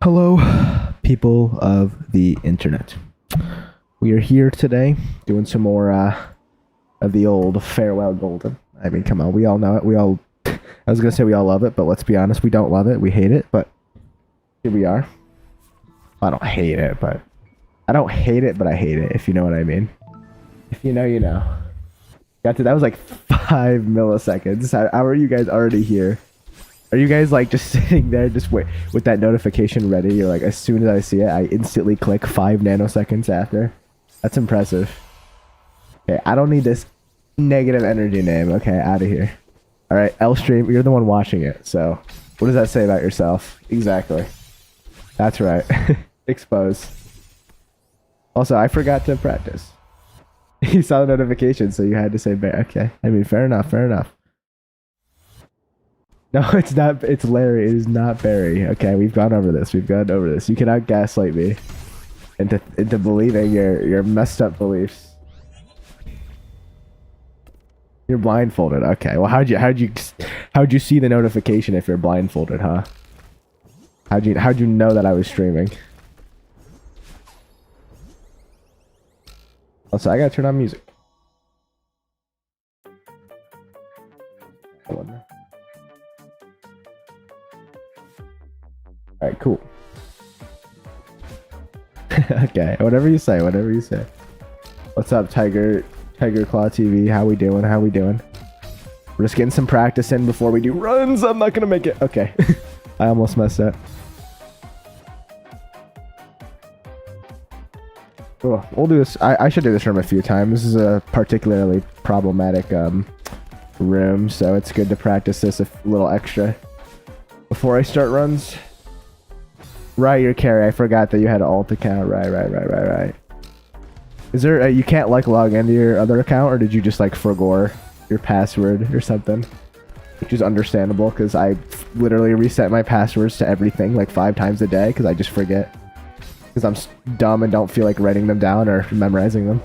Hello, people of the internet. We are here today doing some more of the old Farewell Golden. I mean, come on, we all know it. I was gonna say we all love it, but let's be honest, we don't love it. We hate it, but here we are. I don't hate it, but I hate it, if you know what I mean. If you know, you know. That was like 5 milliseconds. How are you guys already here? Are you guys like just sitting there just wait with that notification ready? You're like, as soon as I see it, I instantly click 5 nanoseconds after. That's impressive. Okay, I don't need this negative energy name. Okay, out of here. Alright, L-Stream, you're the one watching it, so what does that say about yourself? Exactly. That's right. Expose. Also, I forgot to practice. You saw the notification, so you had to say bear. Okay, I mean, fair enough, fair enough. No, it's not. It's Larry. It is not Barry. Okay, we've gone over this. We've gone over this. You cannot gaslight me into believing your messed up beliefs. You're blindfolded. Okay. Well, how'd you see the notification if you're blindfolded, huh? How'd you know that I was streaming? Also, I gotta turn on music. Alright, cool. Okay, whatever you say, whatever you say. What's up, Tiger Claw TV? How we doing? How we doing? We're just getting some practice in before we do runs. I'm not gonna make it. Okay. I almost messed up. Cool. We'll do this. I should do this room a few times. This is a particularly problematic room, so it's good to practice this a little extra before I start runs. Right, your carry. I forgot that you had an alt account. Right. Is there you can't like log into your other account, or did you just like forgo your password or something? Which is understandable because I literally reset my passwords to everything like 5 times a day because I just forget. Because I'm dumb and don't feel like writing them down or memorizing them.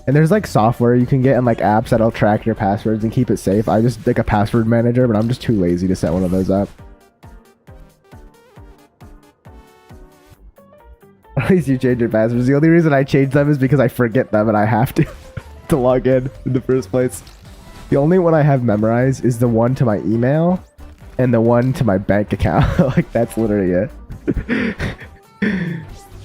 And there's like software you can get and like apps that'll track your passwords and keep it safe. I just like a password manager, but I'm just too lazy to set one of those up. At least you change your passwords. The only reason I change them is because I forget them and I have to to log in the first place. The only one I have memorized is the one to my email and the one to my bank account. Like that's literally it.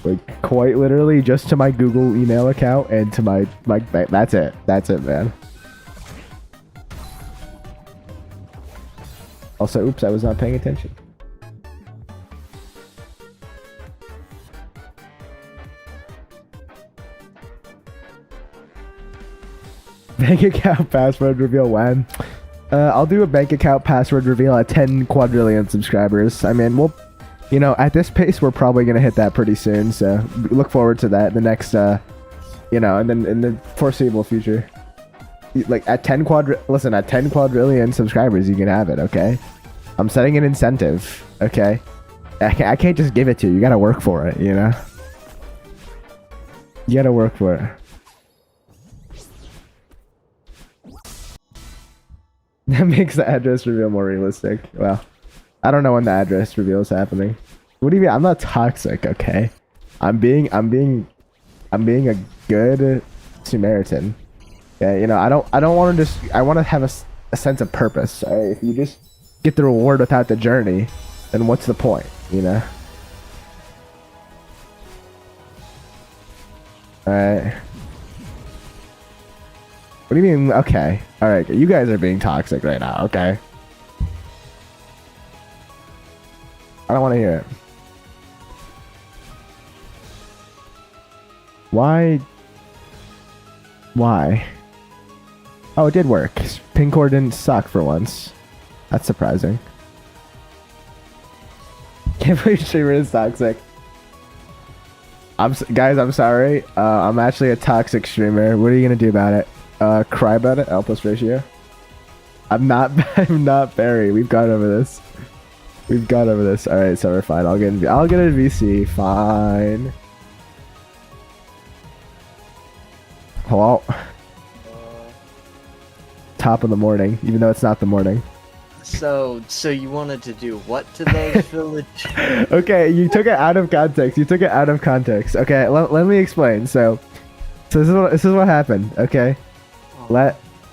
Like quite literally just to my Google email account and to my bank. That's it. That's it, man. Also, oops, I was not paying attention. Bank account password reveal when? I'll do a bank account password reveal at 10 quadrillion subscribers. I mean, we'll, you know, at this pace, we're probably gonna hit that pretty soon. So look forward to that. The next, you know, and then in the foreseeable future, like at 10 quadrillion subscribers, you can have it. Okay, I'm setting an incentive. Okay, I can't just give it to you. You gotta work for it. You know, you gotta work for it. That makes the address reveal more realistic. Well, I don't know when the address reveal is happening. What do you mean? I'm not toxic, okay? I'm being a good Samaritan. Yeah, you know, I don't want to just. I want to have a sense of purpose. If you just get the reward without the journey, then what's the point? You know. All right. What do you mean? Okay. All right. You guys are being toxic right now. Okay. I don't want to hear it. Why? Why? Oh, it did work. Pinkcore didn't suck for once. That's surprising. Can't believe streamer is toxic. Guys, I'm sorry. I'm actually a toxic streamer. What are you gonna do about it? Cry about it? L plus ratio? I'm not Barry. We've gone over this. We've gone over this. Alright, so we're fine. I'll get a VC. Fine. Well, top of the morning, even though it's not the morning. So you wanted to do what to those villagers? Okay, you took it out of context. You took it out of context. Okay, let me explain. So this is what happened. Okay,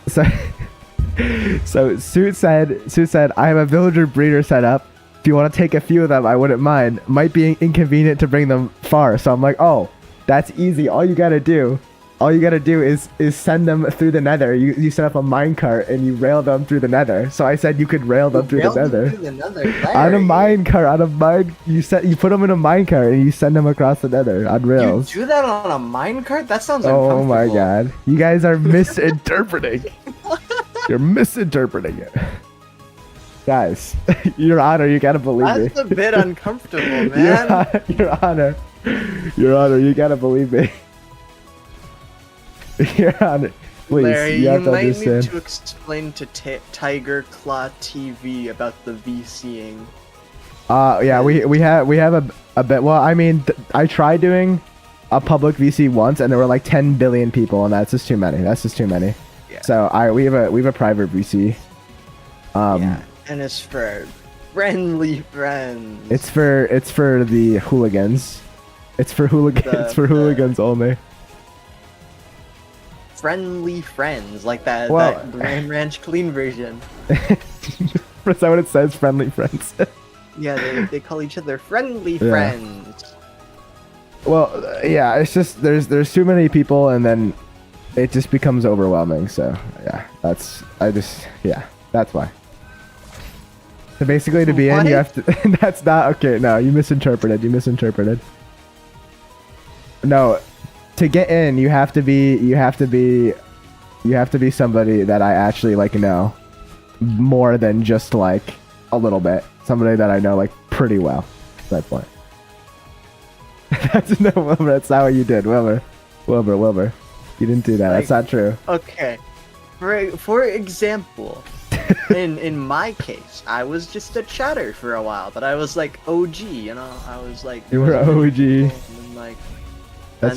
so so Suit said I have a villager breeder set up. If you want to take a few of them, I wouldn't mind. Might be inconvenient to bring them far. So I'm like, oh, that's easy. All you gotta do is send them through the nether. You set up a minecart and you rail them through the nether. So I said you could rail them through the nether. On a minecart, you put them in a minecart and you send them across the nether on rails. You do that on a minecart? That sounds Oh uncomfortable. my god. You guys are misinterpreting. You're misinterpreting it. Guys, Your Honor, you gotta believe me. That's a bit uncomfortable, man. Your Honor, you gotta believe me. Your Honor, please, Larry, you have to might understand. need to explain to Tiger Claw TV about the VCing. Yeah, we have a bit. Well, I mean, I tried doing a public VC once, and there were like 10 billion people, and that's just too many. Yeah. So we have a private VC. Yeah, and it's for friendly friends. It's for the hooligans. It's for hooligans only. Friendly friends, like that Ram Ranch Clean version. Is that what it says? Friendly friends. Yeah, they call each other friendly friends. Well, yeah, it's just there's too many people, and then it just becomes overwhelming. So yeah, that's why. So basically, to be in, you have to. That's not okay. No, you misinterpreted. No, to get in, you have to be somebody that I actually like know more than just like a little bit. Somebody that I know like pretty well. That's that point. That's no, Wilbur. That's not what you did, Wilbur. You didn't do that. That's not true. Okay, for example. in my case, I was just a chatter for a while, but I was like OG, you know. I was like you were OG. And like,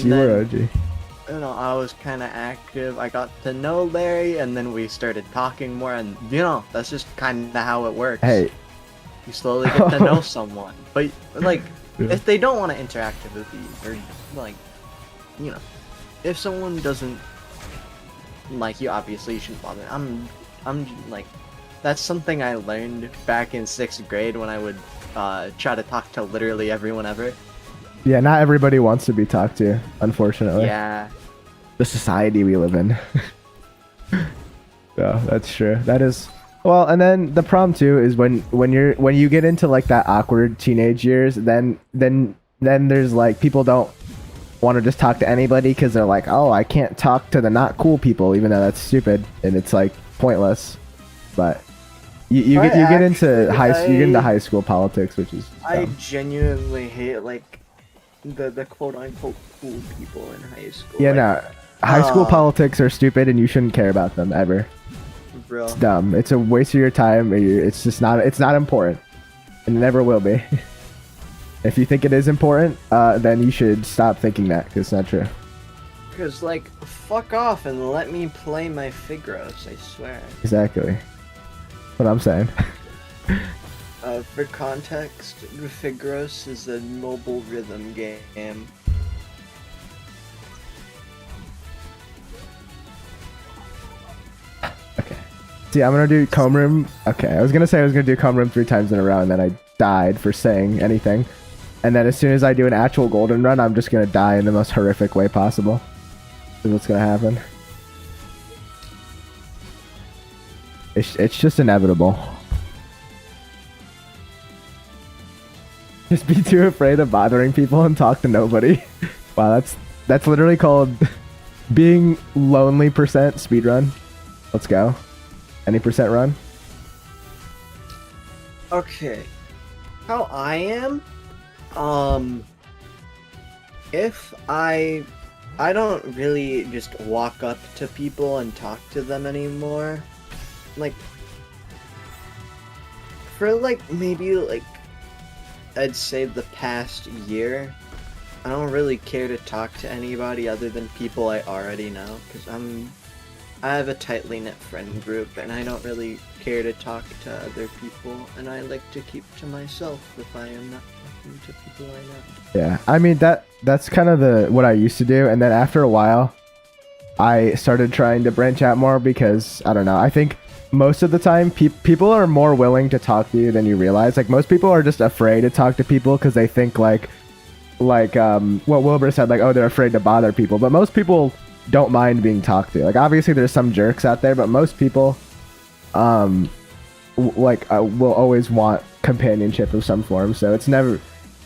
you were OG. You know, I was kind of active. I got to know Larry, and then we started talking more, and you know, that's just kind of how it works. Hey, you slowly get to know someone, but like, if they don't want to interact with you, or like, you know, if someone doesn't like you, obviously you shouldn't bother. I'm like, that's something I learned back in 6th grade when I would try to talk to literally everyone ever. Yeah, not everybody wants to be talked to, unfortunately. Yeah. The society we live in. Yeah, that's true. That is. Well, and then the problem too is when you get into like that awkward teenage years, then there's like people don't want to just talk to anybody because they're like, oh, I can't talk to the not cool people, even though that's stupid and it's like pointless. But you get into high school politics, which is dumb. I genuinely hate like the quote unquote cool people in high school. Yeah, like, no, high school politics are stupid and you shouldn't care about them ever. Bro. It's dumb. It's a waste of your time. It's just not. It's not important, and it never will be. If you think it is important, then you should stop thinking that, because it's not true. Because, like, fuck off and let me play my Figros, I swear. Exactly. What I'm saying. For context, Figros is a mobile rhythm game. Okay. See, I'm gonna do comb room. Okay, I was gonna say I was gonna do comb room 3 times in a row, and then I died for saying anything. And then as soon as I do an actual golden run, I'm just gonna die in the most horrific way possible. That's what's gonna happen. It's just inevitable. Just be too afraid of bothering people and talk to nobody. Wow, that's literally called being lonely percent speedrun. Let's go. Any percent run? Okay. How I am? If I don't really just walk up to people and talk to them anymore. Like, for like maybe like I'd say the past year, I don't really care to talk to anybody other than people I already know, because I have a tightly knit friend group, and I don't really care to talk to other people, and I like to keep to myself if I am not talking to people I know. Yeah, I mean that's kind of what I used to do, and then after a while, I started trying to branch out more because I don't know. I think most of the time people are more willing to talk to you than you realize. Like most people are just afraid to talk to people because they think like what Wilbur said, like, oh, they're afraid to bother people, but most people don't mind being talked to. Like obviously there's some jerks out there, but most people will always want companionship of some form. So it's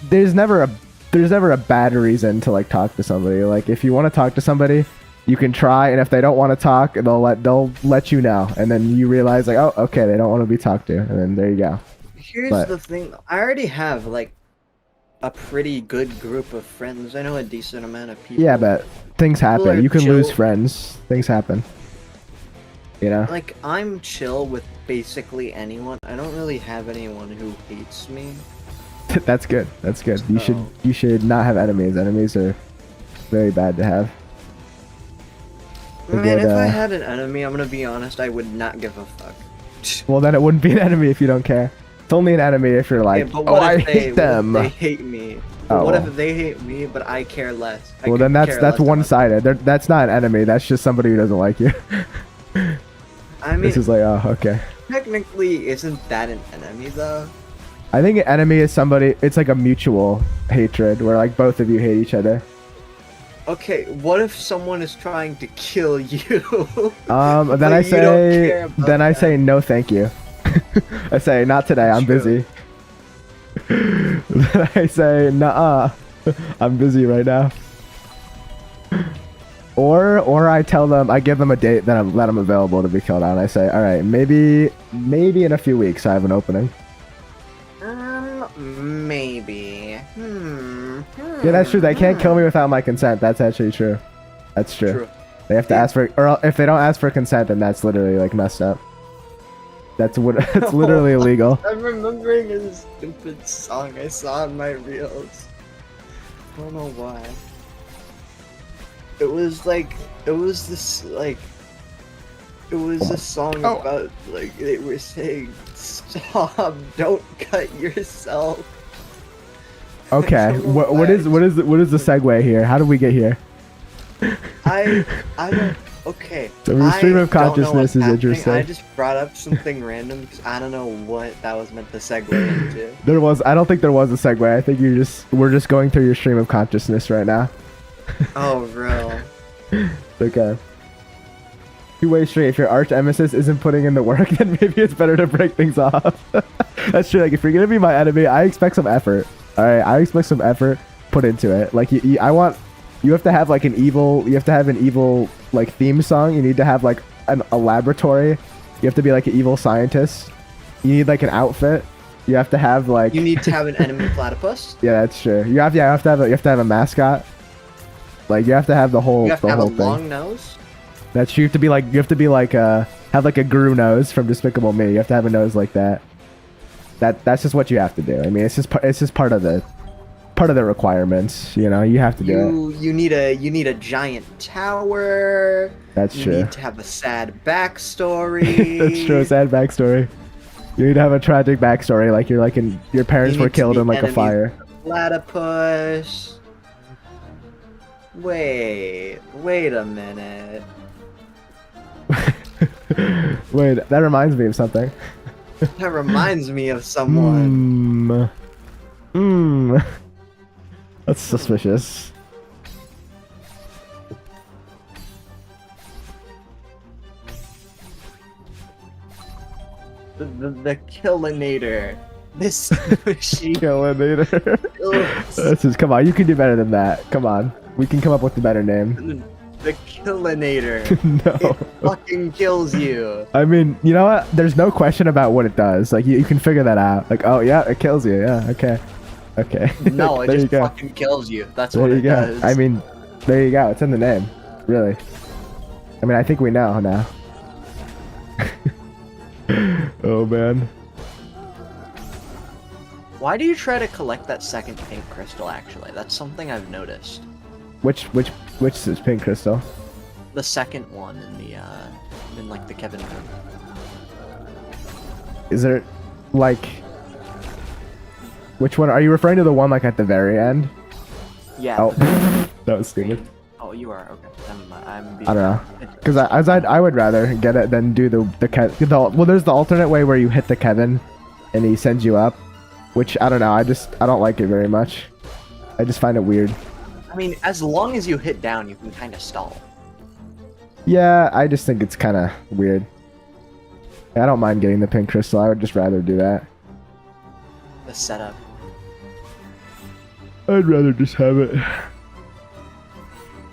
there's never a bad reason to like talk to somebody. Like if you want to talk to somebody, you can try, and if they don't want to talk, they'll let you know, and then you realize like, oh, okay, they don't want to be talked to, and then there you go. Here's the thing, I already have like a pretty good group of friends. I know a decent amount of people. Yeah, but things happen. You can chill. lose friends. Things happen. You know? Like, I'm chill with basically anyone. I don't really have anyone who hates me. That's good. That's good. You should not have enemies. Enemies are very bad to have. Man, if I had an enemy, I'm gonna be honest, I would not give a fuck. Well, then it wouldn't be an enemy if you don't care. It's only an enemy if you're like, but oh, I hate them. What if they hate me? Oh, what well. if they hate me, but I care less? Well, then that's one-sided. That's not an enemy. That's just somebody who doesn't like you. I mean, this is like, oh, okay. Technically, isn't that an enemy though? I think an enemy is somebody. It's like a mutual hatred where like both of you hate each other. Okay, what if someone is trying to kill you? Then I say no, thank you. I say not today. I'm busy. Then I say nah, I'm busy right now. Or I tell them, I give them a date that I'm available to be killed on. I say, all right, maybe in a few weeks I have an opening. Maybe. Yeah, that's true. They can't kill me without my consent. That's actually true. That's true. They have to ask for, or if they don't ask for consent, then that's literally like messed up. It's literally illegal. I'm remembering a stupid song I saw in my reels. I don't know why. It was a song about, like, they were saying, stop, don't cut yourself. Okay, what is the segue here? How did we get here? I don't. Okay. The stream of consciousness is interesting. I just brought up something random because I don't know what that was meant to segue into. I don't think there was a segue. I think we're just going through your stream of consciousness right now. Oh, bro. Okay. Two-way street. If your arch nemesis isn't putting in the work, then maybe it's better to break things off. That's true. Like if you're gonna be my enemy, I expect some effort. All right, I expect some effort put into it. Like you have to have like an evil like theme song. You need to have like a laboratory. You have to be like an evil scientist. You need like an outfit. You have to have like. You need to have an enemy platypus. Yeah, that's true. You have to have a mascot. Like you have to have the whole. You have to have a thing. long nose. That's true. You have to be like have like a guru nose from Despicable Me. You have to have a nose like that. That's just what you have to do. I mean, it's just part of the requirements. You know, you have to do it. You need a giant tower. That's true. You need to have a sad backstory. That's true. A sad backstory. You need to have a tragic backstory, like your parents were killed in like a fire. Platypus. Wait a minute. Wait, that reminds me of something. That reminds me of someone. That's suspicious. The Killinator. This machine. Killinator. This is, come on, you can do better than that. Come on. We can come up with a better name. The Killinator. No. It fucking kills you. I mean, you know what? There's no question about what it does. Like, you can figure that out. Like, oh, yeah, it kills you. Yeah, okay. Okay. No, it just fucking kills you. That's there what you it go. does. I mean, there you go. It's in the name. Really. I mean, I think we know now. Oh, man. Why do you try to collect that second pink crystal, actually? That's something I've noticed. Which is pink crystal? The second one in like the Kevin room. Is there, like... Which one? Are you referring to the one, like, at the very end? Yeah. Oh, that was stupid. Oh, you are? Okay. Never mind. I don't know. Because I would rather get it than do well, there's the alternate way where you hit the Kevin and he sends you up, which I don't know. I don't like it very much. I just find it weird. I mean, as long as you hit down, you can kind of stall. Yeah, I just think it's kind of weird. I don't mind getting the pink crystal. I would just rather do that. The setup. I'd rather just have it.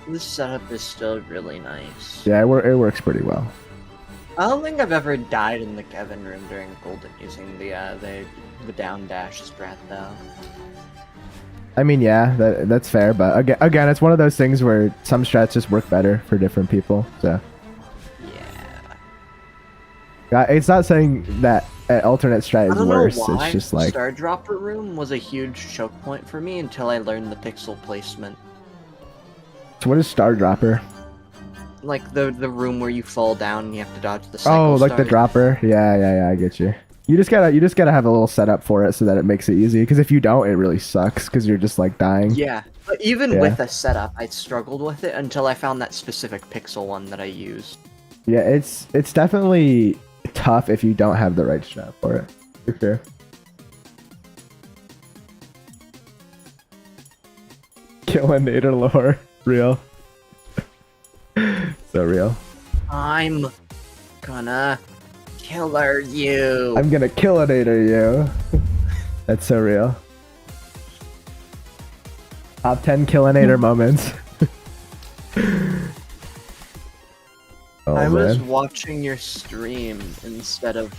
This setup is still really nice. Yeah, it works pretty well. I don't think I've ever died in the Kevin room during Golden using the down dash strat though. I mean, yeah, that's fair, but again, it's one of those things where some strats just work better for different people. So yeah, it's not saying that an alternate strat is worse. It's just like Star Dropper room was a huge choke point for me until I learned the pixel placement. So what is Star Dropper? Like the room where you fall down and you have to dodge the cycle. Oh, like the dropper. Yeah, I get you. You just gotta have a little setup for it so that it makes it easy. Because if you don't, it really sucks. Because you're just like dying. Yeah, but even with a setup, I struggled with it until I found that specific pixel one that I used. Yeah, it's definitely tough if you don't have the right strat for it. For sure. Killinator lore, real. So real. I'm gonna killer you. I'm gonna Killinator you. That's so real. Top 10 Killinator moments. Oh, I was man. watching your stream instead of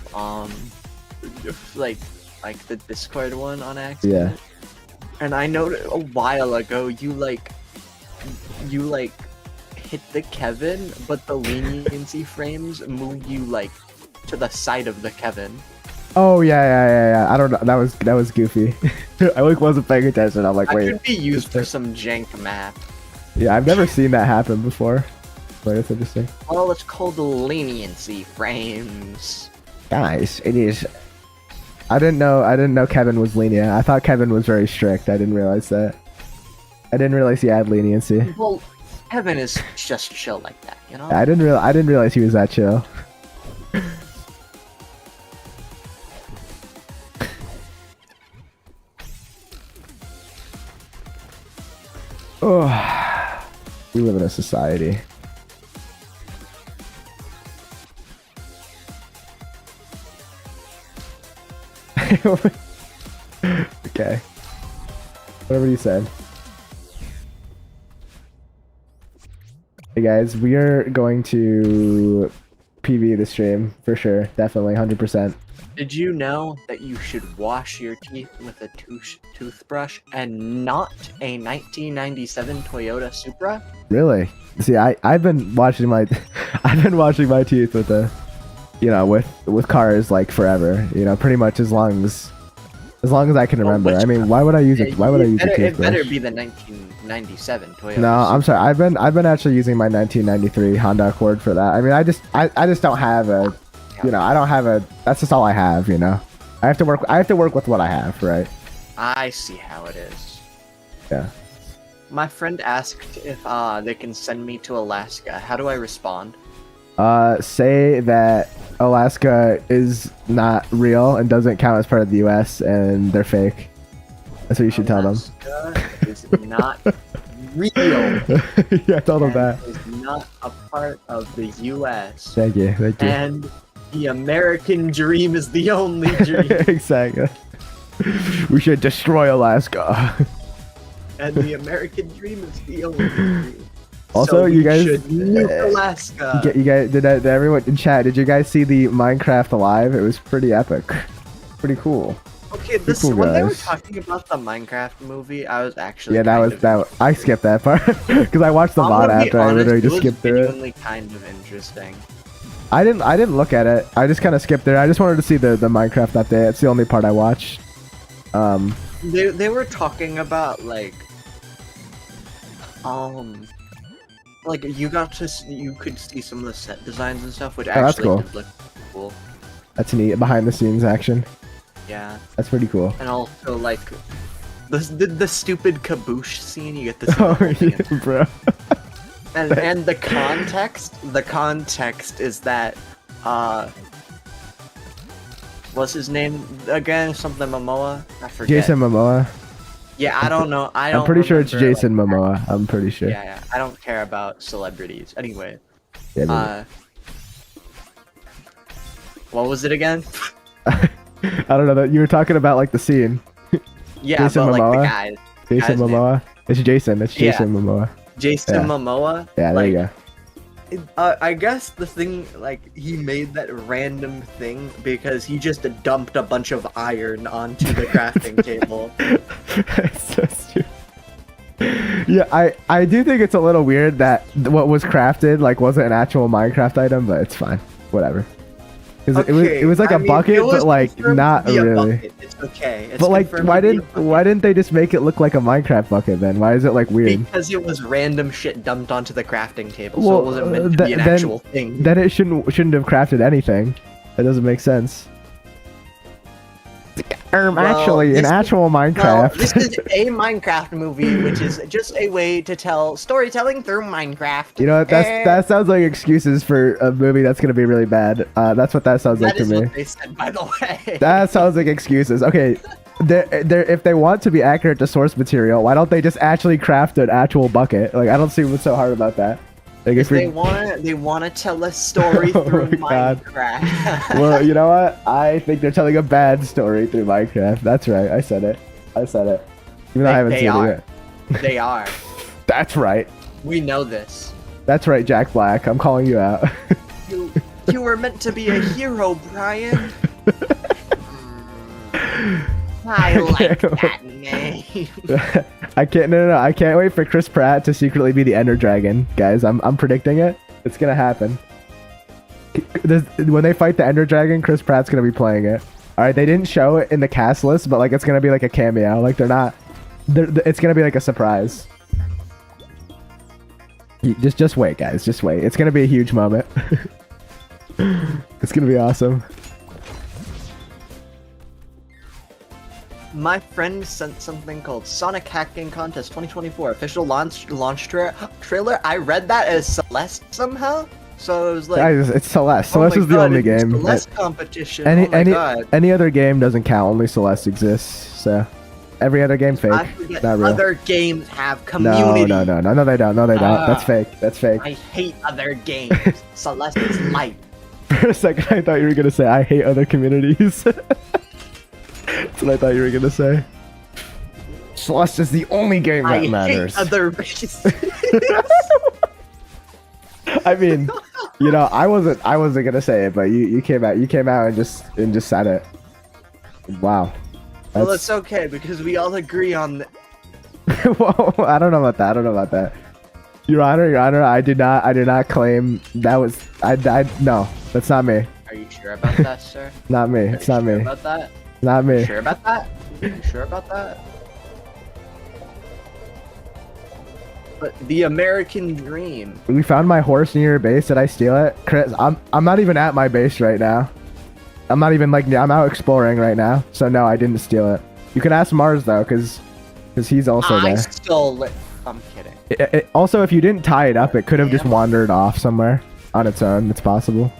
like the Discord one on accident. Yeah. And I noticed a while ago you hit the Kevin, but the leniency frames move you like to the side of the Kevin. Oh yeah. I don't know. That was goofy. I like wasn't paying attention. I'm like, wait. That could be used for some jank map. Yeah, I've never seen that happen before. But it's interesting. Well, it's called leniency frames. Guys, it is. I didn't know Kevin was lenient. I thought Kevin was very strict. I didn't realize that. I didn't realize he had leniency. Well, Kevin is just chill like that, you know? I didn't realize he was that chill. Oh, we live in a society. Okay. Whatever you said. Hey guys, we are going to PV the stream for sure. Definitely, 100%. Did you know that you should wash your teeth with a toothbrush and not a 1997 Toyota Supra? Really? See, I've been washing my teeth with a, with cars like forever. Pretty much as long as I can remember. I mean, why would I use it? Why would I use a toothbrush? It better be the 1997 Toyota. No, I'm sorry. I've been actually using my 1993 Honda Accord for that. I mean, I just don't have a, I don't have a. That's just all I have. I have to work with what I have, right? I see how it is. Yeah. My friend asked if they can send me to Alaska. How do I respond? Say that Alaska is not real and doesn't count as part of the U.S. and they're fake. That's what you should tell them. Alaska is not real. Yeah, tell them that. It is not a part of the U.S. Thank you. And the American dream is the only dream. Exactly. We should destroy Alaska. And the American dream is the only dream. Also, so you guys should nuke Alaska. You guys did everyone in chat? Did you guys see the Minecraft Alive? It was pretty epic, pretty cool. Okay, when they were talking about the Minecraft movie, I was actually I skipped that part because I watched the VOD after. I literally just skipped through it. It was genuinely kind of interesting. I didn't look at it. I just kind of skipped there. I just wanted to see the Minecraft update. It's the only part I watched. They were talking about like you could see some of the set designs and stuff, which that's actually cool. did look cool. That's neat. Behind the scenes action. Yeah. That's pretty cool. And also like the stupid kaboosh scene, you get to see Oh the whole thing. yeah, bro. And the context is that what's his name again? Something Momoa? I forget. Jason Momoa. Yeah, I don't know. I'm pretty sure it's remember, Jason like, Momoa. I'm pretty sure. Yeah, I don't care about celebrities. Anyway. Yeah, What was it again? I don't know. You were talking about like the scene. Yeah, Jason but Momoa? like the guy. Jason guy's Momoa. It's Jason. It's Yeah. Jason Momoa. Jason Yeah. Momoa. Yeah, there like, you go. I guess the thing, like, he made that random thing because he just dumped a bunch of iron onto the crafting table. It's so stupid. Yeah, I do think it's a little weird that what was crafted like wasn't an actual Minecraft item, but it's fine. Whatever. Because it was like a bucket, but like not really. Bucket. It's okay. It's But like, confirmed why to be a didn't bucket. they just make it look like a Minecraft bucket then? Why is it like weird? Because it was random shit dumped onto the crafting table, Well, so it wasn't meant to be an actual thing. Then it shouldn't have crafted anything. That doesn't make sense. Well, Actually, this an is- actual Minecraft. Well, this is a Minecraft movie, which is just a way to tell storytelling through Minecraft. You know what? That sounds like excuses for a movie that's gonna be really bad. That's what that sounds like That to is me. what they said, by the way. That sounds like excuses. Okay, if they want to be accurate to source material, why don't they just actually craft an actual bucket? Like, I don't see what's so hard about that. Like, if They we wanna tell a story Oh through my God. Minecraft. well, you know what? I think they're telling a bad story through Minecraft. That's right. I said it. Even though I haven't They seen are. it yet. They are. That's right. We know this. That's right, Jack Black. I'm calling you out. You were meant to be a hero, Brian. I like that name. I can't. No. I can't wait for Chris Pratt to secretly be the Ender Dragon, guys. I'm predicting it. It's gonna happen. When they fight the Ender Dragon, Chris Pratt's gonna be playing it. All right, they didn't show it in the cast list, but like it's gonna be like a cameo. Like they're not. It's gonna be like a surprise. Just wait, guys. Just wait. It's gonna be a huge moment. It's gonna be awesome. My friend sent something called Sonic Hacking Contest 2024 official launch trailer. I read that as Celeste somehow, so it was like, Guys, it's Celeste. oh Celeste my is the God, only it's game. Celeste competition. Oh my God. Any other game doesn't count. Only Celeste exists. So every other game fake. I forget Not real. other games have No, community. no, they don't. No, they don't. That's fake. That's fake. I hate other games. Celeste is light. For a second, I thought you were gonna say I hate other communities. That's what I thought you were gonna say. Celeste is the only game that I matters. hate other races. I mean, you know, I wasn't gonna say it, but you came out and just said it. Wow. Well, it's okay because we all agree on. Whoa, I don't know about that. Your Honor, I did not claim that was no, that's not me. Are you sure about that, sir? Not me. Are It's you not sure me. about that? Not me. Sure about that? You sure about that? But the American dream. We found my horse near your base. Did I steal it? Chris, I'm not even at my base right now. I'm not even like I'm out exploring right now. So no, I didn't steal it. You can ask Mars though, because he's also I there. stole it. I'm kidding. Also, if you didn't tie it up, it could have just wandered off somewhere on its own. It's possible.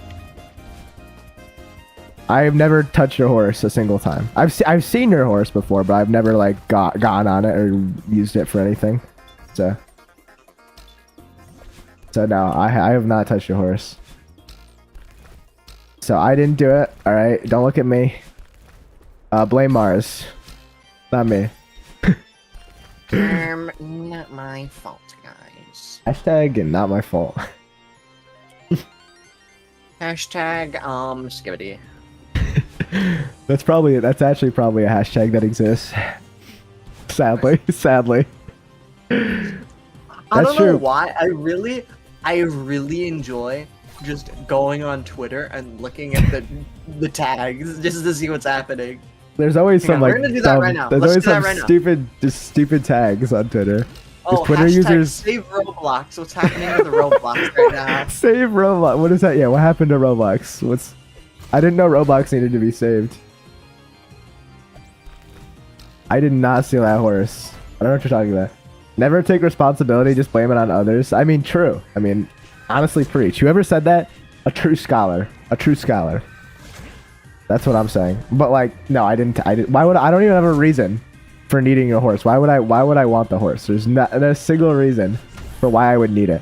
I have never touched your horse a single time. I've seen your horse before, but I've never like gone on it or used it for anything. So no, I have not touched your horse. So I didn't do it. All right, don't look at me. Blame Mars, not me. Not my fault, guys. Hashtag not my fault. Hashtag skibidi. That's actually probably a hashtag that exists. Sadly. I That's don't know true. why. I really enjoy just going on Twitter and looking at the tags just to see what's happening. There's always Hang some on, we're like gonna do that dumb, right now. there's Let's always do that some right now. stupid tags on Twitter. Oh, Twitter hashtag users save Roblox. What's happening with Roblox right now? save Roblox. What is that? Yeah, what happened to Roblox? I didn't know Roblox needed to be saved. I did not steal that horse. I don't know what you're talking about. Never take responsibility, just blame it on others. I mean, true. I mean, honestly, preach. Whoever said that, a true scholar. A true scholar. That's what I'm saying. But like, no, I didn't. Why would I don't even have a reason for needing a horse. Why would I want the horse? There's not a single reason for why I would need it.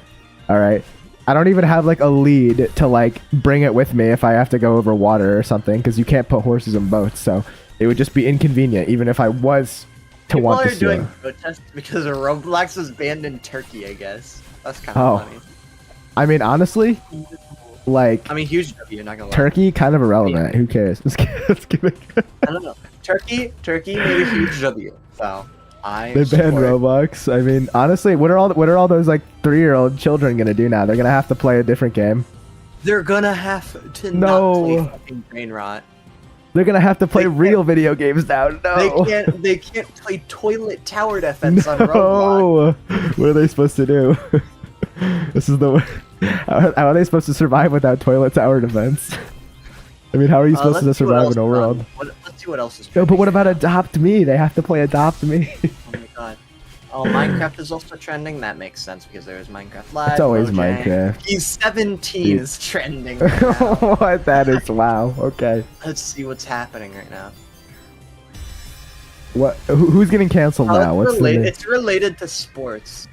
All right. I don't even have like a lead to like bring it with me if I have to go over water or something, because you can't put horses in boats, so it would just be inconvenient even if I was to People want are to steal. doing protests because Roblox was banned in Turkey, I guess. That's kind of funny. I mean, honestly, like, I mean, huge W, not gonna lie. Turkey, kind of irrelevant. Who cares? Let's give it. I don't know. Turkey made a huge W. So I. They banned Roblox. I mean, honestly, what are all those like 3-year-old children gonna do now? They're gonna have to play a different game. They're gonna have to not play fucking brain rot. They're gonna have to play real video games now. No. They can't play toilet tower defense on Roblox. What are they supposed to do? This is the. How are they supposed to survive without toilet tower defense? I mean, how are you supposed to survive in a world? Let's see what else is. No, but what about Adopt Me? They have to play Adopt Me. Oh my god. Oh, Minecraft is also trending. That makes sense because there's Minecraft Live. It's always Mojang. Minecraft. He's 17 is trending. Right now. What? That is wow. Okay. Let's see what's happening right now. What? Who's getting canceled now? What's it's related to sports.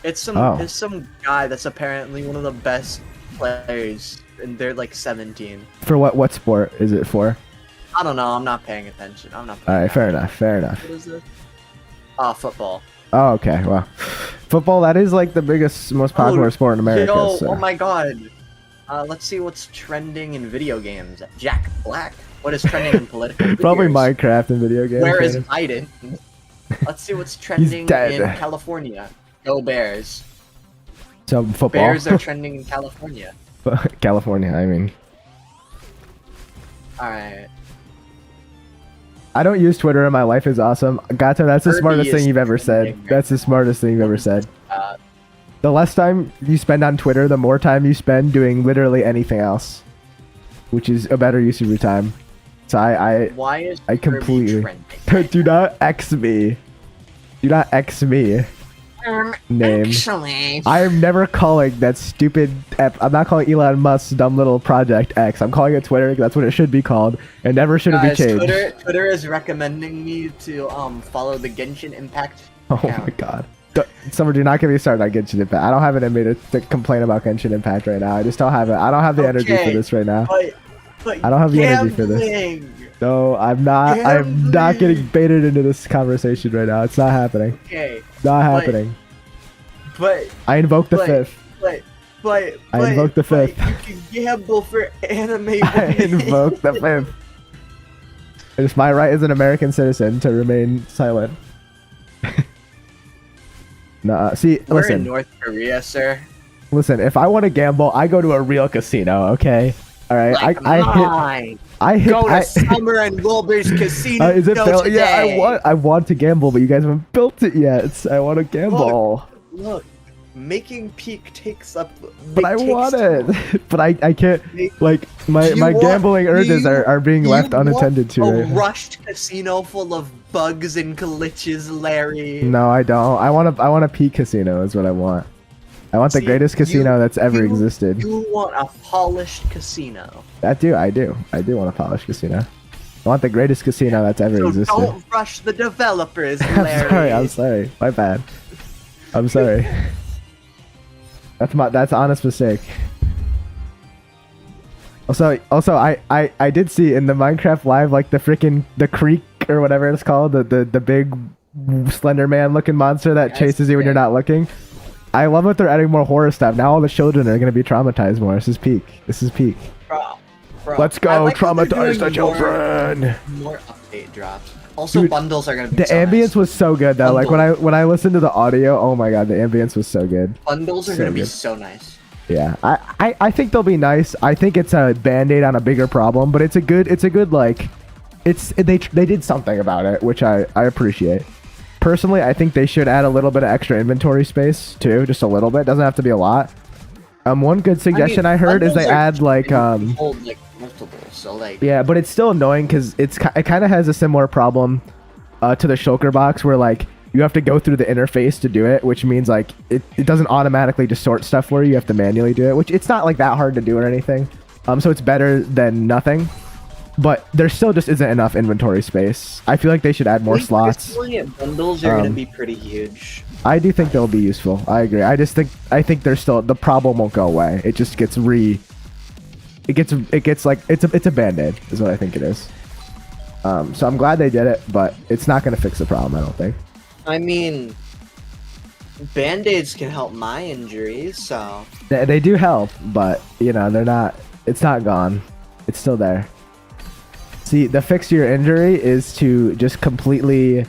It's some Oh. guy that's apparently one of the best players, and they're like 17. For what? What sport is it for? I don't know. I'm not paying attention. I'm not. All right. Fair enough. Fair enough. What is this? Football. Oh, okay. Well, football. That is like the biggest, most popular sport in America. Yo, so. oh my god. Let's see what's trending in video games. Jack Black. What is trending in political? Probably figures? Minecraft and video games. Where is Biden? Let's see what's trending dead. in California. Go Bears. So football. Bears are trending in California. California. I mean. Alright. I don't use Twitter and my life is awesome. Gato, that's the smartest thing you've ever said. That's the smartest thing you've ever said. The less time you spend on Twitter, the more time you spend doing literally anything else, which is a better use of your time. So I completely do not X me. Do not X me. Name. Actually, I am never calling that stupid. I'm not calling Elon Musk's dumb little project X. I'm calling it Twitter. That's what it should be called, and never should it be changed. Twitter is recommending me to follow the Genshin Impact. Oh my god. Someone do not get me started on Genshin Impact. I don't have it in me to complain about Genshin Impact right now. I just don't have it. I don't have the energy for this right now. But I don't have the energy for this. No, I'm not. I'm not getting baited into this conversation right now. It's not happening. Okay. Not happening. But I invoke the fifth. I invoke the fifth. You can gamble for anime. I invoke the fifth. It's my right as an American citizen to remain silent. Nah, see, We're listen. in North Korea, sir. Listen, if I want to gamble, I go to a real casino, okay? All right, I hit. Go to Summer and Wilbur's Casino. Is it built? Today. Yeah, I want to gamble, but you guys haven't built it yet. I want to gamble. Look, making peak takes up. But I want it. But I can't. Like my gambling urges are being left unattended to. A rushed casino full of bugs and glitches, Larry. No, I don't. I want a peak casino. Is what I want. I want the greatest casino that's ever existed. You want a polished casino. I do want a polished casino. I want the greatest casino that's ever existed. Don't rush the developers, Larry. I'm sorry. My bad. I'm sorry. That's honest mistake. Also, I did see in the Minecraft Live, like the creek or whatever it's called, the big Slender Man looking monster that chases you when you're not looking. I love that they're adding more horror stuff. Now all the children are gonna be traumatized more. This is peak. Bro. Let's go traumatize the children. More update drops. Also, bundles are gonna be. The ambience was so good though. Like when I listened to the audio, oh my god, the ambience was so good. Bundles are gonna be so nice. Yeah, I think they'll be nice. I think it's a band-aid on a bigger problem, but it's a good like they did something about it, which I appreciate. Personally, I think they should add a little bit of extra inventory space too, just a little bit. Doesn't have to be a lot. One good suggestion I heard is they add like hold like multiple, so like yeah, but it's still annoying because it kind of has a similar problem to the shulker box where like you have to go through the interface to do it, which means like it doesn't automatically just sort stuff for you. You have to manually do it, which it's not like that hard to do or anything. So it's better than nothing. But there still just isn't enough inventory space. I feel like they should add more slots. Bundles are gonna be pretty huge. I do think they'll be useful. I agree. I think there's still the problem won't go away. It just gets it gets like it's a band-aid is what I think it is. So I'm glad they did it, but it's not gonna fix the problem, I don't think. I mean, band-aids can help my injuries, so They do help, but you know they're not. It's not gone. It's still there. See, the fix to your injury is to just completely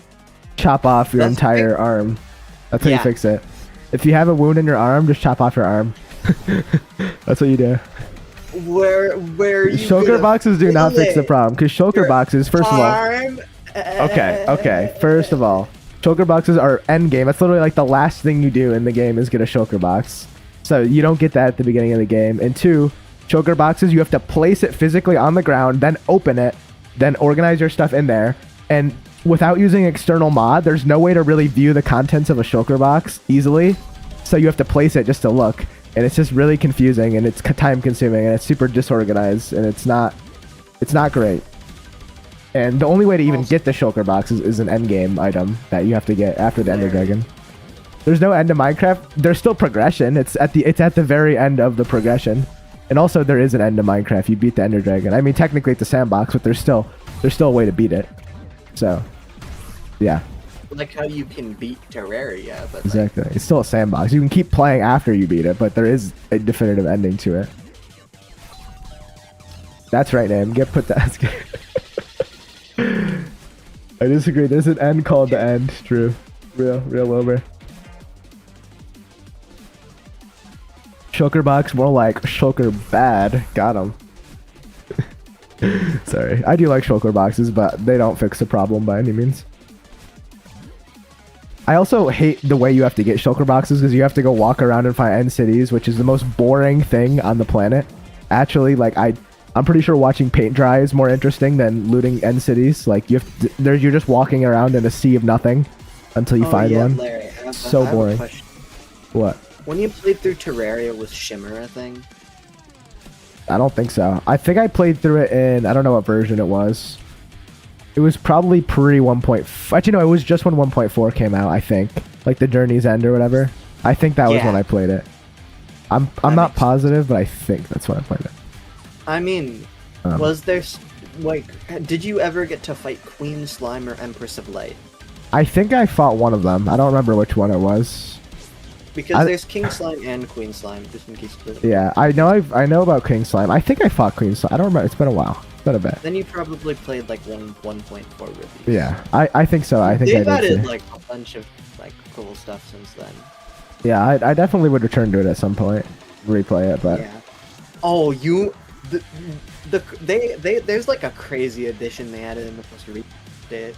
chop off your entire arm. That's how you fix it. If you have a wound in your arm, just chop off your arm. That's what you do. Where you shulker boxes do not fix the problem because shulker boxes, first of all. Okay. First of all, shulker boxes are end game. That's literally like the last thing you do in the game is get a shulker box. So you don't get that at the beginning of the game. And two, shulker boxes, you have to place it physically on the ground, then open it, then organize your stuff in there. And without using external mod, there's no way to really view the contents of a shulker box easily. So you have to place it just to look. And it's just really confusing and it's time consuming and it's super disorganized and it's not great. And the only way to even get the shulker box is an end game item that you have to get after the Ender Dragon. There's no end to Minecraft. There's still progression. It's at the very end of the progression. And also there is an end to Minecraft. You beat the Ender Dragon. I mean, technically it's a sandbox, but there's still a way to beat it. So, yeah. Like how you can beat Terraria, but exactly. It's still a sandbox. You can keep playing after you beat it, but there is a definitive ending to it. That's right, name. Put that. I disagree. There's an end called the end. True. Real over. Shulker box, more like shulker bad. Got him. Sorry. I do like shulker boxes, but they don't fix the problem by any means. I also hate the way you have to get shulker boxes because you have to go walk around and find end cities, which is the most boring thing on the planet. Actually, like I'm pretty sure watching paint dry is more interesting than looting end cities. Like you're just walking around in a sea of nothing until you find one. Larry, so boring. What? When you played through Terraria, was Shimmer a thing? I don't think so. I think I played through it in, I don't know what version it was. It was probably pre 1.4. Actually, no, it was just when 1.4 came out, I think. Like the Journey's End or whatever. I think that was when I played it. I'm not positive, but I think that's when I played it. I mean, was there, like, did you ever get to fight Queen Slime or Empress of Light? I think I fought one of them. I don't remember which one it was. Because there's King Slime and Queen Slime, just in case. Yeah, I know about King Slime. I think I fought Queen Slime. I don't remember. It's been a while. It's been a bit. Then you probably played like 1.4 reviews. Yeah, I think so. I think they've I did added too. like a bunch of like cool stuff since then. Yeah, I definitely would return to it at some point, replay it, but. Yeah. Oh, there's like a crazy addition they added in the Costa Rica update.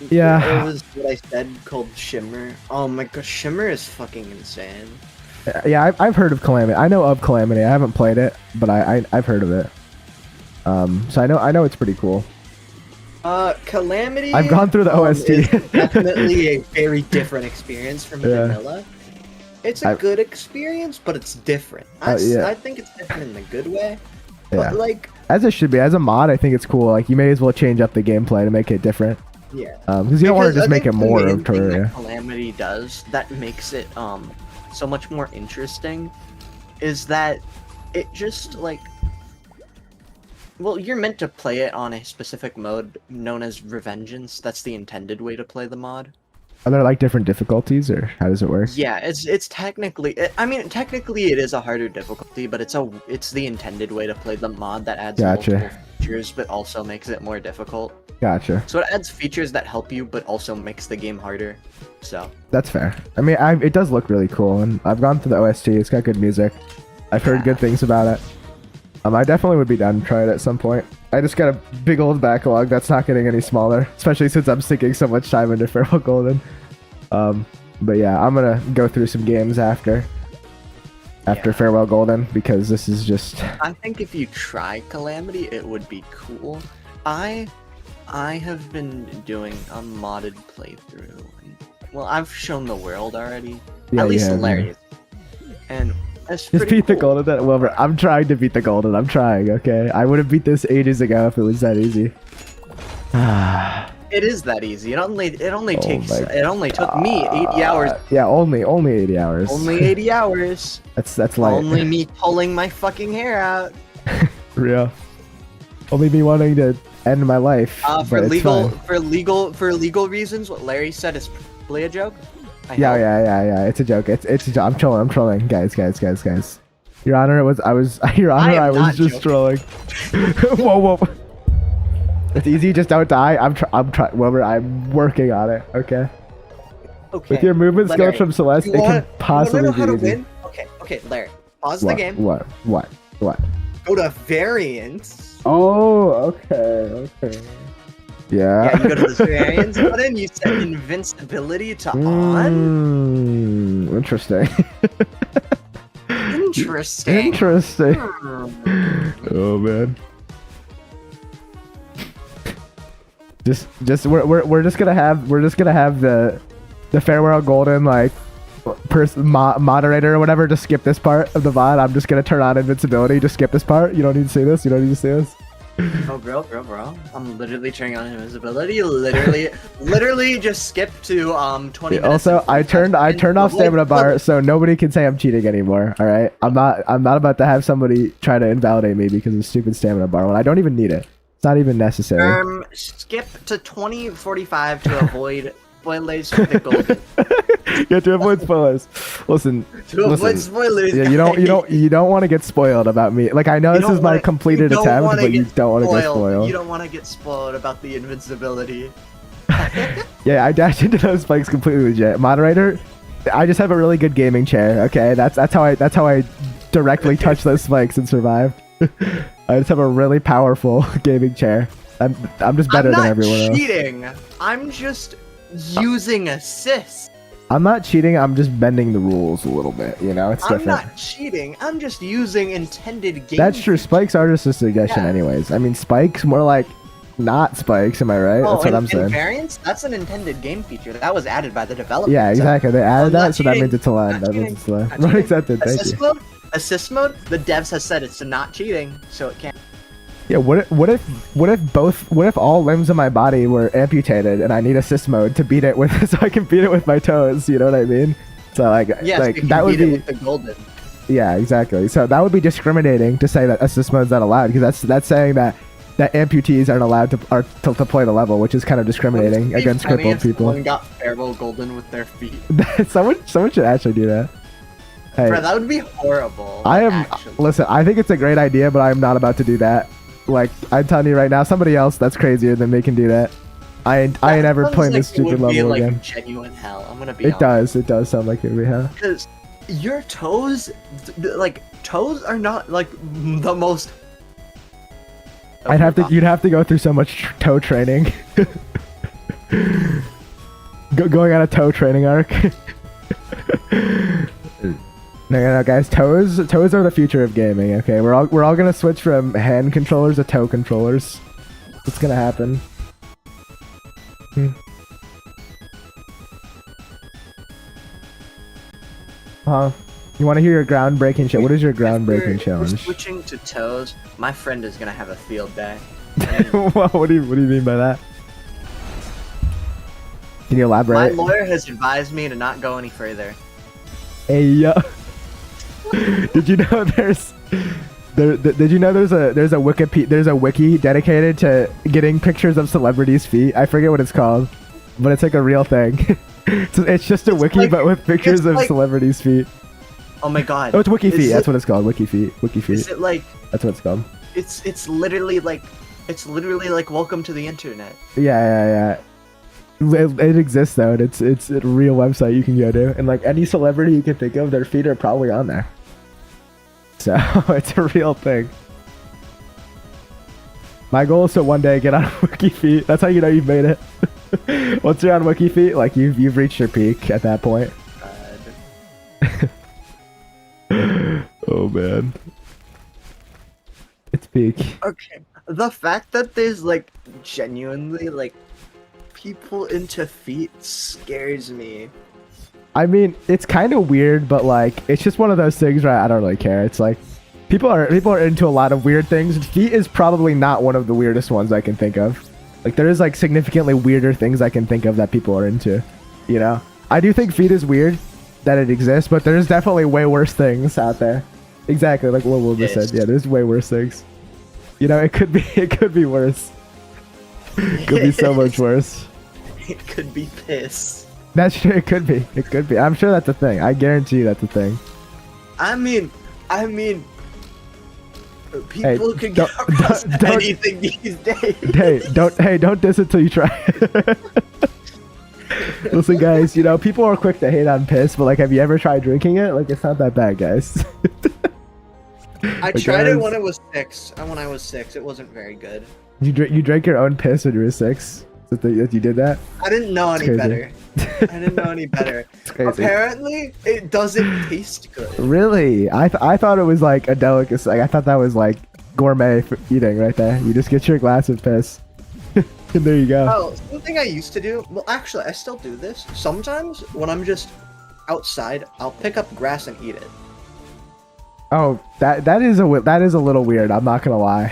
Yeah. It was what I said called Shimmer. Oh my gosh, Shimmer is fucking insane. Yeah, I've heard of Calamity. I know of Calamity. I haven't played it, but I've heard of it. So I know it's pretty cool. Calamity. I've gone through the OST. Is definitely a very different experience from vanilla. It's a good experience, but it's different. I think it's different in the good way. But like, as it should be. As a mod, I think it's cool. Like you may as well change up the gameplay to make it different. Yeah. Because you don't want to just make it more of Terraria. That Calamity does that makes it so much more interesting is that it just like, well, you're meant to play it on a specific mode known as Revengeance. That's the intended way to play the mod. Are there like different difficulties, or how does it work? Yeah, it's technically. I mean, technically, it is a harder difficulty, but it's the intended way to play the mod that adds multiple features, but also makes it more difficult. Gotcha. So it adds features that help you, but also makes the game harder. So that's fair. I mean, it does look really cool, and I've gone through the OST. It's got good music. I've heard good things about it. I definitely would be down to try it at some point. I just got a big old backlog that's not getting any smaller, especially since I'm sinking so much time into Farewell Golden. But yeah, I'm gonna go through some games after Farewell Golden, because this is just... I think if you try Calamity, it would be cool. I have been doing a modded playthrough. Well, I've shown the world already. Yeah, at least yeah, Larry. And it's just pretty beat the cool. Golden. Well, I'm trying to beat the Golden. I'm trying, okay? I would have beat this ages ago if it was that easy. It is that easy. It only Oh takes. my It only took me 80 hours. Yeah, only 80 hours. Only 80 hours. That's light. Only me pulling my fucking hair out. Real. Only me wanting to end my life. For but it's fine. legal reasons, what Larry said is probably a joke. Yeah. It's a joke. It's a joke. I'm trolling, guys. Your Honor, I was just trolling. Whoa. It's easy. Just don't die. Wilbur, I'm working on it. Okay. Okay. With your movement skills from Celeste, it can possibly know how to be easy. win? Okay, Larry. Pause the game. What? Go to variants. Oh, okay. Yeah. Yeah, you go to the variants button, you set invincibility to on. Interesting. Interesting. Oh man. We're just gonna have the Farewell Golden like moderator or whatever to skip this part of the VOD. I'm just gonna turn on invincibility. Just skip this part. You don't need to see this. Oh, bro. I'm literally turning on invisibility. Literally just skip to 20 minutes. Also, I turned off stamina bar, so nobody can say I'm cheating anymore. All right, I'm not about to have somebody try to invalidate me because of stupid stamina bar when I don't even need it. It's not even necessary. Skip to 20:45 to avoid spoilers for the Golden. Yeah, to avoid spoilers. Listen. Avoid spoilers. Yeah, you don't want to get spoiled about me. Like I know this is my completed attempt, but you don't want to get spoiled. You don't want to get spoiled about the invincibility. Yeah, I dashed into those spikes completely legit. Moderator, I just have a really good gaming chair. Okay, that's how I directly touch those spikes and survive. I just have a really powerful gaming chair. I'm just better than everyone else. I'm not cheating. I'm just using assist. I'm not cheating. I'm just bending the rules a little bit. You know, it's different. I'm not cheating. I'm just using intended game. That's true. Spikes are just a suggestion, anyways. I mean, spikes more like not spikes. Am I right? That's what I'm saying. Variants, that's an intended game feature that was added by the developer. Yeah, exactly. They added that, so that cheating. means it's allowed. That means it's allowed. Not accepted. Thank you. Assist mode. The devs has said it's not cheating, so it can't. Yeah, what if all limbs of my body were amputated and I need assist mode to beat it with so I can beat it with my toes, you know what I mean? So like that would be with the Golden. Yeah, exactly. So that would be discriminating to say that assist mode's not allowed, because that's saying that amputees aren't allowed to play the level, which is kind of discriminating against crippled people. Someone got Farewell Golden with their feet. someone should actually do that. Hey, bro, that would be horrible. Listen, I think it's a great idea, but I'm not about to do that. Like, I'm telling you right now, somebody else that's crazier than me can do that. I ain't ever playing this stupid level again. Genuine hell. I'm gonna be honest. It does sound like it would be hell. Because your toes, toes are not like the most. You'd have to go through so much toe training. Going on a toe training arc. No, guys. Toes are the future of gaming. Okay, we're all gonna switch from hand controllers to toe controllers. It's gonna happen. You want to hear your groundbreaking shit? What is your groundbreaking challenge? We're switching to toes. My friend is gonna have a field day. What do you mean by that? Can you elaborate? My lawyer has advised me to not go any further. Hey yo. Did you know there's a wiki dedicated to getting pictures of celebrities' feet? I forget what it's called, but it's like a real thing. So it's just a wiki, but with pictures of celebrities' feet. Oh my god. Oh, it's Wiki Feet. That's what it's called. Wiki Feet. Is it like? That's what it's called. It's literally like welcome to the internet. Yeah. It exists though, and it's a real website you can go to, and like any celebrity you can think of, their feet are probably on there. So it's a real thing. My goal is to one day get on Wiki Feet. That's how you know you've made it. Once you're on Wiki Feet, like you've reached your peak at that point. Oh man. It's peak. Okay, the fact that there's like genuinely like people into feet scares me. I mean, it's kind of weird, but like it's just one of those things where I don't really care. It's like people are into a lot of weird things. Feet is probably not one of the weirdest ones I can think of. Like there is like significantly weirder things I can think of that people are into. You know, I do think feet is weird that it exists, but there's definitely way worse things out there. Exactly, like what Will just said. Yeah, there's way worse things. You know, it could be worse. It could be so much worse. It could be piss. That's true. It could be. It could be. I'm sure that's a thing. I guarantee you that's a thing. I mean, people could get across anything these days. Don't diss it till you try. Listen, guys. You know, people are quick to hate on piss, but like, have you ever tried drinking it? Like, it's not that bad, guys. I tried it when I was 6. And when I was 6, it wasn't very good. You drank your own piss when you were 6? That you did that? I didn't know any better. I didn't know any better. Apparently, it doesn't taste good. Really? I thought it was like a delicacy. Like, I thought that was like gourmet for eating right there. You just get your glass of piss. And there you go. Oh, something I used to do. Well, actually, I still do this. Sometimes when I'm just outside, I'll pick up grass and eat it. Oh, that is a little weird. I'm not gonna lie.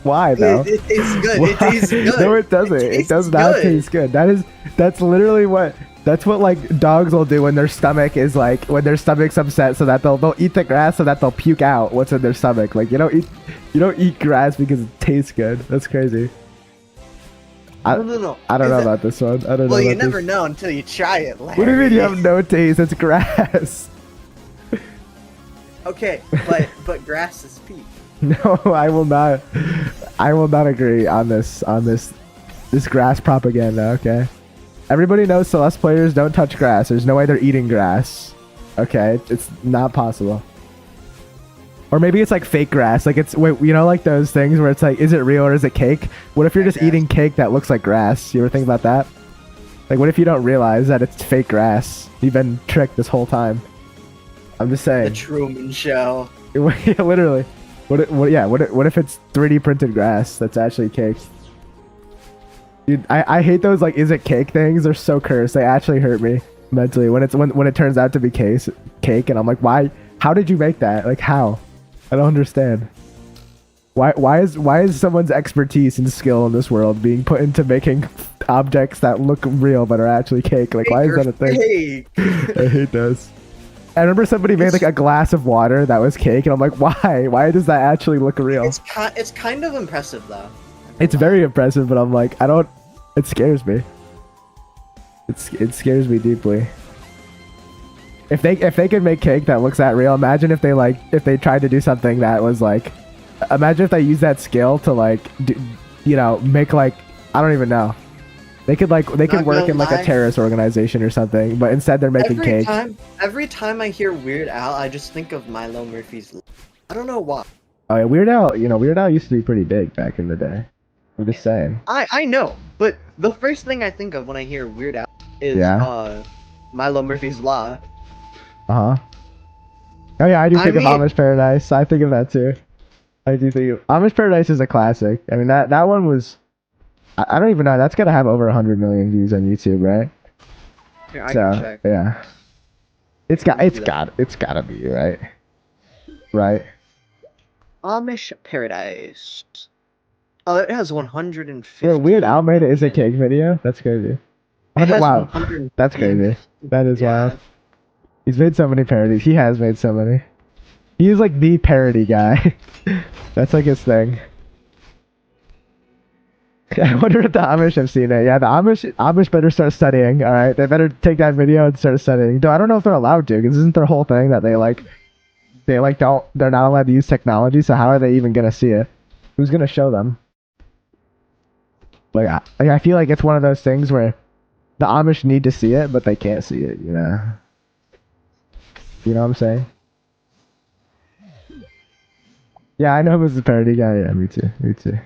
Why though? It tastes good. Why? It tastes good. No, it doesn't. It does not taste good. That's literally what like dogs will do when their stomach's upset, so that they'll eat the grass so that they'll puke out what's in their stomach. Like you don't eat grass because it tastes good. That's crazy. No. I don't know about this one. I don't know. Well, you never know until you try it, Larry. What do you mean you have no taste? It's grass. Okay, but grass is peak. No, I will not agree on this grass propaganda. Okay, everybody knows Celeste players don't touch grass. There's no way they're eating grass. Okay, it's not possible. Or maybe it's like fake grass. Like like those things where it's like, is it real or is it cake? What if you're just eating cake that looks like grass? You ever think about that? Like, what if you don't realize that it's fake grass? You've been tricked this whole time. I'm just saying. The Truman Show. Yeah, literally. What if it's 3D printed grass that's actually cake? Dude, I hate those like is it cake things. They're so cursed. They actually hurt me mentally when it turns out to be cake and I'm like, why? How did you make that? Like how? I don't understand. Why is someone's expertise and skill in this world being put into making objects that look real but are actually cake? Like why is that a thing? I hate those. I remember somebody made like a glass of water that was cake, and I'm like, why? Why does that actually look real? It's kind of impressive though. It's very impressive, but I'm like, it scares me. It scares me deeply. If they could make cake that looks that real, imagine if they tried to do something that was like, imagine if they used that skill to like, make like, I don't even know. They could work in like a terrorist organization or something, but instead they're making cake. Every time I hear Weird Al, I just think of Milo Murphy's Law. I don't know why. Oh yeah, Weird Al used to be pretty big back in the day. I'm just saying. I know, but the first thing I think of when I hear Weird Al is Milo Murphy's Law. Oh yeah, I do think of Amish Paradise. I think of that too. I do think of Amish Paradise is a classic. I mean that one was. I don't even know. That's gotta have over 100 million views on YouTube, right? Here, I can check. Yeah. It's gotta be right. Right. Amish Paradise. Oh, it has 150. Yeah, Weird Al made it. Is a cake video? That's crazy. Wow, that's crazy. That is wild. He's made so many parodies. He has made so many. He is like the parody guy. That's like his thing. I wonder if the Amish have seen it. Yeah, the Amish better start studying. All right, they better take that video and start studying. Though I don't know if they're allowed to, because isn't their whole thing that they're not allowed to use technology. So how are they even gonna see it? Who's gonna show them? I feel like it's one of those things where the Amish need to see it, but they can't see it. You know what I'm saying? Yeah, I know who's the parody guy. Yeah, me too. Me too.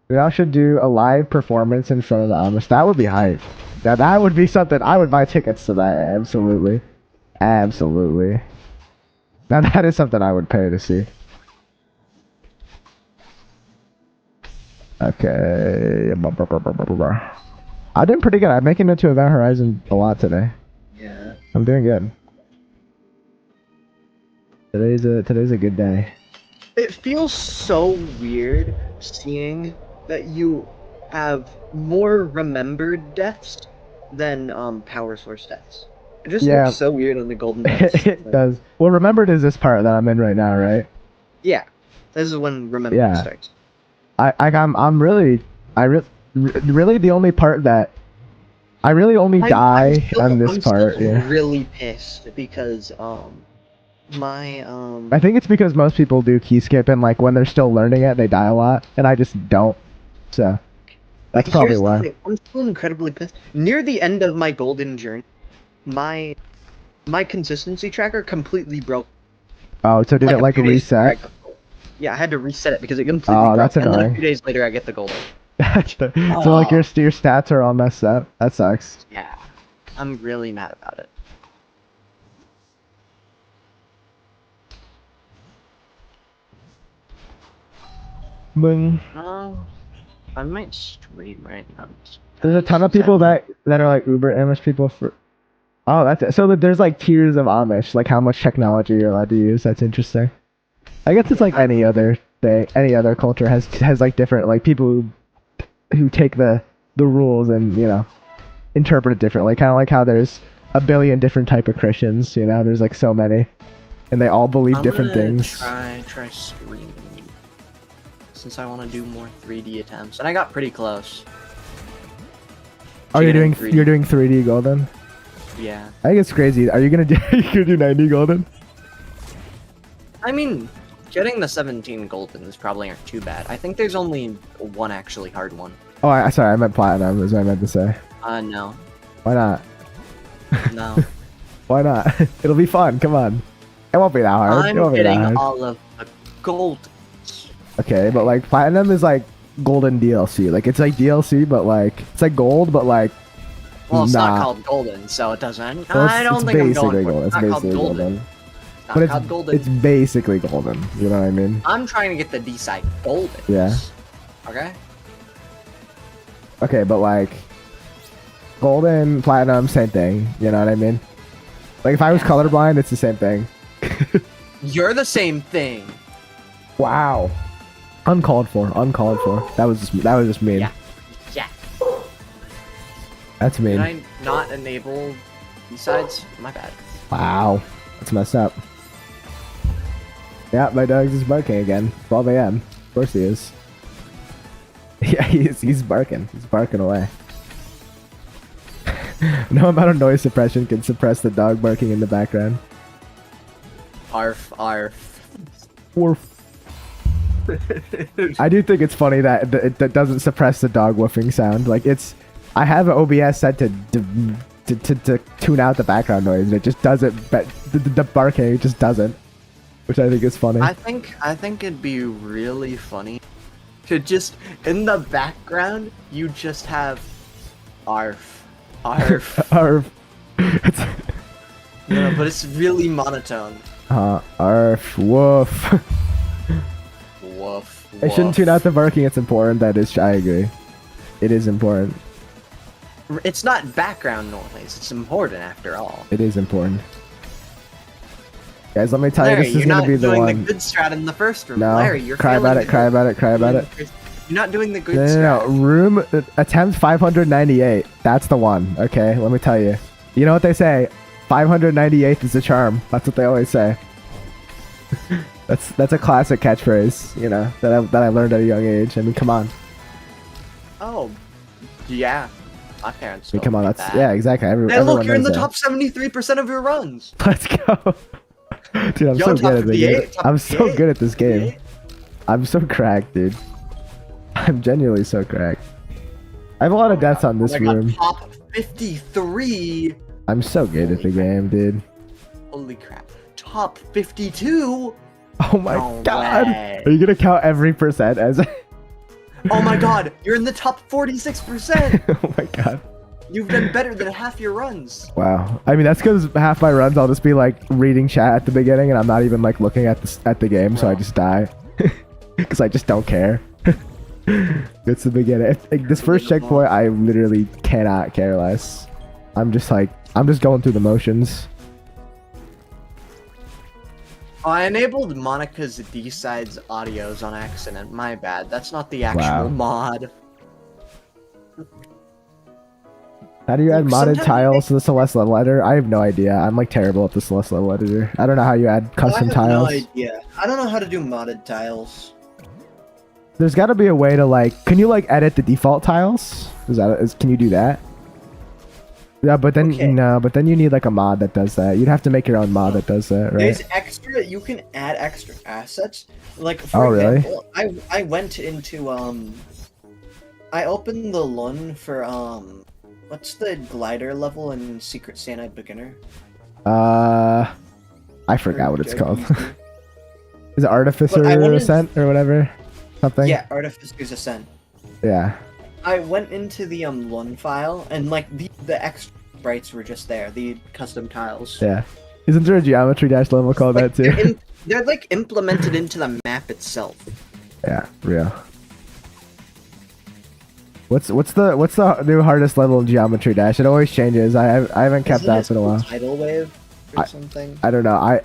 We all should do a live performance in front of the Amish. That would be hype. That would be something. I would buy tickets to that. Absolutely. Absolutely. Now that is something I would pay to see. Okay. I'm doing pretty good. I'm making it to Event Horizon a lot today. Yeah. I'm doing good. Today's a good day. It feels so weird seeing that you have more remembered deaths than power source deaths. It just Yeah. looks so weird on the golden deaths. It does. Well, remembered is this part that I'm in right now, right? Yeah, this is when remembered Yeah. starts. I'm really really the only part that I really only die on this I'm part. still Yeah. really pissed because my I think it's because most people do key skip and like when they're still learning it, they die a lot, and I just don't. So that's probably here's the why. thing, I'm still incredibly pissed. Near the end of my golden journey, my consistency tracker completely broke. Oh, so did it A like few days later, I reset? got gold. Yeah, I had to reset it because it completely Oh, broke. that's And then a annoying. few days later, I get the golden. So like your stats are all messed up. That sucks. Yeah, I'm really mad about it. Boing. I might stream right now. There's a ton of people that are like Uber Amish people for. Oh, that's it. So there's like tiers of Amish, like how much technology you're allowed to use. That's interesting. I guess it's like any other thing. Any other culture has like different like people who take the rules and interpret it differently. Kind of like how there's a billion different type of Christians. There's like so many, and they all believe different things. Try streaming since I want to do more 3D attempts, and I got pretty close. Oh, you're doing 3D golden? Yeah. I think it's crazy. Are you gonna do 90 golden? I mean, getting the 17 goldens probably aren't too bad. I think there's only one actually hard one. Oh, sorry, I meant platinum. Is what I meant to say. No. Why not? No. Why not? It'll be fun. Come on. It won't be that hard. I'm It won't be that getting hard. all of the gold. Okay, but like platinum is like golden DLC. Like it's like DLC, but like it's like gold, but like. Well, it's not nah. called golden, so it doesn't. Well, I don't think I'm going for it. It's It's not called basically golden. golden. It's not But called golden. it's basically golden. You know what I mean? I'm trying to get the D-side golden. Yeah. Okay? Okay, but like golden, platinum, same thing. You know what I mean? Like if I was colorblind, it's the same thing. You're the same thing. Wow. Uncalled for. Uncalled for. That was just mean. Yeah. Yeah. That's mean. Did I not enable B-sides? My bad. Wow. That's messed up. Yeah, my dog's just barking again. 12 a.m. Of course he is. Yeah, he's barking. He's barking away. No amount of noise suppression can suppress the dog barking in the background. Arf, arf. Woof. I do think it's funny that it doesn't suppress the dog woofing sound. Like I have OBS set to tune out the background noise, and it just doesn't. But the barking it just doesn't, which I think is funny. I think it'd be really funny to just in the background you just have arf, arf. Arf. No, but it's really monotone. Arf. Woof. Woof. I shouldn't tune out the barking. It's important. I agree. It is important. It's not background noise. It's important after all. It is important. Guys, let me tell Larry, you, this is gonna be the you're not one. doing the good strat in the first room. No, Larry, you're cry about failing it, cry about it, cry about it. You're not doing the good No, strat. room attempt 598. That's the one. Okay, let me tell you. You know what they say? 598 is a charm. That's what they always say. That's a classic catchphrase. You know that I learned at a young age. I mean, come on. Oh, yeah. My parents. I mean, come on. told me That's that. yeah, exactly. Hey, Everyone look, you're in the knows top 73% of your runs. that. Let's go. Dude, I'm Yo, so top good at the game. 58, top I'm so 58, good at this game. 58. I'm so cracked, dude. I'm genuinely so cracked. I have a lot of deaths on this Oh my God, room. top 53. I'm so good at the game, dude. Holy crap. top 52. Oh my No god! way. Are you gonna count every percent as? Oh my god, you're in the top 46%. Oh my god! You've done better than half your runs. Wow. I mean, that's because half my runs I'll just be like reading chat at the beginning, and I'm not even like looking at the game, so I just die because I just don't care. It's the beginning. This first checkpoint, I literally cannot care less. I'm just going through the motions. I enabled Monica's D-Sides audios on accident. My bad. That's not the actual Wow. mod. How do you add modded Sometimes tiles to the Celeste level editor? I have no idea. I'm like terrible at the Celeste level editor. I don't know how you add custom I have tiles. no idea. I don't know how to do modded tiles. There's got to be a way to like. Can you like edit the default tiles? Can you do that? Yeah, but then Okay. no. But then you need like a mod that does that. You'd have to make your own mod that does that, right? There's extra. You can add extra assets. Like for Oh, really? example, I went into I opened the LUN for what's the glider level in Secret Santa Beginner? I forgot what it's called. Is it Artificer But I wanted- Ascent or whatever? Something. Yeah, Artificer's Ascent. Yeah. I went into the LUN file and like the extra sprites were just there, the custom tiles. Yeah. Isn't there a Geometry Dash level called Like, that too? they're like implemented into the map itself. Yeah, real. What's the new hardest level in Geometry Dash? It always changes. I haven't kept Isn't up it in a while. Tidal wave or something. I don't know.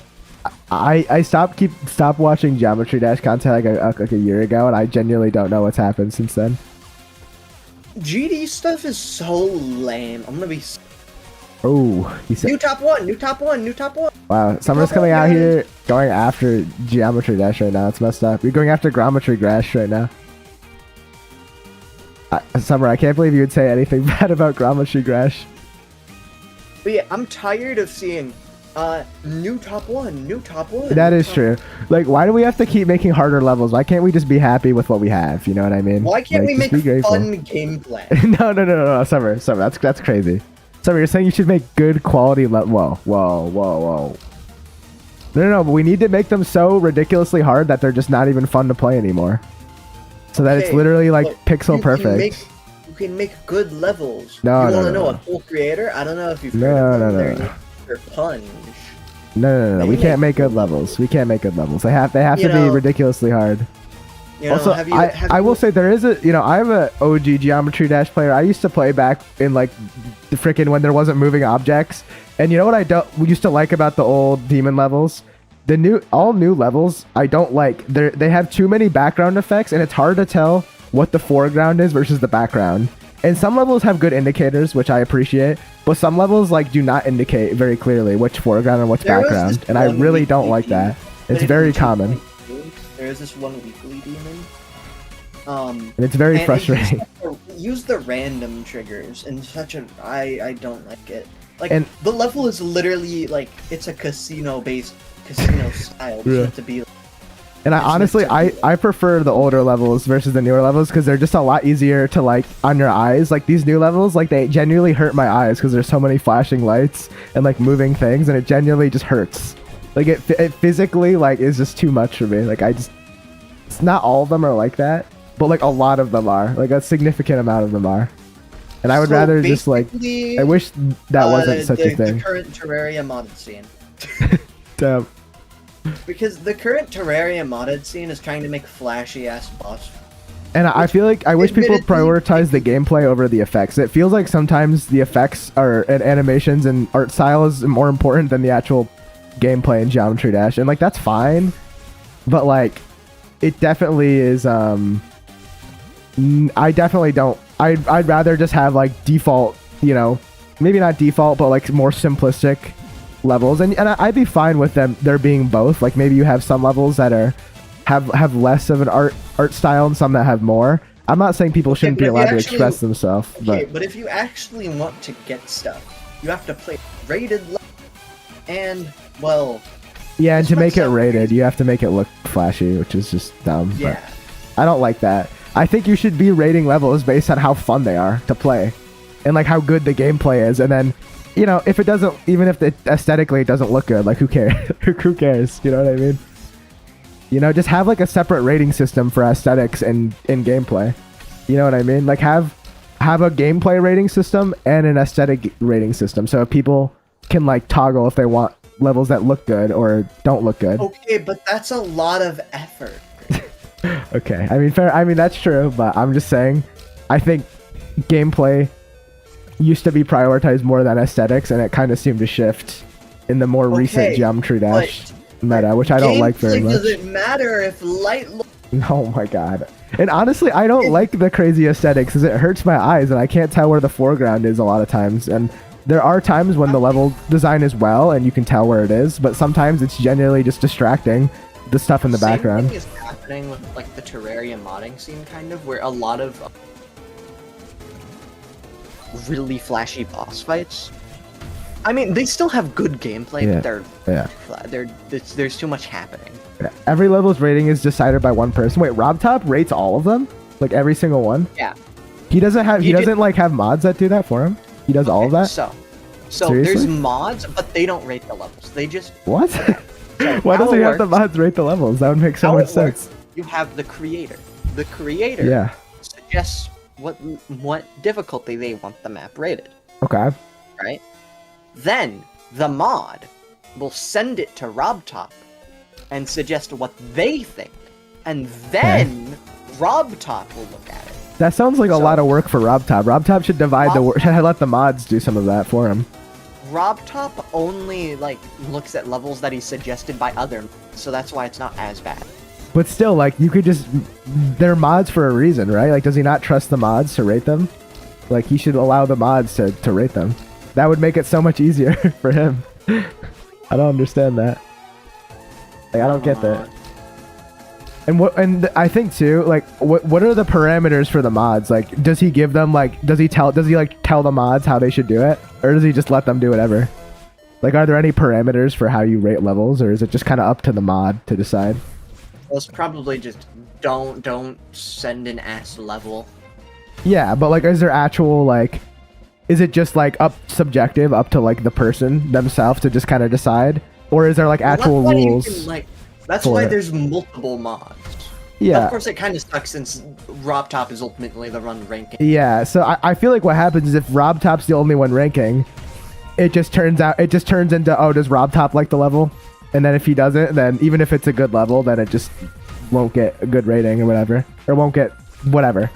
I stopped watching Geometry Dash content like a year ago, and I genuinely don't know what's happened since then. GD stuff is so lame. I'm gonna be. Oh, he said, New top one. "Wow, Summer's Top coming one, out guys. here going after Geometry Dash right now. It's messed up. You're going after Geometry Dash right now." Summer, I can't believe you would say anything bad about Geometry Dash. But yeah, I'm tired of seeing new top one. That is true. Like, why do we have to keep making harder levels? Why can't we just be happy with what we have? You know what I mean? Why can't Like, we just make be grateful. fun gameplay? No, Summer, that's crazy. Summer, you're saying you should make good quality whoa. No, but we need to make them so ridiculously hard that they're just not even fun to play anymore. So that it's Okay, literally like but pixel you perfect. can make good levels. No, you no, want to no, know no. a cool creator? I don't know if you've No, heard of no, them. no, They're no. named for Punch. No. They We can't make make good levels. We can't make good levels. They have You to be know- ridiculously hard. You know, Also, have you, I will say there is I'm a OG Geometry Dash player. I used to play back in like the frickin' when there wasn't moving objects. And you know what we used to like about the old demon levels? All new levels I don't like. They have too many background effects, and it's hard to tell what the foreground is versus the background. And some levels have good indicators, which I appreciate, but some levels like do not indicate very clearly which foreground and which There was background, this and I one really don't weekly like that. demon It's in very 2.2. common, There is this one weekly demon. and it's very And frustrating. Use the random triggers in such a I don't like it. Like And- the level is literally like it's a casino style. It's Yeah. meant to be. And I It's meant honestly, to be I prefer the older levels versus the newer levels because they're just a lot easier to like on your eyes. Like these new levels, like they genuinely hurt my eyes because there's so many flashing lights and like moving things, and it genuinely just hurts. Like it physically like is just too much for me. Like it's not all of them are like that, but like a lot of them are. Like a significant amount of them are. And I would So rather just like basically, I wish that wasn't such a the thing. current Terraria modded scene. Damn. Because the current Terraria modded scene is trying to make flashy ass boss. And I feel like I wish people admittedly- prioritize the gameplay over the effects. It feels like sometimes the effects and animations and art style is more important than the actual gameplay in Geometry Dash, and like that's fine, but like it definitely is. I definitely don't. I'd rather just have like default, maybe not default, but like more simplistic levels, and I'd be fine with there being both. Like maybe you have some levels that have less of an art style and some that have more. I'm not saying people shouldn't but be if you allowed to actually- express themselves, Okay, but but if you actually want to get stuff, you have to play rated level. And well, yeah, and this to might make it sound rated, crazy. you have to make it look flashy, which is just dumb. but yeah. I don't like that. I think you should be rating levels based on how fun they are to play and like how good the gameplay is, and then you know, if it doesn't, even if it aesthetically it doesn't look good, like who cares? Who cares? You know what I mean? You know, just have like a separate rating system for aesthetics and in gameplay. You know what I mean? Like have a gameplay rating system and an aesthetic rating system, so people can like toggle if they want levels that look good or don't look good. Okay, but that's a lot of effort. Okay, I mean fair. I mean that's true, but I'm just saying, I think gameplay used to be prioritized more than aesthetics, and it kind of seemed to shift in the more recent Geometry Dash meta, which I don't like very much. Doesn't matter if light. Oh my god. And honestly, I don't like the crazy aesthetics because it hurts my eyes and I can't tell where the foreground is a lot of times. And there are times when the level design is well and you can tell where it is, but sometimes it's genuinely just distracting the stuff in the background. Same thing is happening with like the Terraria modding scene, kind of, where a lot of really flashy boss fights. I mean, they still have good gameplay, but there's too much happening. Yeah. Every level's rating is decided by one person. Wait, RobTop rates all of them? Like every single one? Yeah. He doesn't like have mods that do that for him? He does all of that? So Seriously? There's mods, but they don't rate the levels. They just What? So Why doesn't he have the mods rate the levels? That would make so much sense. You have the creator. The creator suggests what difficulty they want the map rated. Okay. Right? Then the mod will send it to RobTop and suggest what they think, and then RobTop will look at it. That sounds like a lot of work for RobTop. RobTop should divide the work. Should let the mods do some of that for him. RobTop only like looks at levels that he's suggested by other, so that's why it's not as bad. But still, like you could just, they're mods for a reason, right? Like, does he not trust the mods to rate them? Like, he should allow the mods to rate them. That would make it so much easier for him. I don't understand that. Like, I don't get that. And I think too, like, what are the parameters for the mods? Like, does he give them like, does he tell the mods how they should do it, or does he just let them do whatever? Like, are there any parameters for how you rate levels, or is it just kind of up to the mod to decide? Well, it's probably just don't send an ass level. Yeah, but like, is there actual like, is it just like subjective up to like the person themselves to just kind of decide, or is there like actual rules? That's why there's multiple mods. Yeah. Of course, it kind of sucks since RobTop is ultimately the one ranking. Yeah, so I feel like what happens is if RobTop's the only one ranking, it just turns into, oh, does RobTop like the level? And then if he doesn't, then even if it's a good level, then it just won't get a good rating or whatever, or won't get whatever.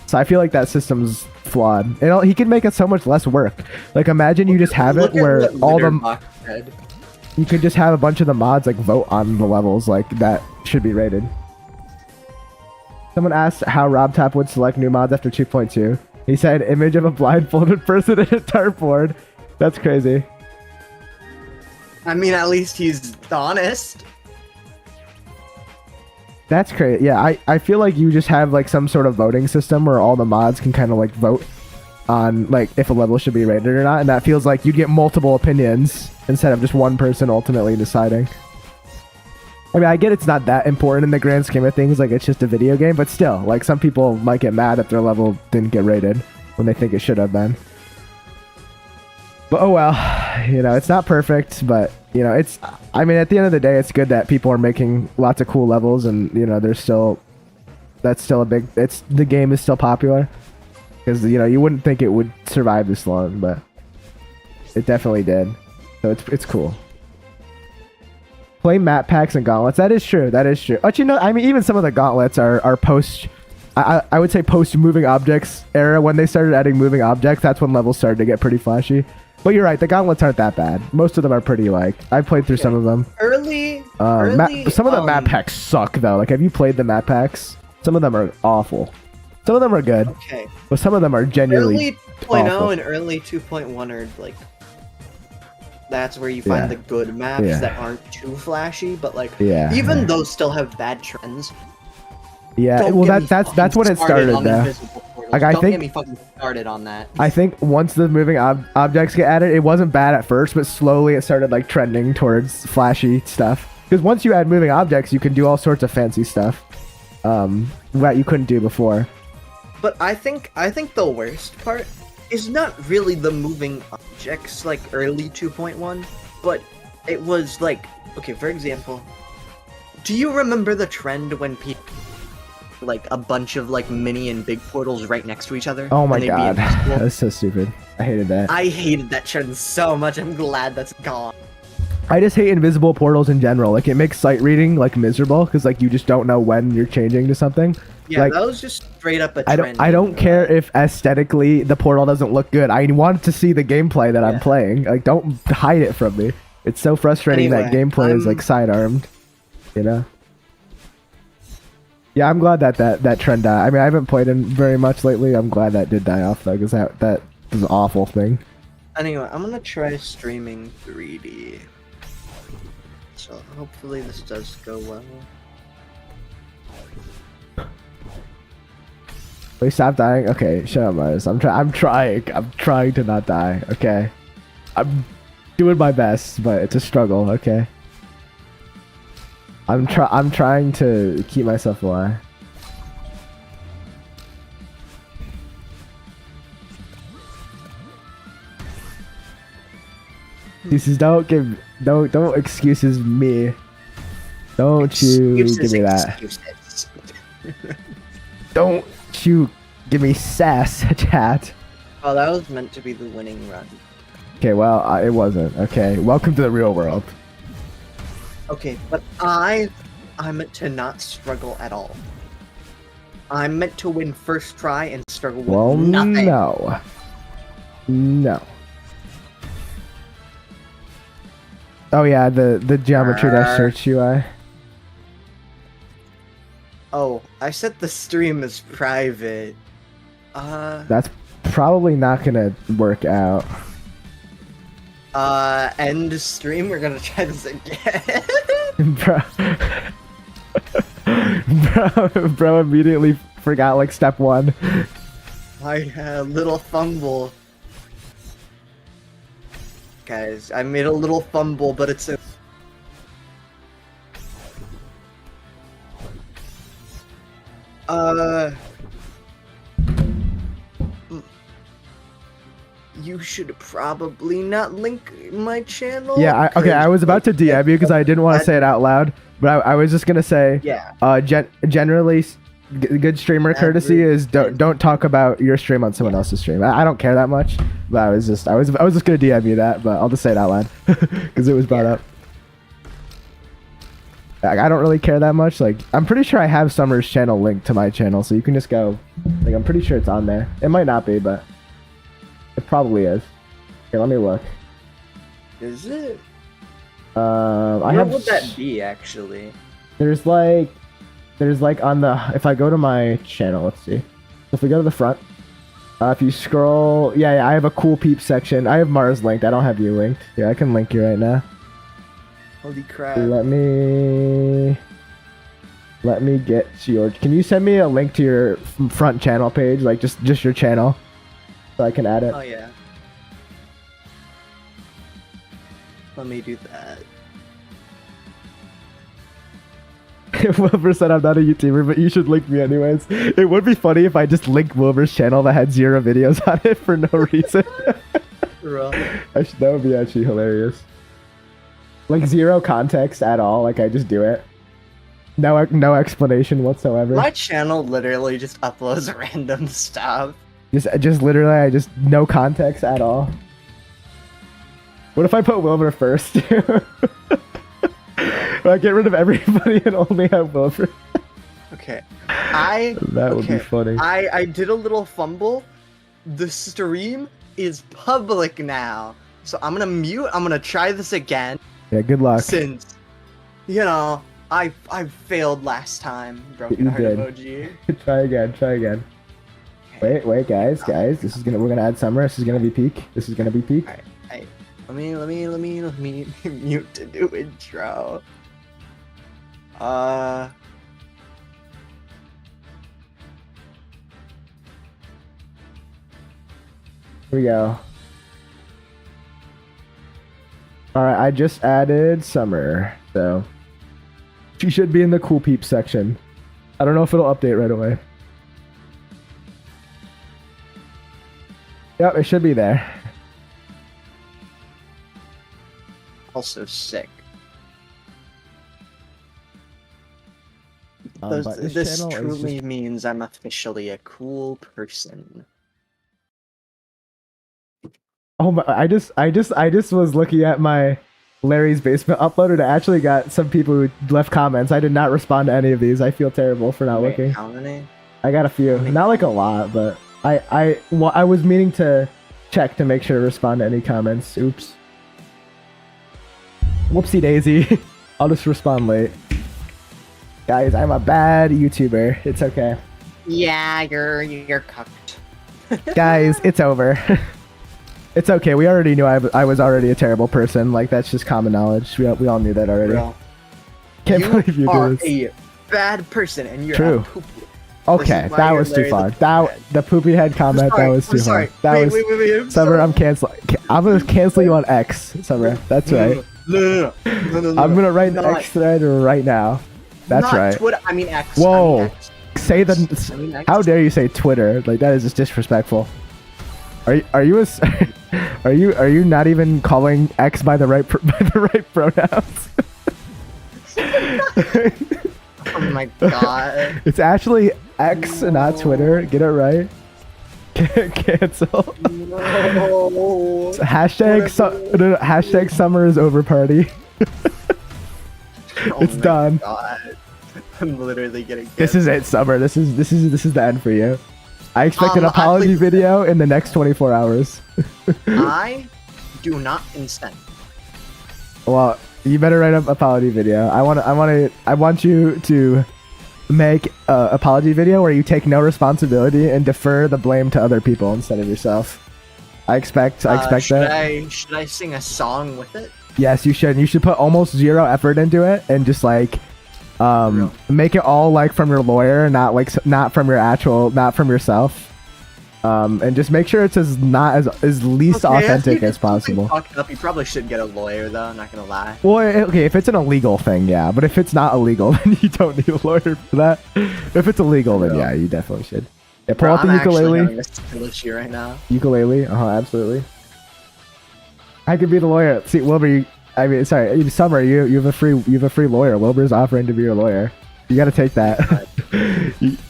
So I feel like that system's flawed. He can make it so much less work. Like, imagine you just have it where all the you could just have a bunch of the mods like vote on the levels like that should be rated. Someone asked how RobTop would select new mods after 2.2. He said image of a blindfolded person in a dartboard. That's crazy. I mean, at least he's honest. That's crazy. Yeah, I feel like you just have like some sort of voting system where all the mods can kind of like vote on like if a level should be rated or not, and that feels like you'd get multiple opinions instead of just one person ultimately deciding. I mean, I get it's not that important in the grand scheme of things, like it's just a video game, but still, like some people might get mad if their level didn't get rated when they think it should have been. But oh well, you know, it's not perfect, but you know, I mean, at the end of the day, it's good that people are making lots of cool levels, and you know, that's still the game is still popular. Because, you know, you wouldn't think it would survive this long, but it definitely did. So it's cool. Play map packs and gauntlets. That is true. That is true. But, you know, I mean, even some of the gauntlets are post... I would say post-moving objects era. When they started adding moving objects, that's when levels started to get pretty flashy. But you're right. The gauntlets aren't that bad. Most of them are pretty, like... I played through some of them. Some of the map packs suck, though. Like, have you played the map packs? Some of them are awful. Some of them are good. Okay. But some of them are genuinely early 2.0 and early 2.1 are like, that's where you find the good maps that aren't too flashy, but like even those still have bad trends. Yeah, well that's when it started though. Like Don't get me fucking started on that. I think once the moving objects get added, it wasn't bad at first, but slowly it started like trending towards flashy stuff. Because once you add moving objects, you can do all sorts of fancy stuff that you couldn't do before. But I think the worst part is not really the moving objects like early 2.1, but it was like, okay, for example, do you remember the trend when people like a bunch of like mini and big portals right next to each other? Oh my and they'd be god, invisible? that's so stupid. I hated that. I hated that trend so much. I'm glad that's gone. I just hate invisible portals in general. Like, it makes sight reading like miserable because like you just don't know when you're changing to something. Yeah, like, that was just straight up a I trend. don't care if aesthetically the portal doesn't look good. I want to see the gameplay that I'm playing. Like, don't hide it from me. It's so frustrating that gameplay is like side-armed, you know? Yeah, I'm glad that trend died. I mean, I haven't played it very much lately. I'm glad that did die off though, because that was an awful thing. Anyway, I'm gonna try streaming 3D. So hopefully this does go well. Wait, stop dying. Okay, shut up, Mars. I'm trying. I'm trying to not die. Okay, I'm doing my best, but it's a struggle. Okay. I'm trying to keep myself alive. Excuses, don't excuses me. Don't you give me that. Excuses. Don't you give me sass, chat. Oh, that was meant to be the winning run. Okay, well, it wasn't. Okay, welcome to the real world. Okay, but I'm meant to not struggle at all. I'm meant to win first try and struggle with nothing. No. Oh yeah, the geometry dash search UI. Oh, I set the stream as private. That's probably not gonna work out. End stream. We're gonna try this again. bro immediately forgot like step 1. My little fumble. Guys, I made a little fumble, but it's a... You should probably not link my channel. Yeah, okay, I was about to DM you because I didn't want to say it out loud, but I was just gonna say, generally, good streamer courtesy is don't talk about your stream on someone else's stream. I don't care that much, but I was just gonna DM you that, but I'll just say it out loud because it was brought up. I don't really care that much. Like, I'm pretty sure I have Summer's channel linked to my channel, so you can just go. Like, I'm pretty sure it's on there. It might not be, but it probably is. Okay, let me look. Is it? Where would that be actually? There's like on the, if I go to my channel, let's see. If we go to the front, if you scroll, yeah, I have a cool peep section. I have Mars linked. I don't have you linked. Yeah, I can link you right now. Holy crap. Let me get to your, can you send me a link to your front channel page, like just your channel, so I can add it? Oh yeah. Let me do that. Wilbur said I'm not a YouTuber, but you should link me anyways. It would be funny if I just linked Wilbur's channel that had 0 videos on it for no reason. That would be actually hilarious. Like 0 context at all, like I just do it. No explanation whatsoever. My channel literally just uploads random stuff. Just literally, I just no context at all. What if I put Wilbur first? I get rid of everybody and only have Wilbur. Okay. That would be funny. I did a little fumble. The stream is public now. So I'm gonna mute. I'm gonna try this again. Yeah, good luck. Since, you know, I failed last time. Broken heart emoji. Try again. Okay. Wait, guys. We're gonna add Summer. This is gonna be peak. Alright. Let me mute to do intro. Here we go. Alright, I just added Summer, so she should be in the cool peep section. I don't know if it'll update right away. Yep, it should be there. Also sick. But This channel is truly just... means I'm officially a cool person. Oh my! I just was looking at my Larry's Basement upload, and I actually got some people who left comments. I did not respond to any of these. I feel terrible for not Wait, looking. how many? I got a few, not like a lot, but I was meaning to check to make sure to respond to any comments. Oops. Whoopsie daisy. I'll just respond late. Guys, I'm a bad YouTuber. It's okay. Yeah, you're cucked. Guys, it's over. It's okay. We already knew I was already a terrible person. Like, that's just common knowledge. We all knew that already. Bro, Can't believe you are do this. a bad person, and you're True. a poopy. Okay, that was too far. The poopy head comment, that was too far. That was... Wait, Summer, I'm canceling. I'm gonna cancel you on X, Summer. That's right. No. I'm gonna write the X thread right now. That's Not right. Twitter, I mean X. Whoa. I mean X. Say the... I mean X. How dare you say Twitter? Like, that is just disrespectful. Are you a... Are you not even calling X by the right pronouns? Oh my god. It's actually X and not Twitter. Get it right. Cancel. No. Hashtag summer is over party. Oh It's my done. God. I'm literally getting This is it, Summer. This is the end for you. I expect an apology video in the next 24 hours. I do not consent. Well, you better write an apology video. I want you to make an apology video where you take no responsibility and defer the blame to other people instead of yourself. I expect that. Should I sing a song with it? Yes, you should. You should put almost zero effort into it and just like make it all like from your lawyer, not from yourself. And just make sure it's as least authentic as possible. Fucked up. You probably should get a lawyer though, I'm not gonna lie. Well, okay, if it's an illegal thing, yeah. But if it's not illegal, then you don't need a lawyer for that. If it's illegal, then yeah, you definitely should. Yeah, pull out the ukulele. I'm having a skill issue right now. Ukulele, absolutely. I could be the lawyer. See, Wilbur, Summer, you have a free lawyer. Wilbur's offering to be your lawyer. You got to take that.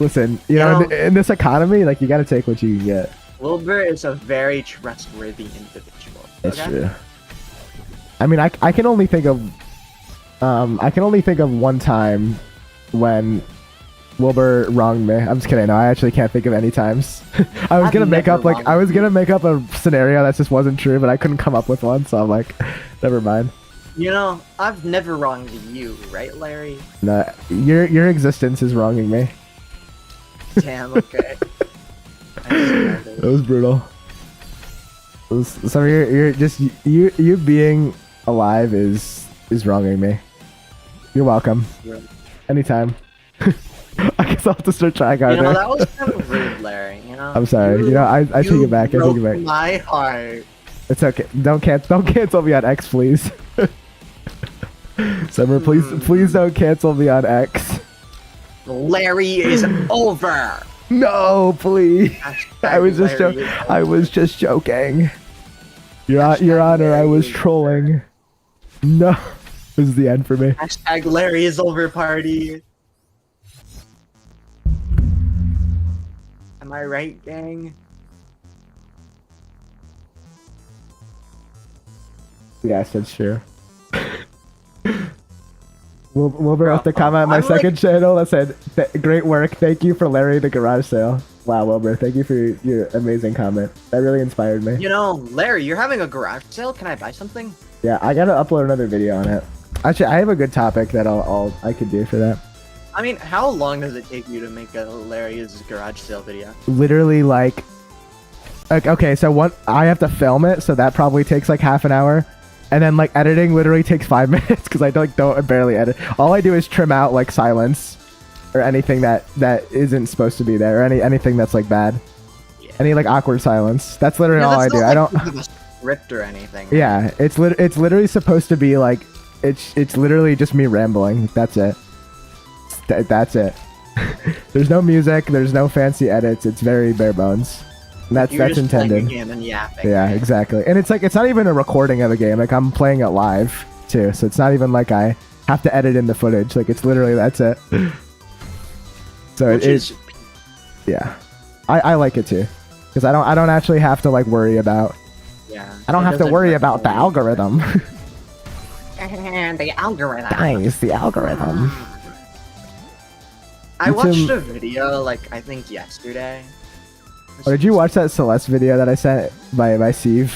Listen, you know, in this economy, like, you got to take what you can get. Wilbur is a very trustworthy individual. That's true. I mean, I can only think of one time when Wilbur wronged me. I'm just kidding. No, I actually can't think of any times. I was gonna make up a scenario that just wasn't true, but I couldn't come up with one, so I'm like, never mind. You know, I've never wronged you, right, Larry? No, your existence is wronging me. Damn. Okay. That was brutal. So you're just you being alive is wronging me. You're welcome. Yeah. Anytime. I guess I'll have to start trying harder. You know, that was kind of rude, Larry. You know. I'm sorry. I take it back. I take it back. My heart. It's okay. Don't cancel me on X, please. Summer, please don't cancel me on X. Larry is over. No, please. I was just joking. Your Honor, I was trolling. No, this is the end for me. Hashtag Larry is over party. Am I right, gang? Yes, that's true. Wilbur left a comment on my second channel that said, "Great work, thank you for Larry the garage sale." Wow, Wilbur, thank you for your amazing comment. That really inspired me. You know, Larry, you're having a garage sale. Can I buy something? Yeah, I gotta upload another video on it. Actually, I have a good topic that I could do for that. I mean, how long does it take you to make a Larry's garage sale video? Literally, like okay, so I have to film it, so that probably takes like half an hour. And then like editing literally takes 5 minutes because I don't barely edit. All I do is trim out like silence or anything that isn't supposed to be there, or anything that's like bad. Yeah. Any like awkward silence. That's literally all I do. Like, I don't have a script or anything. Yeah, it's literally supposed to be like it's literally just me rambling. That's it. That's it. There's no music. There's no fancy edits. It's very bare bones. That's You're just playing a intended. game and yapping. Yeah, exactly. And it's like it's not even a recording of a game. Like I'm playing it live too, so it's not even like I have to edit in the footage. Like it's literally that's it. So Which is yeah, I like it too, because I don't actually have to like worry about. yeah. I don't it have to doesn't worry hurt about the me. algorithm. The algorithm. Guys, the algorithm. I YouTube- watched a video like I think yesterday. Oh, did you watch that Celeste video that I sent by Steve?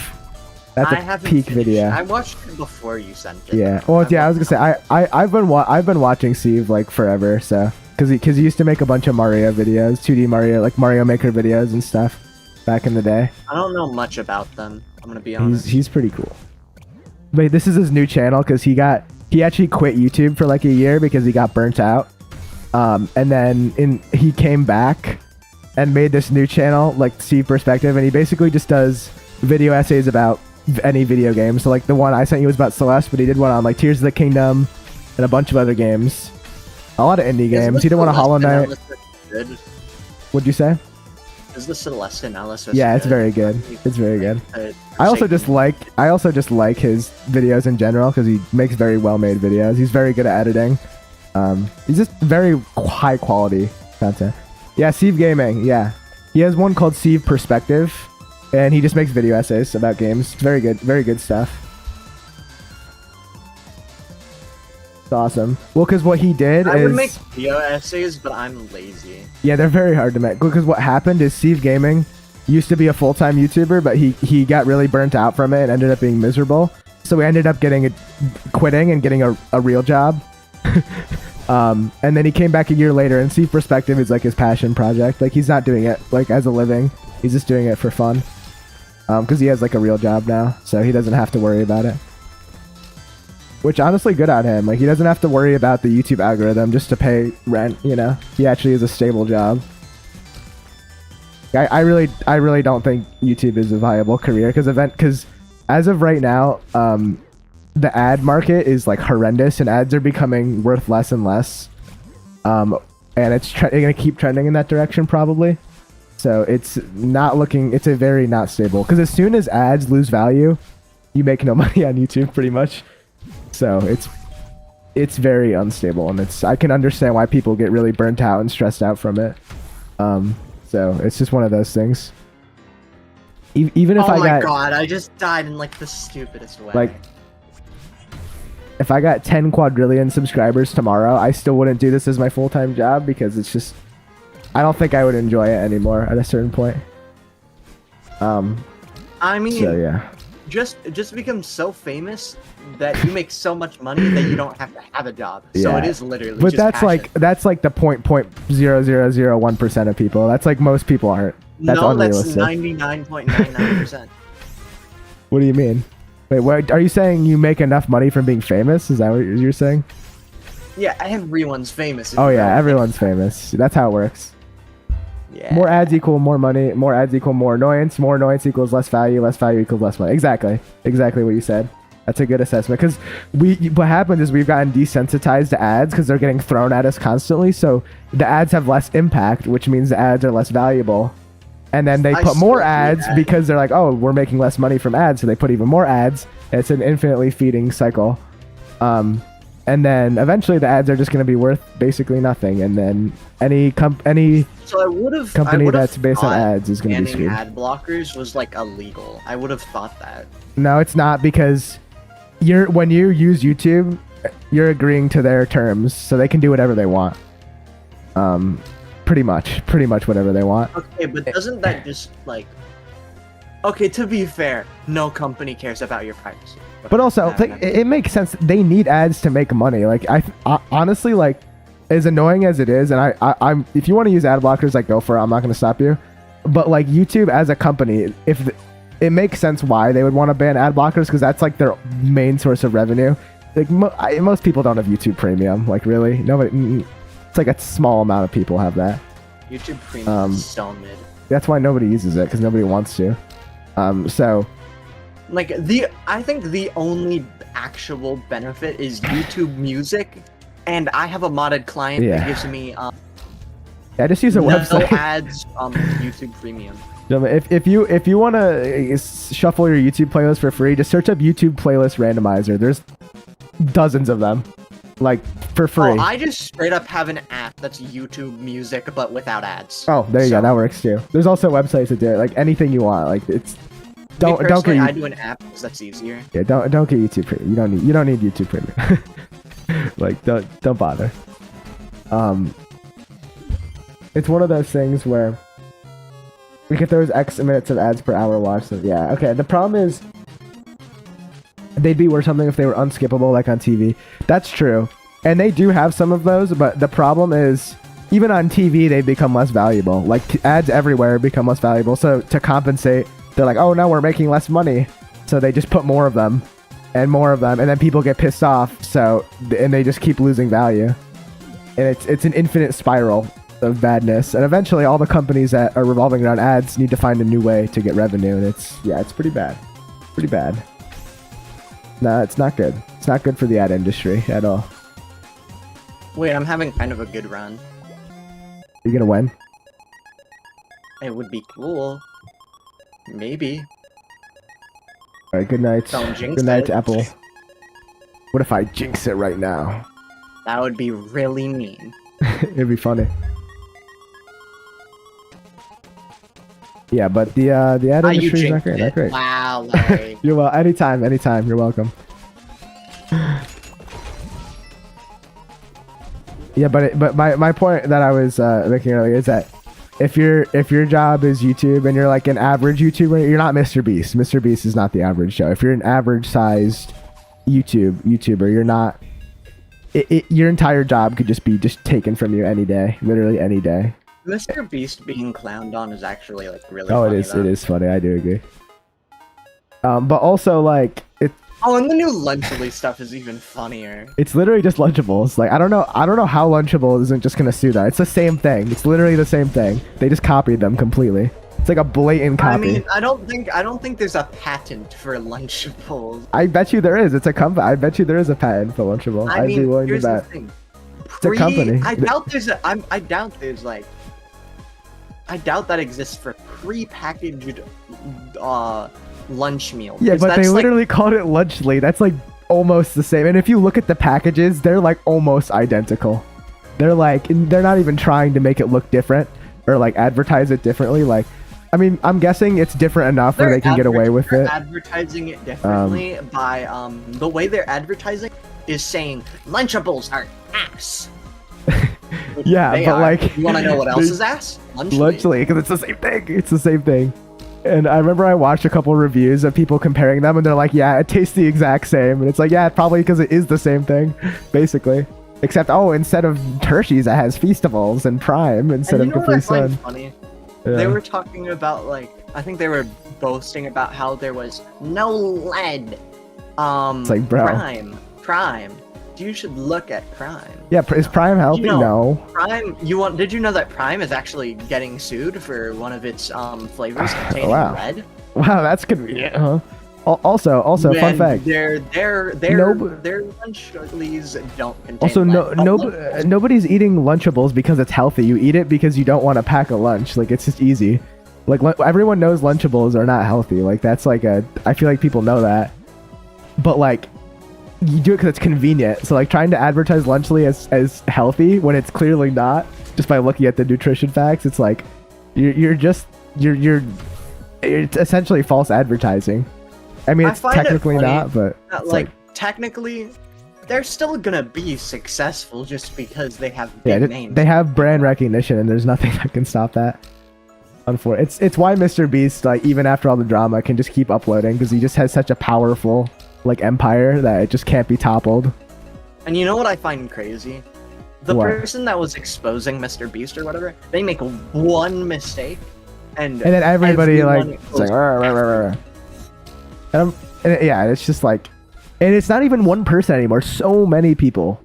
That's I a haven't peak finished. video. I watched it before you sent it. Yeah. Well, yeah. I was gonna say I've been watching Steve like forever. So because he used to make a bunch of Mario videos, 2D Mario, like Mario Maker videos and stuff back in the day. I don't know much about them. I'm gonna be honest. He's pretty cool. But this is his new channel because he actually quit YouTube for like a year because he got burnt out. And then he came back and made this new channel like Steve Perspective, and he basically just does video essays about any video game. So like the one I sent you was about Celeste, but he did one on like Tears of the Kingdom and a bunch of other games. A lot of indie games. He did one on Hollow Knight. Good. What'd you say? Is the Celeste analysis? Yeah, it's good? very good. It's very good. Uh, I also just Forsaken. like his videos in general because he makes very well made videos. He's very good at editing. He's just very high quality content. Yeah, Steve Gaming. Yeah, he has one called Steve Perspective, and he just makes video essays about games. It's very good stuff. It's awesome. Well, because what he did I is would make video essays, but I'm lazy. yeah, they're very hard to make. Because what happened is Steve Gaming used to be a full-time YouTuber, but he got really burnt out from it and ended up being miserable. So he ended up quitting and getting a real job. And then he came back a year later, and Steve Perspective is like his passion project. Like he's not doing it like as a living. He's just doing it for fun. Because he has like a real job now, so he doesn't have to worry about it. Which honestly, good on him. Like he doesn't have to worry about the YouTube algorithm just to pay rent. You know, he actually has a stable job. I really don't think YouTube is a viable career because as of right now, the ad market is like horrendous and ads are becoming worth less and less. And it's gonna keep trending in that direction probably. So it's a very not stable, because as soon as ads lose value, you make no money on YouTube pretty much. So it's very unstable, and I can understand why people get really burnt out and stressed out from it. So it's just one of those things. Even if Oh my god, I just died in like the stupidest way. like if I got 10 quadrillion subscribers tomorrow, I still wouldn't do this as my full-time job, because it's just, I don't think I would enjoy it anymore at a certain point. I mean, So yeah. just become so famous that you make so much money that you don't have to have a job. So Yeah. it is literally But just that's passion. like the 0.0001% of people. That's like most people aren't. That's no, unrealistic. that's 99.99%. What do you mean? Wait, what are you saying? You make enough money from being famous? Is that what you're saying? Yeah, everyone's famous. if Oh you yeah, don't everyone's think famous. That's how it works. Yeah. More ads equal more money. More ads equal more annoyance equals less value. Less value equals less money. Exactly what you said. That's a good assessment, because what happened is we've gotten desensitized to ads because they're getting thrown at us constantly. So the ads have less impact, which means the ads are less valuable. And then they I put more still do ads that. because they're like, oh, we're making less money from ads, so they put even more ads. And it's an infinitely feeding cycle. And then eventually the ads are just going to be worth basically nothing. And then any So I would have company that's based on ads is going to be screwed. ad blockers was like illegal. I would have thought that. No, it's not, because when you use YouTube, you're agreeing to their terms, so they can do whatever they want. Pretty much whatever they want. Okay, but doesn't that just like? Okay, to be fair, no company cares about your privacy. But also, Okay, it makes sense. They need ads to make money. Like I honestly, like, as annoying as it is, and I'm if you want to use ad blockers, like, go for it. I'm not going to stop you. But like YouTube as a company, it makes sense why they would want to ban ad blockers, because that's like their main source of revenue. Like most people don't have YouTube Premium. Like really, nobody. It's like a small amount of people have that. YouTube Premium is so mid. That's why nobody uses it, because nobody wants to. So Like I think the only actual benefit is YouTube Music, and I have a modded client Yeah. that gives me I just use a no website. ads YouTube Premium. Gentlemen, if you want to shuffle your YouTube playlist for free, just search up YouTube playlist randomizer. There's dozens of them, like for free. Oh, I just straight up have an app that's YouTube Music but without ads. Oh, there you go. That works too. There's also websites that do it. Like anything you want. Like it's don't get. I do an app because that's easier. Yeah, don't get YouTube Premium. You don't need YouTube Premium. Like don't bother. It's one of those things where, like, if there was X minutes of ads per hour watched, then yeah, okay. The problem is they'd be worth something if they were unskippable, like on TV. That's true, and they do have some of those. But the problem is, even on TV, they become less valuable. Like ads everywhere become less valuable. So to compensate, they're like, oh no, we're making less money, so they just put more of them, and more of them, and then people get pissed off. So and they just keep losing value, and it's an infinite spiral of badness. And eventually, all the companies that are revolving around ads need to find a new way to get revenue, and it's pretty bad, pretty bad. No, it's not good. It's not good for the ad industry at all. Wait, I'm having kind of a good run. You gonna win? It would be cool. Maybe. All right, good night. Don't jinx Good night, it. Apple. What if I jinx it right now? That would be really mean. It'd be funny. Yeah, but the ad industry is not great. Not great. Wow, Larry. You're well. Anytime. You're welcome. Yeah, but my point that I was making earlier is that if your job is YouTube and you're like an average YouTuber, you're not Mr. Beast. Mr. Beast is not the average show. If you're an average sized YouTuber, you're not. Your entire job could just be taken from you any day, literally any day. Mr. Beast being clowned on is actually like really. Oh, funny, it is. though. It is funny. I do agree. But also like it. Oh, and the new Lunchly stuff is even funnier. It's literally just Lunchables. Like I don't know how Lunchables isn't just gonna sue that. It's the same thing. It's literally the same thing. They just copied them completely. It's like a blatant copy. I mean, I don't think there's a patent for Lunchables. I bet you there is. It's a company. I bet you there is a patent for Lunchable. I I'd mean, be willing to here's the bet. thing. It's a company. I doubt that exists for pre-packaged lunch meal. Yeah, but they literally called it Lunchly. That's like almost the same. And if you look at the packages, they're like almost identical. They're not even trying to make it look different or like advertise it differently. Like, I mean, I'm guessing it's different enough where they can get away with it. Advertising it differently by the way they're advertising is saying Lunchables are ass. Yeah, but are. like, you want to know what else is ass? Lunchly, because it's the same thing. It's the same thing. And I remember I watched a couple reviews of people comparing them, and they're like, "Yeah, it tastes the exact same." And it's like, "Yeah, probably because it is the same thing, basically." Except, instead of Hershey's, it has Feastables and Prime instead of Capri Sun. Funny? Yeah. They were talking about I think they were boasting about how there was no lead. It's like, bro. Prime. You should look at Prime. Yeah, is Prime healthy? No. Prime. Did you know that Prime is actually getting sued for one of its flavors containing lead? Wow, that's convenient, huh? Also, fun fact. Their Lunchables don't contain also, lead. nobody's eating Lunchables because it's healthy. You eat it because you don't want to pack a lunch. Like, it's just easy. Like, everyone knows Lunchables are not healthy. Like, that's like I feel like people know that. But, like, you do it because it's convenient. So, like, trying to advertise Lunchly as healthy when it's clearly not, just by looking at the nutrition facts, it's like, it's essentially false advertising. I mean, it's technically not, but technically, they're still gonna be successful just because they have big names. They have brand recognition, and there's nothing that can stop that. It's why Mr. Beast, like, even after all the drama, can just keep uploading, because he just has such a powerful empire that it just can't be toppled. And you know what I find crazy? The person that was exposing Mr. Beast or whatever, they make one mistake, and then everybody it's like, rah. And it's just like, and it's not even one person anymore. So many people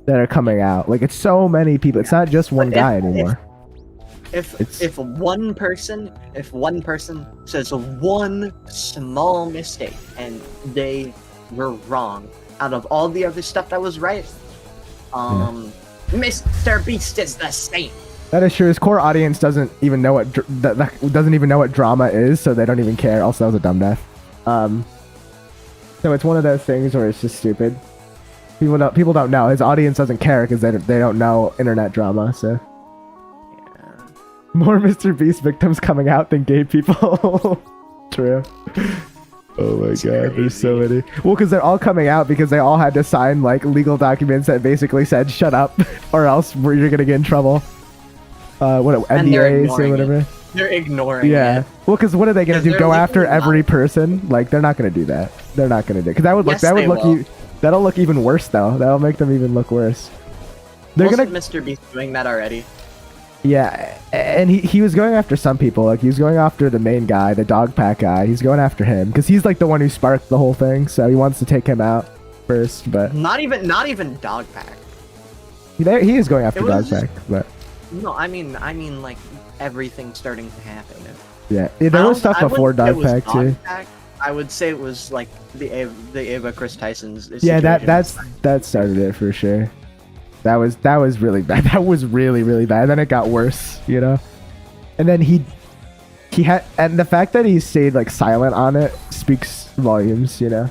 that are coming out. Like, it's so many people. It's not just one guy anymore. If one person says one small mistake and they were wrong, out of all the other stuff that was right, Mr. Beast is the same. That is true. His core audience doesn't even know what doesn't even know what drama is, so they don't even care. Also, that was a dumb death. So it's one of those things where it's just stupid. People don't know. His audience doesn't care because they don't know internet drama. So Yeah. more Mr. Beast victims coming out than gay people. True. Oh my god, there's so many. Well, because they're all coming out because they all had to sign like legal documents that basically said shut up or else you're gonna get in trouble. What And they're NDAs or ignoring whatever. it. They're ignoring Yeah. it. Well, because what are they gonna 'Cause do? they're Go after legally every not- person? Like they're not gonna do that. They're not gonna do. Because that would look Yes, they will. that'll look even worse though. That'll make them even look worse. They're Wasn't gonna Mr. Beast doing that already? Yeah, and he was going after some people. Like he was going after the main guy, the dog pack guy. He's going after him because he's like the one who sparked the whole thing. So he wants to take him out first. But Not even Dogpack. he is going after It was dog just- pack. But No, I mean like everything starting to happen. yeah, I there was don't- stuff I wouldn't before say it dog was pack too. Dogpack. I would say it was like the Ava Chris Tyson's. Yeah, situation. that started it for sure. That was really bad. That was really bad. And then it got worse, you know. And then he had, and the fact that he stayed like silent on it speaks volumes, you know.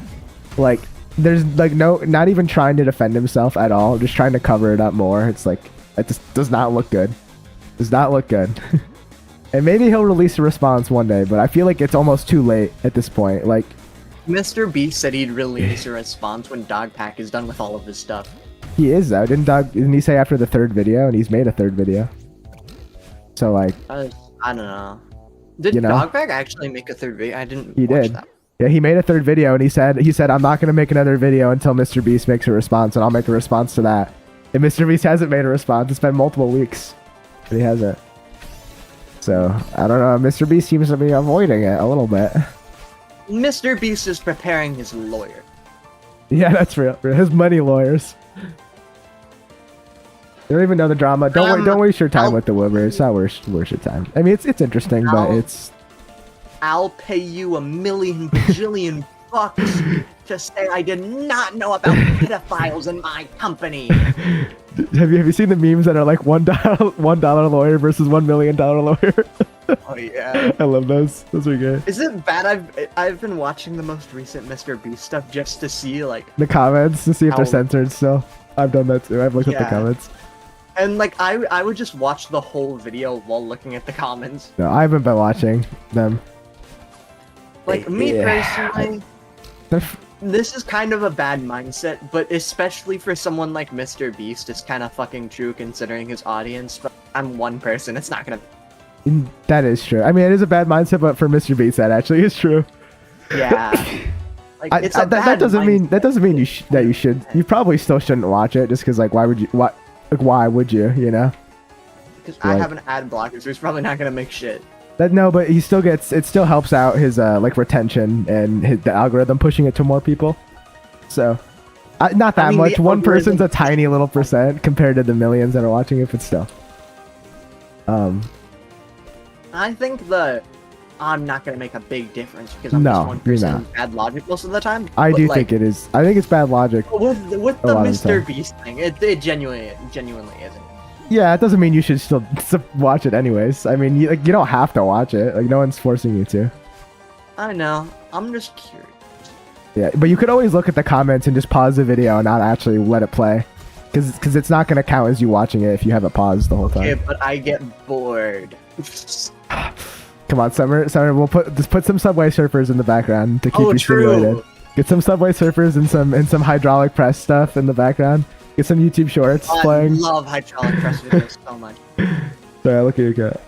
Like there's like not even trying to defend himself at all, just trying to cover it up more. It's like it just does not look good. Does not look good. And maybe he'll release a response one day, but I feel like it's almost too late at this point. Like Mr. Beast said he'd release a response when Dogpack is done with all of his stuff. he is though. Didn't he say after the third video? And he's made a third video. So like I don't know. Did You know? Dogpack actually make a third video? I didn't he watch did. that. Yeah, he made a third video and he said I'm not gonna make another video until Mr. Beast makes a response, and I'll make a response to that. And Mr. Beast hasn't made a response. It's been multiple weeks. And he hasn't. So I don't know. Mr. Beast seems to be avoiding it a little bit. Mr. Beast is preparing his lawyer. Yeah, that's real. His money lawyers. You don't even know the drama. Don't waste your time with the Wilbur. It's not worth your time. I mean, it's interesting, but it's. I'll pay you $1 million bajillion bucks to say I did not know about pedophiles in my company. Have you seen the memes that are like $1 lawyer versus $1 million lawyer? Oh yeah. I love those. Those are good. Is it bad? I've been watching the most recent Mr. Beast stuff just to see like, The comments to see if they're How- censored still. I've done that too. I've looked at the Yeah. comments. and like I would just watch the whole video while looking at the comments. No, I haven't been watching them. Like me Yeah. personally, this is kind of a bad mindset, but especially for someone like Mr. Beast, it's kind of fucking true considering his audience. But I'm one person; it's not gonna. That is true. I mean, it is a bad mindset, but for Mr. Beast, that actually is true. Yeah. Like it's a that bad doesn't mean mindset. that you should. You probably still shouldn't watch it, just because like why would you? What? Like why would you? You know? Because I like- have an ad blocker, so he's probably not gonna make shit. That no, but he still gets. It still helps out his like retention and the algorithm pushing it to more people. So, not that I mean, much. the One person's a algorithm- tiny little percent compared to the millions that are watching it, but still. I think I'm not gonna make a big difference because I'm No, just one you're person not. with bad logic most of the time. I but, do like, think it is. I think it's bad logic. with A the lot of the Mr. time. Beast thing, it genuinely isn't. Yeah, it doesn't mean you should still watch it anyways. I mean, you don't have to watch it. Like no one's forcing you to. I know. I'm just curious. Yeah, but you could always look at the comments and just pause the video and not actually let it play, because it's not gonna count as you watching it if you have it paused the whole time. Okay, but I get bored. Come on, Summer, we'll put some Subway Surfers in the background to keep Oh, you true. stimulated. Get some Subway Surfers and some hydraulic press stuff in the background. Get some YouTube Shorts I playing. love hydraulic press videos so much. Sorry, look at your cat.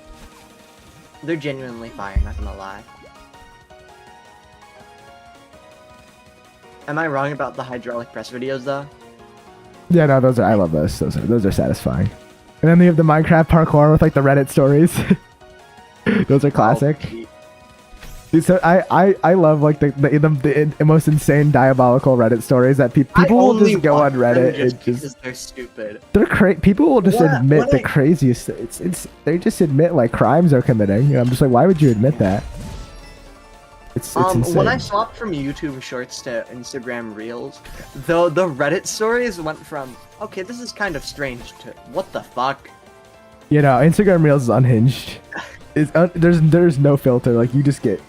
They're genuinely fire, not gonna lie. Am I wrong about the hydraulic press videos though? Yeah, no, I love those. Those are satisfying. And then they have the Minecraft parkour with like the Reddit stories. Those are classic. Oh, Dude, so I love like the most insane diabolical Reddit stories that people will just go on Reddit. Just because they're stupid. People will just admit what the craziest. They just admit like crimes they're committing. And I'm just like, why would you admit that? It's insane. When I swapped from YouTube Shorts to Instagram Reels, the Reddit stories went from okay, this is kind of strange to what the fuck. You know, Instagram Reels is unhinged. There's no filter. Like you just get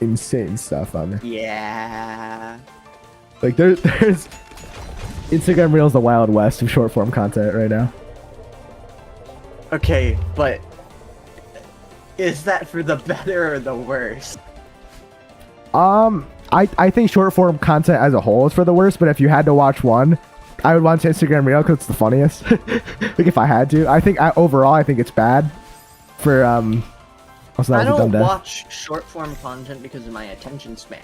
insane stuff on there. Yeah. Like there's Instagram Reels the Wild West of short form content right now. Okay, but is that for the better or the worse? I think short form content as a whole is for the worst, but if you had to watch one, I would watch Instagram Reel because it's the funniest. Like if I had to, overall I think it's bad for what's that? I don't watch short form content because of my attention span.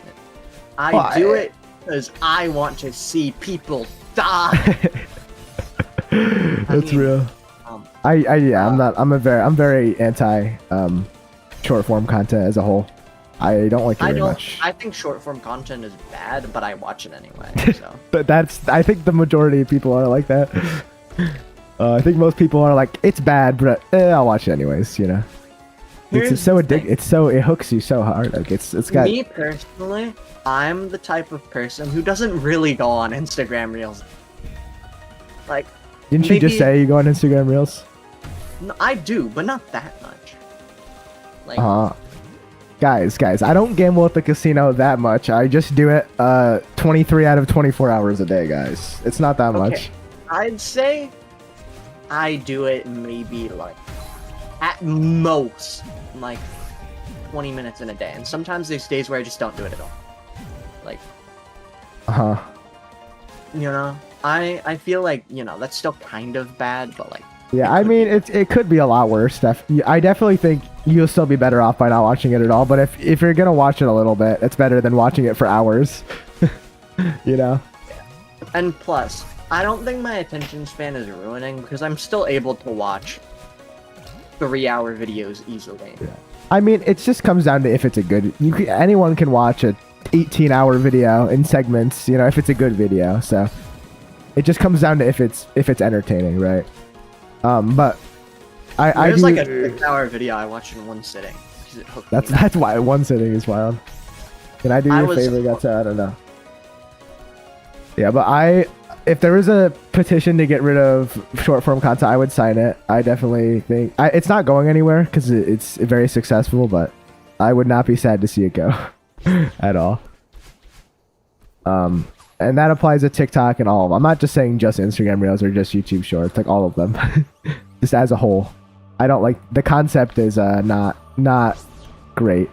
I do it because I want to see people die. That's real. I'm very anti short form content as a whole. I don't like it very much. I think short form content is bad, but I watch it anyway. So. But I think the majority of people are like that. I think most people are like, it's bad, but I'll watch it anyways. You know, it's so addictive. It hooks you so hard. Like it's got. Me personally, I'm the type of person who doesn't really go on Instagram Reels. Like, didn't you just say you go on Instagram Reels? No, I do, but not that much. Like. Guys, I don't gamble at the casino that much. I just do it 23 out of 24 hours a day, guys. It's not that much. I'd say I do it maybe like at most like 20 minutes in a day. And sometimes there's days where I just don't do it at all. Like you know, I feel like, you know, that's still kind of bad, but like yeah, I mean, it could be a lot worse. I definitely think you'll still be better off by not watching it at all. But if you're gonna watch it a little bit, it's better than watching it for hours. You know. Yeah. And plus, I don't think my attention span is ruining because I'm still able to watch 3-hour videos easily. Yeah. I mean, it just comes down to if it's a good. Anyone can watch a 18-hour video in segments. You know, if it's a good video. So it just comes down to if it's entertaining, right? But there's like a 6-hour video I watched in one sitting. That's why one sitting is wild. Can I do you a favor? I don't know. Yeah, but if there was a petition to get rid of short form content, I would sign it. I definitely think it's not going anywhere because it's very successful, but I would not be sad to see it go at all. And that applies to TikTok and all of them. I'm not just saying just Instagram Reels or just YouTube Shorts, like all of them. Just as a whole. I don't like the concept is not great.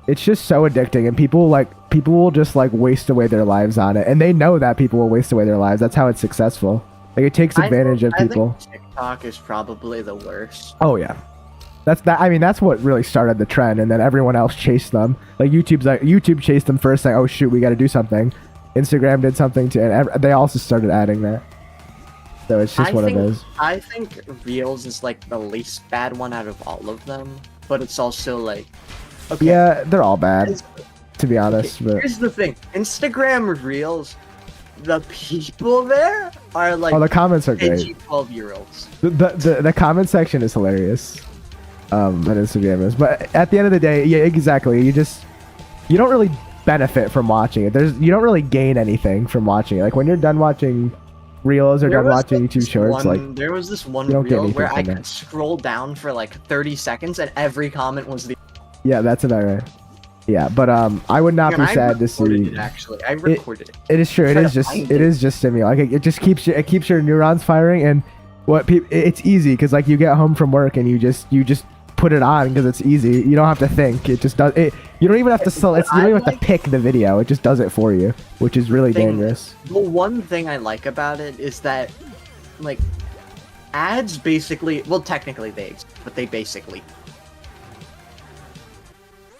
It's just so addicting and people will just like waste away their lives on it. And they know that people will waste away their lives. That's how it's successful. Like it takes advantage of people. I think TikTok is probably the worst. Oh yeah. That's what really started the trend and then everyone else chased them. Like YouTube chased them first, like, oh shoot, we gotta do something. Instagram did something too, and they also started adding that. So it's just one of those. I think Reels is like the least bad one out of all of them, but it's also like, okay. Yeah, they're all bad, to be honest. Okay, but here's the thing: Instagram Reels, the people there are like, the comments are great. 12-year-olds. The comment section is hilarious. On Instagram is, but at the end of the day, yeah, exactly. You don't really benefit from watching it. You don't really gain anything from watching it. Like when you're done watching Reels or done watching YouTube Shorts, there was this one reel where I could scroll down for like 30 seconds and every comment was the. Yeah, that's about right. Yeah, but I would not be sad to see. I recorded it. It is true. It is just stimulating. Like it just keeps your neurons firing, and it's easy because like you get home from work and you just put it on because it's easy. You don't have to think. It just does it. You don't even have to you don't even have to pick the video. It just does it for you, which is really dangerous. The one thing I like about it is that, like, ads basically, well, technically they exist, but they basically.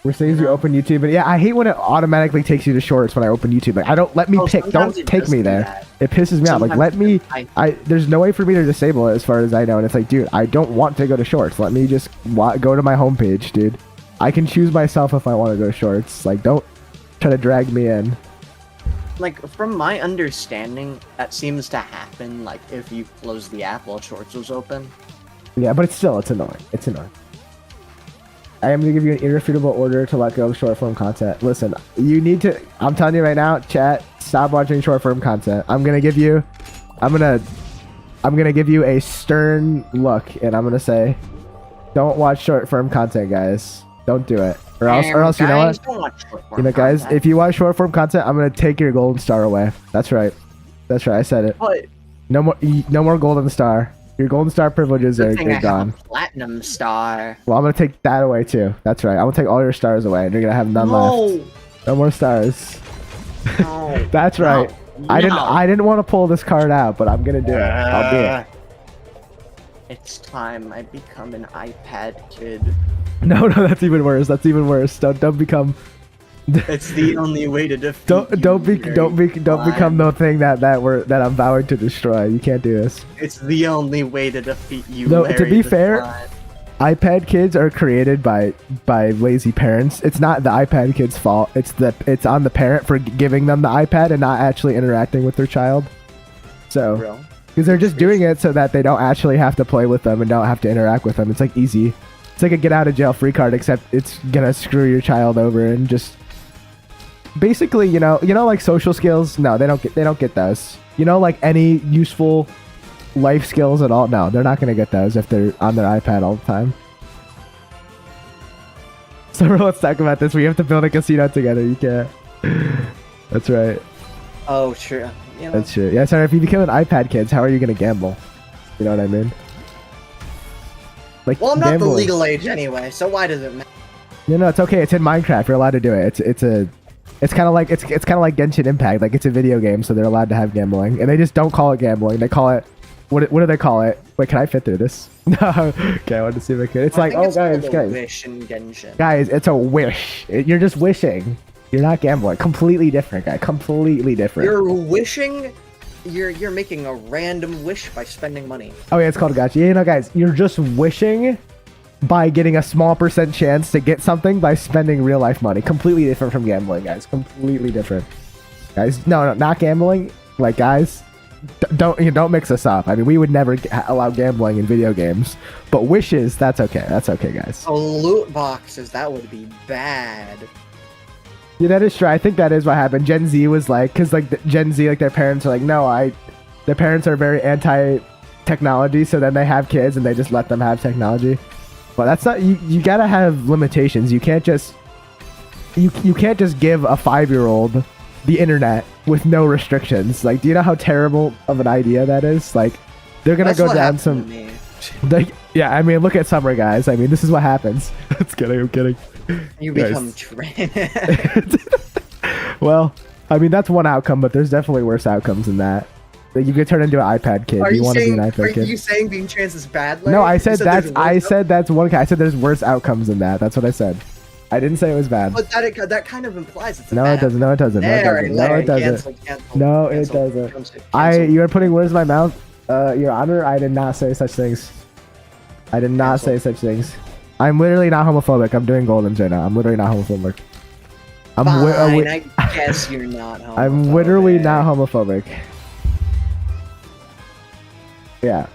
We're saying you open YouTube, but yeah, I hate when it automatically takes you to Shorts when I open YouTube. Like, let me pick. Don't take me there. It pisses me off. Like, let me. There's no way for me to disable it as far as I know, and it's like, dude, I don't want to go to Shorts. Let me just go to my homepage, dude. I can choose myself if I want to go to Shorts. Like, don't try to drag me in. Like, from my understanding, that seems to happen, like, if you close the app while Shorts was open. Yeah, but it's annoying. It's annoying. I am going to give you an irrefutable order to let go of short-form content. Listen, you need to... I'm telling you right now, chat, stop watching short-form content. I'm going to I'm gonna give you a stern look, and I'm gonna say, don't watch short form content, guys. Don't do it, or else, you know guys, what? don't watch short-form You know, guys, content. if you watch short form content, I'm gonna take your golden star away. That's right. That's right. I said it. But No more golden star. Your golden star privileges good are thing I gone. have a platinum star. Well, I'm gonna take that away too. That's right. I'm gonna take all your stars away, and you're gonna have none left. No more stars. No. That's right. No. I didn't want to pull this card out, but I'm gonna do it. I'll do it. It's time I become an iPad kid. No, that's even worse. That's even worse. Don't become. It's the only way to defeat. Don't become the thing that I'm vowing to destroy. You can't do this. It's the only way to defeat you. No, Larry to be the fair, God. iPad kids are created by lazy parents. It's not the iPad kid's fault. It's on the parent for giving them the iPad and not actually interacting with their child. So, Real. because they're just doing it so that they don't actually have to play with them and don't have to interact with them. It's like easy. It's like a get out of jail free card, except it's gonna screw your child over and just basically, you know, like social skills. No, they don't get those. You know, like any useful life skills at all. No, they're not gonna get those if they're on their iPad all the time. So let's talk about this. We have to build a casino together. You can't. That's right. Oh, true. You know, That's true. Yeah, sorry. If you become an iPad kids, how are you gonna gamble? You know what I mean? Like, well, I'm not the gambling. legal age anyway, so why does it matter? No, it's okay. It's in Minecraft. You're allowed to do it. It's kind of like Genshin Impact. Like, it's a video game, so they're allowed to have gambling, and they just don't call it gambling. They call it what do they call it? Wait, can I fit through this? No. Okay, I wanted to see if I could. It's like, oh, guys, Wish in Genshin. guys, it's a wish. You're just wishing. You're not gambling. Completely different, guy. Completely different. You're wishing. You're making a random wish by spending money. Oh yeah, it's called gacha. You know, guys, you're just wishing by getting a small % chance to get something by spending real life money. Completely different from gambling, guys. Completely different, guys. No, not gambling. Like, guys, don't mix us up. I mean, we would never allow gambling in video games, but wishes, that's okay. That's okay, guys. Oh, loot boxes, that would be bad. Yeah, that is true. I think that is what happened. Gen Z was like, because like Gen Z, like their parents are like, no, their parents are very anti-technology, so then they have kids and they just let them have technology. But that's not, you gotta have limitations. You can't just, you can't just give a 5-year-old the internet with no restrictions. Like, do you know how terrible of an idea that is? Like, they're gonna That's go what down happened some. to me. Like, yeah, I mean, look at Summer, guys. I mean, this is what happens. I'm kidding. You Guys. become trained. Well, I mean, that's one outcome, but there's definitely worse outcomes than that. Like, you could turn into an iPad kid. Are You you want to be saying? an iPad Are kid? you saying being trans is bad? Larry? No, I You said there's that's. worse I out- said that's one. I said there's worse outcomes than that. That's what I said. I didn't say it was bad. But that kind of implies it's a No, bad it doesn't. No, it doesn't. No, it Larry, doesn't. No, Larry, it doesn't. cancel, No, it cancel, doesn't. cancel. You are putting words in my mouth. Your Honor, I did not say such things. I did not say such things. I'm literally not homophobic. I'm doing Goldens right now. I'm literally not homophobic. Fine, I guess you're not homophobic. I'm literally not homophobic. Yeah.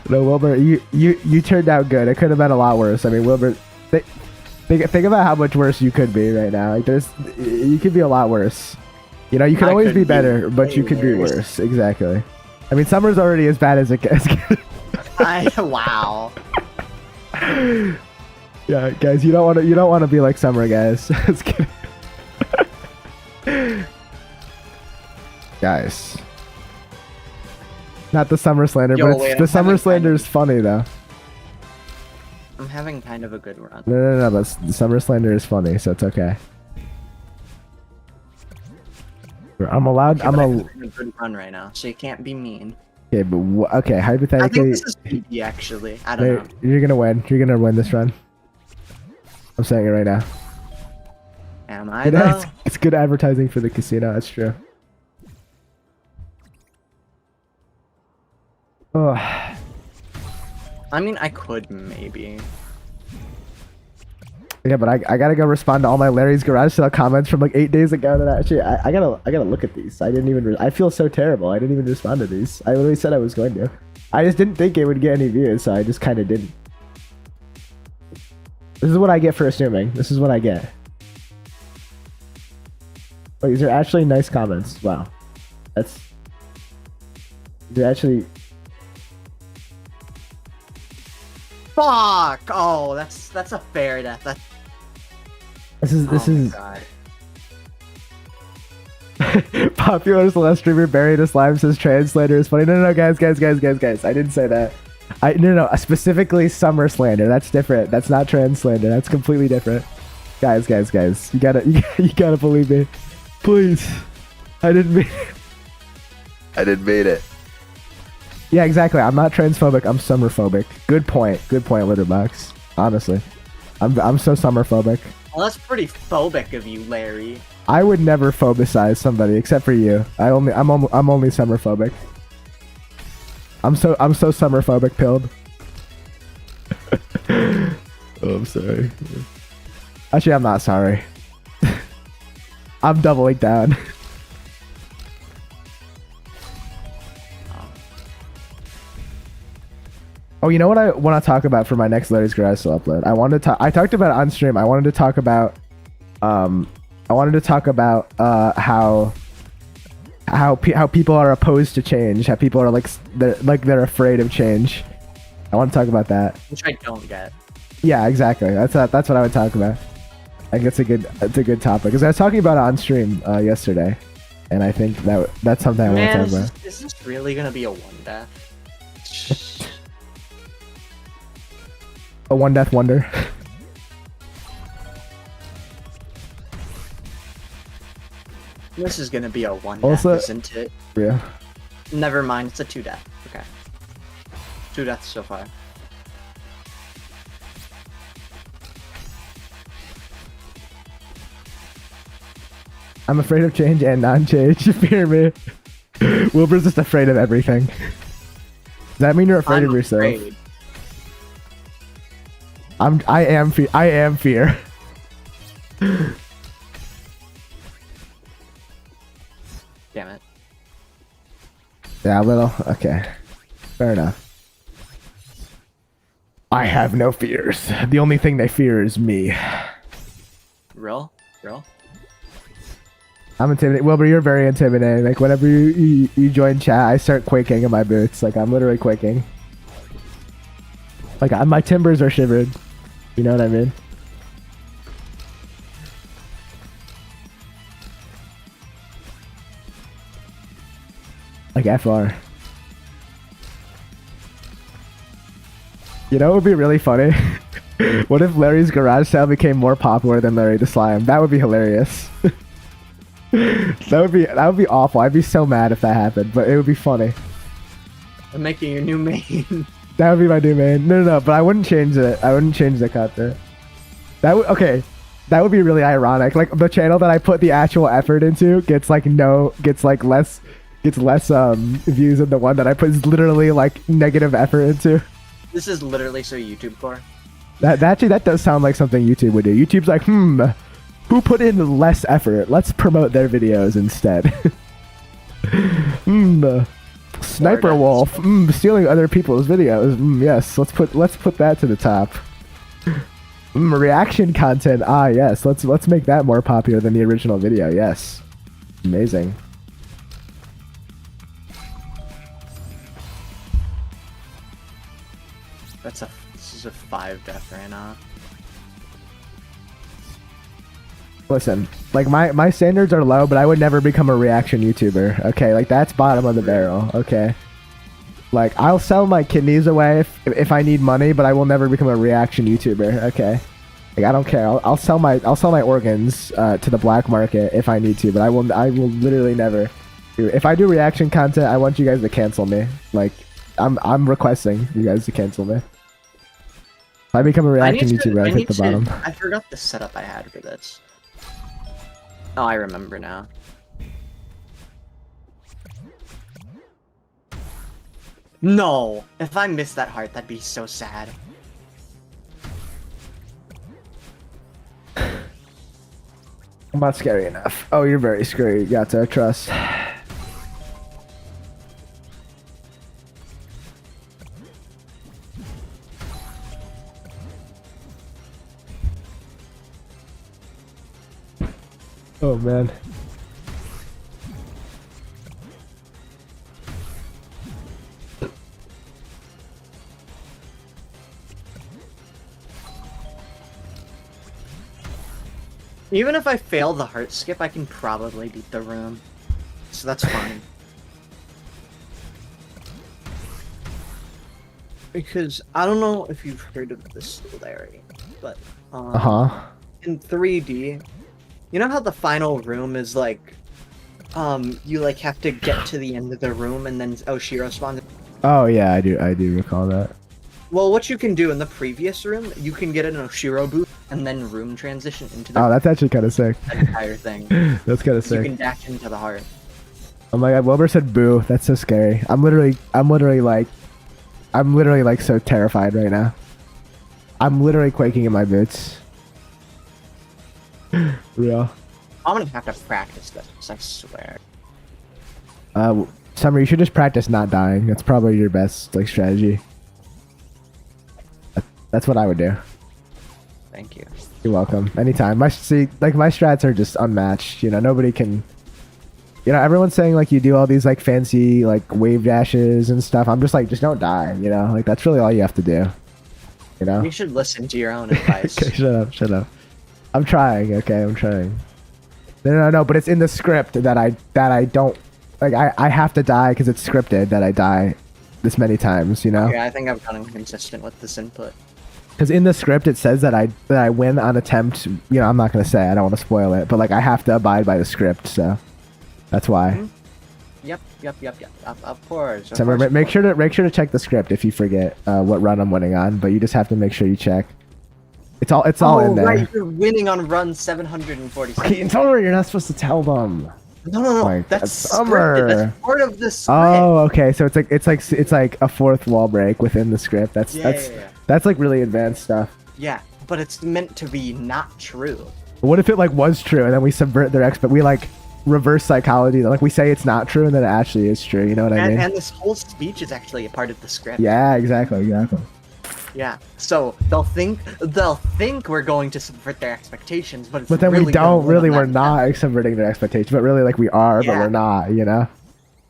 No, Wilbur, you turned out good. It could have been a lot worse. I mean, Wilbur, think about how much worse you could be right now. Like, you could be a lot worse. You know, you could always be better, but you could be worse. Exactly. I mean, summer's already as bad as it gets. Wow. Yeah, guys, you don't want to be like summer, guys. Just kidding. Guys. Not the summer slander, Yo, but wait, the I'm summer having slander kind is funny though. I'm having kind of a good run. No, but the summer slander is funny, so it's okay. I'm allowed. Okay, I'm but a. I'm having a good run right now, so you can't be mean. Okay, but okay. I Hypothetically, think this is PG actually. I don't know. you're gonna win. You're gonna win this run. I'm saying it right now. Am I You know, though? it's good advertising for the casino. That's true. Oh, I mean, I could maybe. yeah, but I gotta go respond to all my Larry's Garage Sale comments from like 8 days ago. That I gotta look at these. I didn't even. I feel so terrible. I didn't even respond to these. I literally said I was going to. I just didn't think it would get any views, so I just kind of didn't. This is what I get for assuming. This is what I get. Wait, these are actually nice comments. Wow. That's you actually. Fuck! Oh, that's a fair death. This is God. popular Celeste streamer buried a slime says translator is funny. No, guys. I didn't say that. No, specifically summer slander. That's different. That's not trans slander. That's completely different. Guys. You gotta believe me. Please. I didn't mean it. Yeah, exactly. I'm not transphobic. I'm summerphobic. Good point, Litterbox. Honestly. I'm so summerphobic. Well, that's pretty phobic of you, Larry. I would never phobicize somebody except for you. I'm only summerphobic. I'm so summerphobic pilled. Oh, I'm sorry. Actually, I'm not sorry. I'm doubling down. Oh, you know what I want to talk about for my next Larry's Garage Sale upload? I talked about it on stream. I wanted to talk about how people are opposed to change. How people are they're afraid of change. I want to talk about that. Which I don't get. Yeah, exactly. That's what I would talk about. I think it's a good topic because I was talking about it on stream yesterday, and I think that's something I want to talk about. Is this really gonna be a one death? A one death wonder. This is gonna be a one Also, death, isn't it? Yeah. Never mind, it's a 2 death. Okay. 2 deaths so far. I'm afraid of change and non-change. Fear me. Wilbur's just afraid of everything. Does that mean you're afraid of yourself? Afraid. I am fear. Damn it. Yeah, a little. Okay. Fair enough. I have no fears. The only thing they fear is me. Real? I'm intimidating. Wilbur, you're very intimidating. Like, whenever you join chat, I start quaking in my boots. Like, I'm literally quaking. Like, my timbers are shivered. You know what I mean? Like, FR. You know what would be really funny? What if Larry's Garage Sale became more popular than Larry the Slime? That would be hilarious. That would be awful. I'd be so mad if that happened, but it would be funny. I'm making your new main. That would be my new main. No, but I wouldn't change it. I wouldn't change the content. That would That would be really ironic. Like, the channel that I put the actual effort into gets less views than the one that I put literally like negative effort into. This is literally so YouTube core. That does sound like something YouTube would do. YouTube's like, who put in less effort? Let's promote their videos instead. Sniper Wolf, stealing other people's videos. Yes, let's put that to the top. Reaction content. Ah, yes. Let's make that more popular than the original video. Yes. Amazing. This is a 5 death right now. Listen, like my standards are low, but I would never become a reaction YouTuber. Okay, like that's bottom of the barrel. Okay, like I'll sell my kidneys away if I need money, but I will never become a reaction YouTuber. Okay, like I don't care. I'll sell my organs to the black market if I need to, but I will literally never. If I do reaction content, I want you guys to cancel me. Like I'm requesting you guys to cancel me. If I become a reaction YouTuber, I hit the bottom. I forgot the setup I had for this. Oh, I remember now. No! If I missed that heart, that'd be so sad. I'm not scary enough. Oh, you're very scary. You got to trust. Oh man. Even if I fail the heart skip, I can probably beat the room. So that's fine. Because I don't know if you've heard of this, Larry, but in 3D, you know how the final room is like, you like have to get to the end of the room and then Oshiro spawns. Oh yeah, I do recall that. Well, what you can do in the previous room, you can get an Oshiro boost and then room transition into the Oh, that's actually kind of sick. entire thing. That's kind of You sick. can dash into the heart. Oh my god, Wilbur said boo. That's so scary. I'm literally like so terrified right now. I'm literally quaking in my boots. Real. I'm gonna have to practice this, I swear. Summer, you should just practice not dying. That's probably your best like strategy. That's what I would do. Thank you. You're welcome. Anytime. My strats are just unmatched. You know, nobody can. You know, everyone's saying like you do all these like fancy like wave dashes and stuff. I'm just like, just don't die. You know, like that's really all you have to do. You know. You should listen to your own advice. Okay, shut up. I'm trying. Okay, I'm trying. No. But it's in the script that I don't like. I have to die because it's scripted that I die this many times. You know. Okay, I think I've gotten consistent with this input. Because in the script it says that I win on attempt. You know, I'm not gonna say. I don't want to spoil it, but like I have to abide by the script, so that's why. Mm-hmm. Yep. Of course. So make sure to check the script if you forget what run I'm winning on, but you just have to make sure you check. It's all in there. Right, you're winning on run 746. Okay, Summer, you're not supposed to tell them. No. Like, that's Summer. scripted. That's part of the script. Oh, okay. So it's like a fourth wall break within the script. That's like really advanced stuff. Yeah, but it's meant to be not true. What if it like was true and then we subvert their we like reverse psychology, like we say it's not true and then it actually is true, you know what I mean? And this whole speech is actually a part of the script. Yeah, exactly. Yeah, so they'll think we're going to subvert their expectations, but then really we don't. Really, we're not subverting their expectations, but really, like we are, but we're not. You know?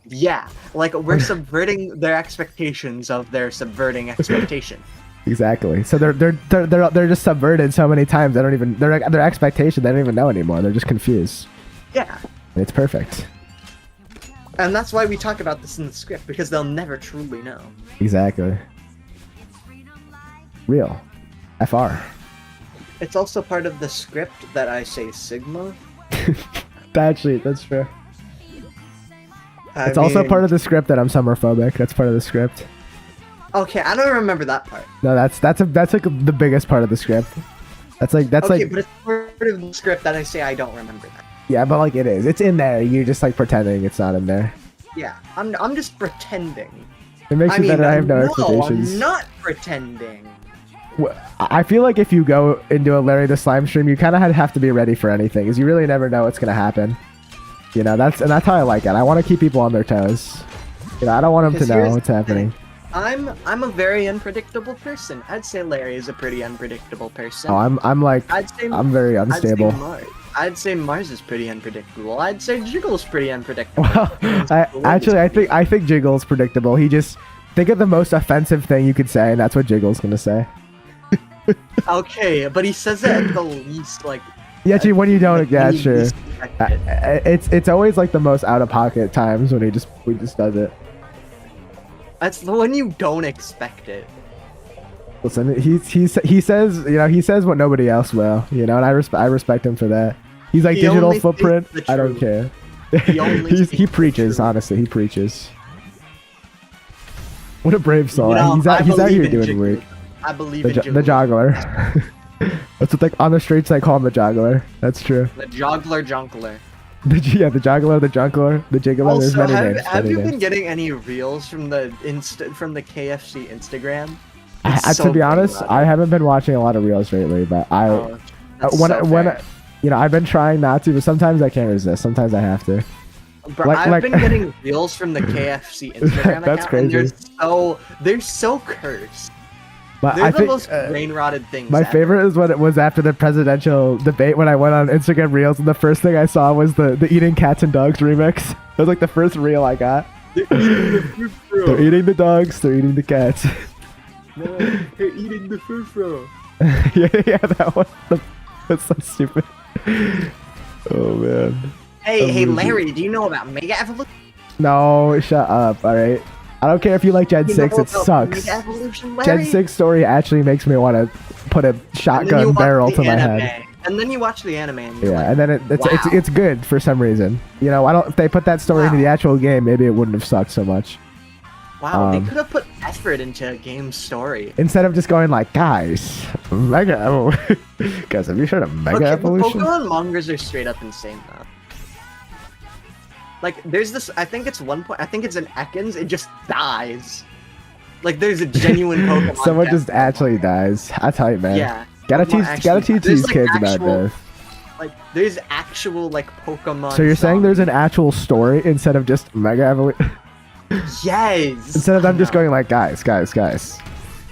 Yeah, like we're subverting their expectations of their subverting expectation. Exactly. So they're just subverted so many times. They don't even their expectation. They don't even know anymore. They're just confused. Yeah. And it's perfect. And that's why we talk about this in the script, because they'll never truly know. Exactly. Real. FR. It's also part of the script that I say Sigma. Actually, that's true. It's also part of the script that I'm summerphobic. That's part of the script. Okay, I don't remember that part. No, that's like the biggest part of the script. That's like but it's part of the script that I say I don't remember that. Yeah, but like it is. It's in there. You're just like pretending it's not in there. Yeah, I'm just pretending. It makes you better. I have no expectations. I'm not pretending. I feel like if you go into a Larry the Slime stream, you kind of have to be ready for anything, because you really never know what's gonna happen. You know, that's how I like it. I want to keep people on their toes. You know, I don't want them to know what's happening. I'm a very unpredictable person. I'd say Larry is a pretty unpredictable person. Oh, I'm very unstable. I'd say Mars is pretty unpredictable. I'd say Jiggle's pretty unpredictable. Well, I think Jiggle's predictable. He just think of the most offensive thing you could say, and that's what Jiggle's gonna say. Okay, but he says it at the least, like. Yeah, gee, when you don't, yeah, sure. It's always like the most out of pocket times when he just does it. That's the one you don't expect it. Listen, he says, you know, he says what nobody else will, you know, and I respect him for that. He's like, digital footprint. I don't care. He preaches, honestly. He preaches. What a brave soul. You know, he's out here doing work. I believe in the joggler. That's what on the streets they call him, the joggler. That's true. The joggler. The joggler, the junkler, the jiggler. Also, there's many names. Have you been getting any reels from the KFC Instagram? To be honest, I haven't been watching a lot of reels lately, but you know, I've been trying not to, but sometimes I can't resist. Sometimes I have to. Bro, I've been getting reels from the KFC Instagram That's account, crazy. And they're so cursed. But They're the most brain-rotted things My ever. favorite is when it was after the presidential debate when I went on Instagram Reels, and the first thing I saw was the eating cats and dogs remix. It was like the first reel I got. They're eating the food, bro. They're eating the dogs, they're eating the cats. No, they're eating the food, bro. yeah, that one. That's so stupid. Oh man. Hey, losing. Larry, do you know about Mega Evolution? No, shut up. All right. I don't care if you like Gen You 6. know It about sucks. Mega Evolution, Gen Larry? 6 story actually makes me want to put a And then you shotgun watch barrel the to my anime, head. and then you watch the anime, and you're Yeah, like, and then wow. it's good for some reason. You know, I don't. If they put that story into the actual game, maybe it wouldn't have sucked so much. Wow, they could have put effort into a game story. Instead of just going like, guys, Mega, guys, have you heard of Mega Evolution? The Pokemon mangas are straight up insane though. Like, there's this. I think it's one point. I think it's an Ekans. It just dies. Like, there's a genuine Pokemon. Someone just actually dies. I tell you, man. Yeah. Gotta Pokemon teach there's, these like, kids about actual- this. Like, there's actual like Pokemon. So you're saying there's an zombies. actual story instead of just Mega Evolution? Yes. Instead of them just No. going like, guys,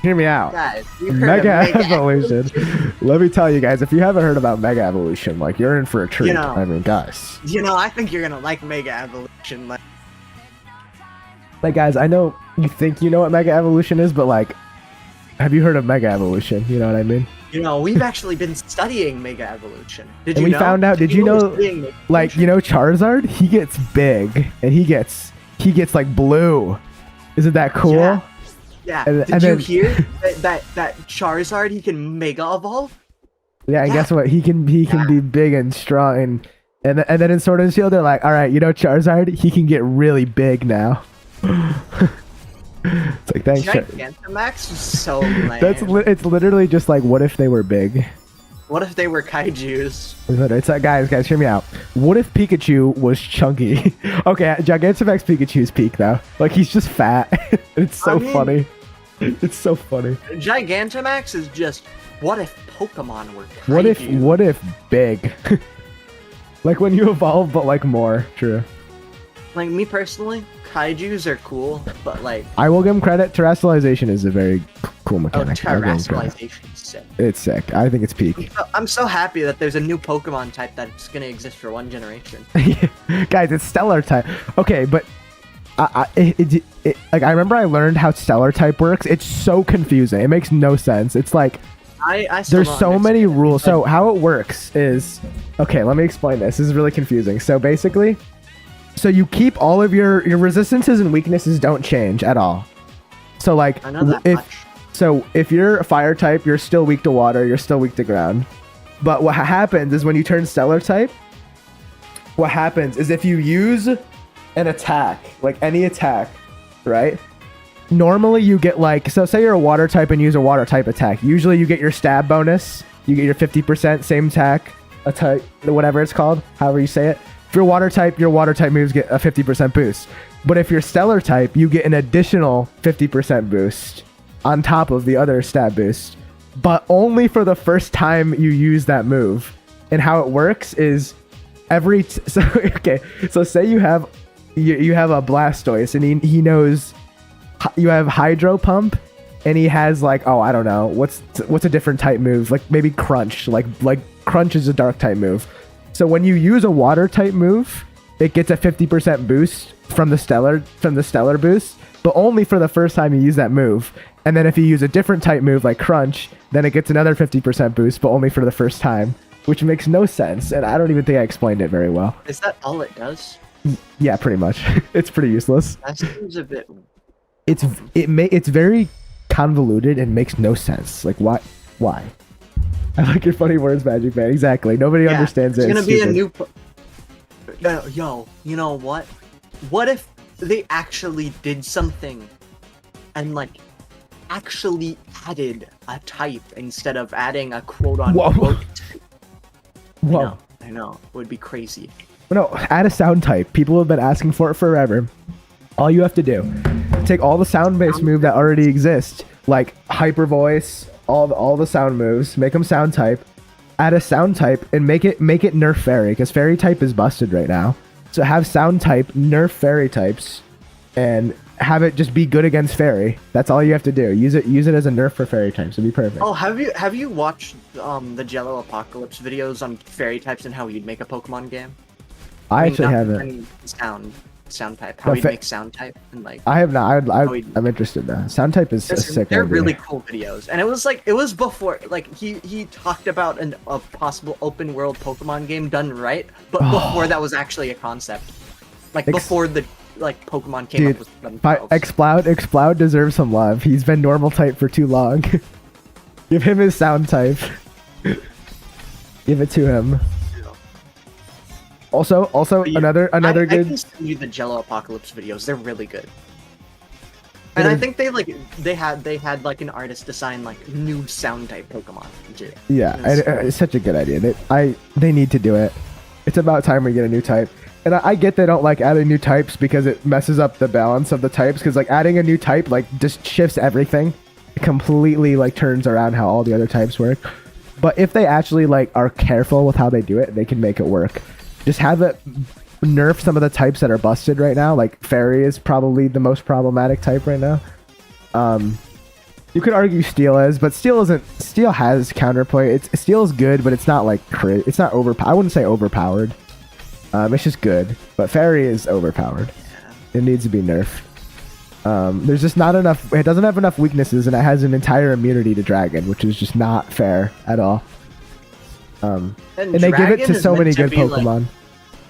hear me out. Guys, you heard Mega of Mega Evolution. Let me tell you guys, if you haven't heard about Mega Evolution, like you're in for a treat. You know. I mean, guys. You know, I think you're gonna like Mega Evolution. Like guys, I know you think you know what Mega Evolution is, but like, have you heard of Mega Evolution? You know what I mean? You know, we've actually been studying Mega Evolution. Did And you we know? found out. Did you we're know? studying Mega Like, you know, Charizard, he gets big and he gets like blue. Isn't that cool? Yeah. Yeah. And- Did and you then- hear that Charizard he can Mega Evolve? Yeah, and Yeah. guess what? He can be big and strong, and then in Sword and Shield they're like, all right, you know, Charizard, he can get really big now. It's like, thanks. Gigantamax was so lame. It's literally just like, what if they were big? What if they were kaijus? It's like, guys, hear me out. What if Pikachu was chunky? Okay, Gigantamax Pikachu's peak though. Like, he's just fat. It's so I mean- funny. It's so funny. Gigantamax is just what if Pokemon were What if kaiju? big? Like when you evolve, but like more. True. Like me personally, kaijus are cool, but like I will give him credit. Terrestrialization is a very cool oh, mechanic. I'll give him credit. terrestrialization is sick. It's sick. I think it's peak. I'm so happy that there's a new Pokemon type that's gonna exist for one generation. Guys, it's stellar type. Okay, but like I remember I learned how stellar type works. It's so confusing. It makes no sense. It's like I still there's don't so many understand. rules. So how it works is, okay, let me explain this. This is really confusing. So basically, so you keep all of your resistances and weaknesses don't change at all. So like I know that much. if you're a fire type, you're still weak to water, you're still weak to ground. But what happens is when you turn stellar type, what happens is if you use an attack, like any attack, right? Normally you get like, so say you're a water type and use a water type attack. Usually you get your stab bonus, you get your 50% same attack, whatever it's called, however you say it. If you're water type, your water type moves get a 50% boost. But if you're stellar type, you get an additional 50% boost on top of the other stab boost, but only for the first time you use that move. And how it works is so say you have a Blastoise and he knows you have Hydro Pump and he has like, oh, I don't know, what's a different type move, like maybe Crunch, like Crunch is a dark type move. So when you use a water type move, it gets a 50% boost from the stellar boost, but only for the first time you use that move. And then if you use a different type move like Crunch, then it gets another 50% boost, but only for the first time, which makes no sense. And I don't even think I explained it very well. Is that all it does? Yeah, pretty much. It's pretty useless. That seems a bit. It's very convoluted and makes no sense. Like why? I like your funny words, Magic Man. Exactly. Nobody understands it. It's gonna It's be a stupid. new. Yo, you know what? What if they actually did something, and like, actually added a type instead of adding a quote-unquote type? Whoa. I know. It would be crazy. No, add a sound type. People have been asking for it forever. All you have to do, take all the sound-based move that already exist, like hyper voice, all the sound moves, make them sound type, add a sound type, and make it nerf fairy, because fairy type is busted right now. So have sound type nerf fairy types, and have it just be good against fairy. That's all you have to do. Use it as a nerf for fairy types. It'll be perfect. Oh, have you watched the Jello Apocalypse videos on fairy types and how you'd make a Pokemon game? I actually not haven't. any sound. sound type, how he makes sound type, and like I have not. how he- I'm interested now. Sound type is a sick they're idea. really cool videos, and it was before like he talked about a possible open world Pokemon game done right, but before that was actually a concept, like before the Pokemon came up with themselves. Exploud deserves some love. He's been normal type for too long. Give him his sound type. Give it to him. Also, another good. I can send you the Jello Apocalypse videos. They're really good. And I think they had like an artist design like new sound type Pokemon. Yeah, it's such a good idea. They need to do it. It's about time we get a new type. And I get they don't like adding new types because it messes up the balance of the types. Because like adding a new type like just shifts everything. It completely like turns around how all the other types work. But if they actually like are careful with how they do it, they can make it work. Just have it nerf some of the types that are busted right now. Like Fairy is probably the most problematic type right now. You could argue Steel is, but Steel has counterplay. Steel is good, but it's not like it's not I wouldn't say overpowered. It's just good. But Fairy is overpowered. It needs to be nerfed. There's just not enough. It doesn't have enough weaknesses, and it has an entire immunity to Dragon, which is just not fair at all. And they give it to so many good Pokemon.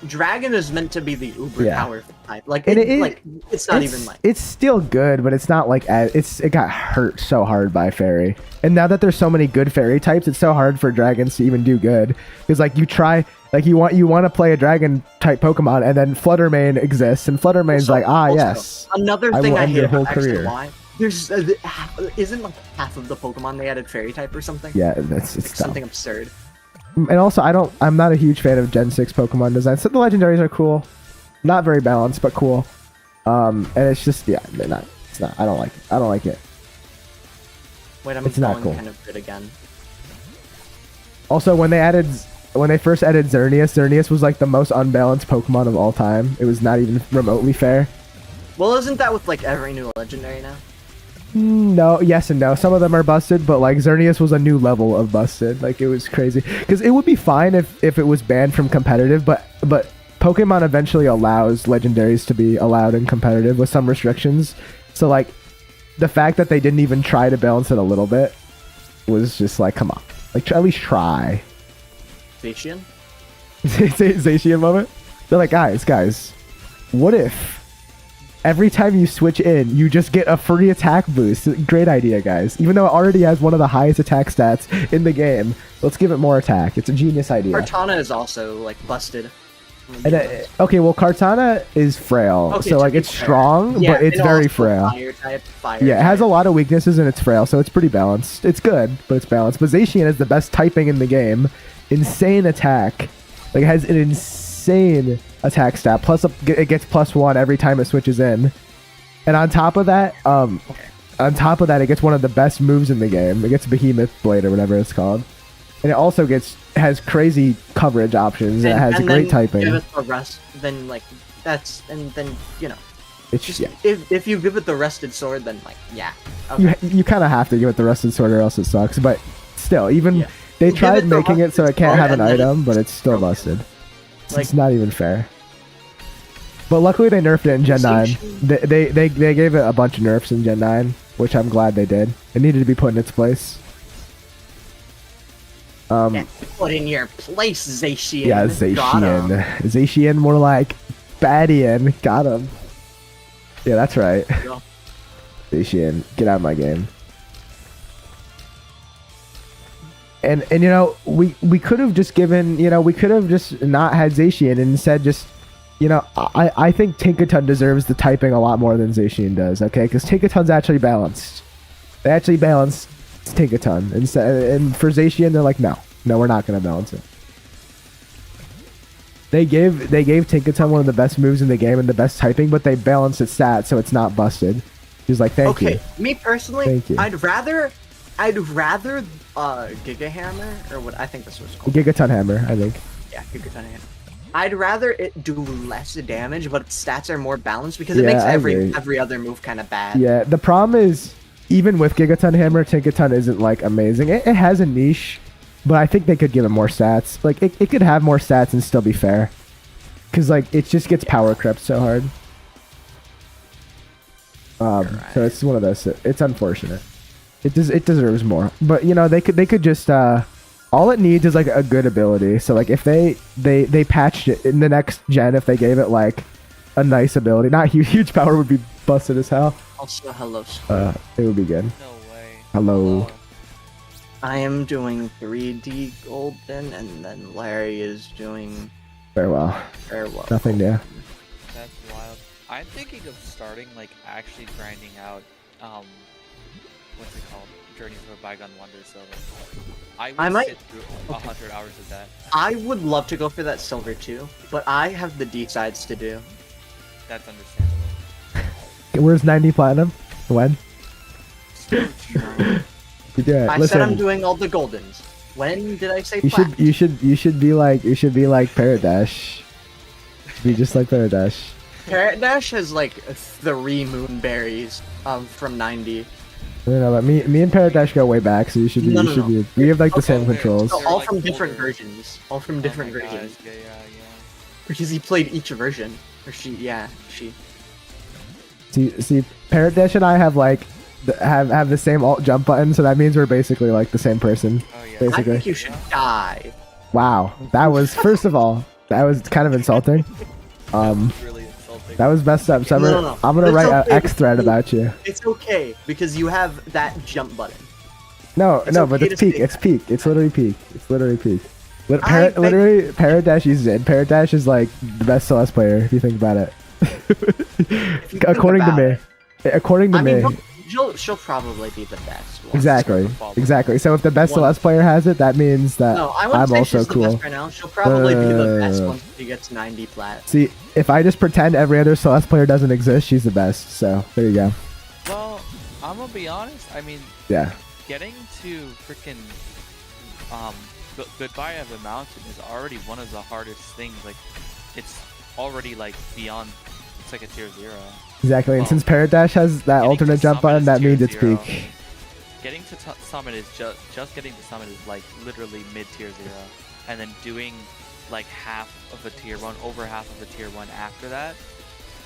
Dragon is meant to be the uber powerful type. Like, it's not even like... It's still good, but it's not like... It got hurt so hard by Fairy. And now that there's so many good Fairy types, it's so hard for Dragons to even do good. Because, like, you try... Like, you want to play a Dragon-type Pokemon, and then Fluttermane exists, and Fluttermane's yes. Another thing I hate about career. There's... isn't, like, half of the Pokemon they added Fairy type or something? Yeah, it's like something absurd. And also, I'm not a huge fan of Gen 6 Pokemon design. So the legendaries are cool. Not very balanced, but cool. And it's just, they're not. It's not. I don't like it. I don't like it. Wait, it's not cool. Kind of good again. Also, when they first added Xerneas was like the most unbalanced Pokemon of all time. It was not even remotely fair. Well, isn't that with like every new legendary now? No, yes and no. Some of them are busted, but like Xerneas was a new level of busted. Like it was crazy. Because it would be fine if it was banned from competitive, but Pokemon eventually allows legendaries to be allowed in competitive with some restrictions. So like the fact that they didn't even try to balance it a little bit was just like, come on, like at least try. Zacian? Zacian moment. They're like, guys, what if every time you switch in, you just get a free attack boost? Great idea, guys. Even though it already has one of the highest attack stats in the game, let's give it more attack. It's a genius idea. Kartana is also, like, busted. And, okay, well, Kartana is frail. Okay, so, like, it's strong, but it's very frail. Fire it has a lot of weaknesses, and it's frail, so it's pretty balanced. It's good, but it's balanced. But Zacian is the best typing in the game. Insane attack. Like, it has an insane attack stat. Plus, it gets +1 every time it switches in. And on top of that, it gets one of the best moves in the game. It gets Behemoth Blade or whatever it's called. And it also has crazy coverage options. And it has great typing. Give it the rest, then like you know. It's just if you give it the rested sword, then like okay. You kind of have to give it the rested sword or else it sucks. But still, even they tried making it so it can't have an item, but it's still busted. Like, it's not even fair. But luckily they nerfed it in Gen 9. They gave it a bunch of nerfs in Gen 9, which I'm glad they did. It needed to be put in its place. Put in your place, Zacian. Yeah, Zacian. Zacian, more like Badian. Got him. Yeah, that's right. Yeah. Zacian, get out of my game. And you know, we could have just given, we could have just not had Zacian and instead just, I think Tinkaton deserves the typing a lot more than Zacian does, okay? Because Tinkaton's actually balanced. They actually balanced Tinkaton. And for Zacian, they're like, no, we're not going to balance it. They gave Tinkaton one of the best moves in the game and the best typing, but they balanced its stats so it's not busted. He's like, thank you. Okay, me personally, thank you. I'd rather Giga Hammer, or what I think this was called. Gigaton Hammer, I think. Yeah, Gigaton Hammer. I'd rather it do less damage, but its stats are more balanced because it makes every other move kind of bad. Yeah, the problem is, even with Gigaton Hammer, Tinkaton isn't like amazing. It has a niche, but I think they could give it more stats. Like it could have more stats and still be fair. Cause like it just gets power crept so hard. So it's one of those. It's unfortunate. It deserves more. But you know, they could just all it needs is like a good ability. So like if they patched it in the next gen, if they gave it like a nice ability, not huge power would be busted as hell. Also, hello. It would be good. No way. Hello. I am doing 3D Golden, and then Larry is doing Farewell. Farewell. Nothing new. That's wild. I'm thinking of starting like actually grinding out what's it called? Journey to a Bygone Wonder. So like, I might sit through 100 hours of that. I would love to go for that silver too, but I have the D-sides to do. That's understandable. Where's 90 platinum? When? So true. You do it. I said I'm doing all the goldens. When did I say plat? You should be like Paradash. Be just like Paradash. Parrot Dash has like 3 moonberries from 90. No, but me and Paradash go way back, so you should be. No. We have like the same Okay, controls. So all like from different older. versions. All from Oh different my God, versions. Yeah. Because he played each version. Or she. See, Paradash and I have like have the same alt jump button, so that means we're basically like the same person. Oh yeah. I Basically. think you should die. Wow, that was first of all, that was kind of insulting. Really insulting. That was messed up. So No. I'm gonna It's write an okay. X thread about you. It's okay, because you have that jump button. No, It's but okay it's to peak. say It's peak. It's literally peak. It's literally peak. I beg- Literally, Paradash uses it. And Paradash is like the best Celeste player if you think about it. If you think According to about me. it. According to I me. mean, she'll probably be the best one. Exactly. So if the best Celeste player has it, that means that No, I wouldn't I'm say also she's the cool. best right now. She'll probably be the best once she gets 90 plat. See, if I just pretend every other Celeste player doesn't exist, she's the best. So there you go. Well, I'm gonna be honest. I mean, Yeah. getting to freaking Goodbye of the Mountain is already one of the hardest things. Like, it's already like beyond. It's like a tier 0. Exactly. And Well, since Paradash has that getting alternate to jump summon button, is that tier means it's 0. peak. Getting to summon is just getting to summon is like literally mid tier 0, and then doing like half of a tier 1, over half of a tier 1 after that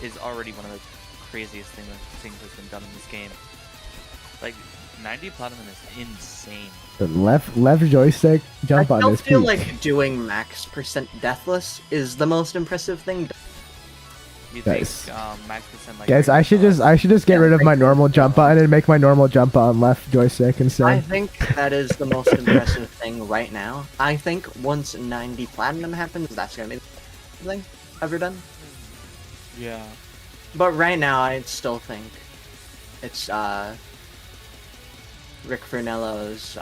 is already one of the craziest things that's been done in this game. Like 90 platinum is insane. The left joystick jump I button still is feel peak. like doing max % deathless is the most impressive thing. You Guys. think max percent like Guys, I should just get rid of my normal jump button and make my normal jump button left joystick I instead. think that is the most impressive thing right now. I think once 90 platinum happens, that's gonna be the thing ever done. Yeah. But right now, I still think it's Rick Fernello's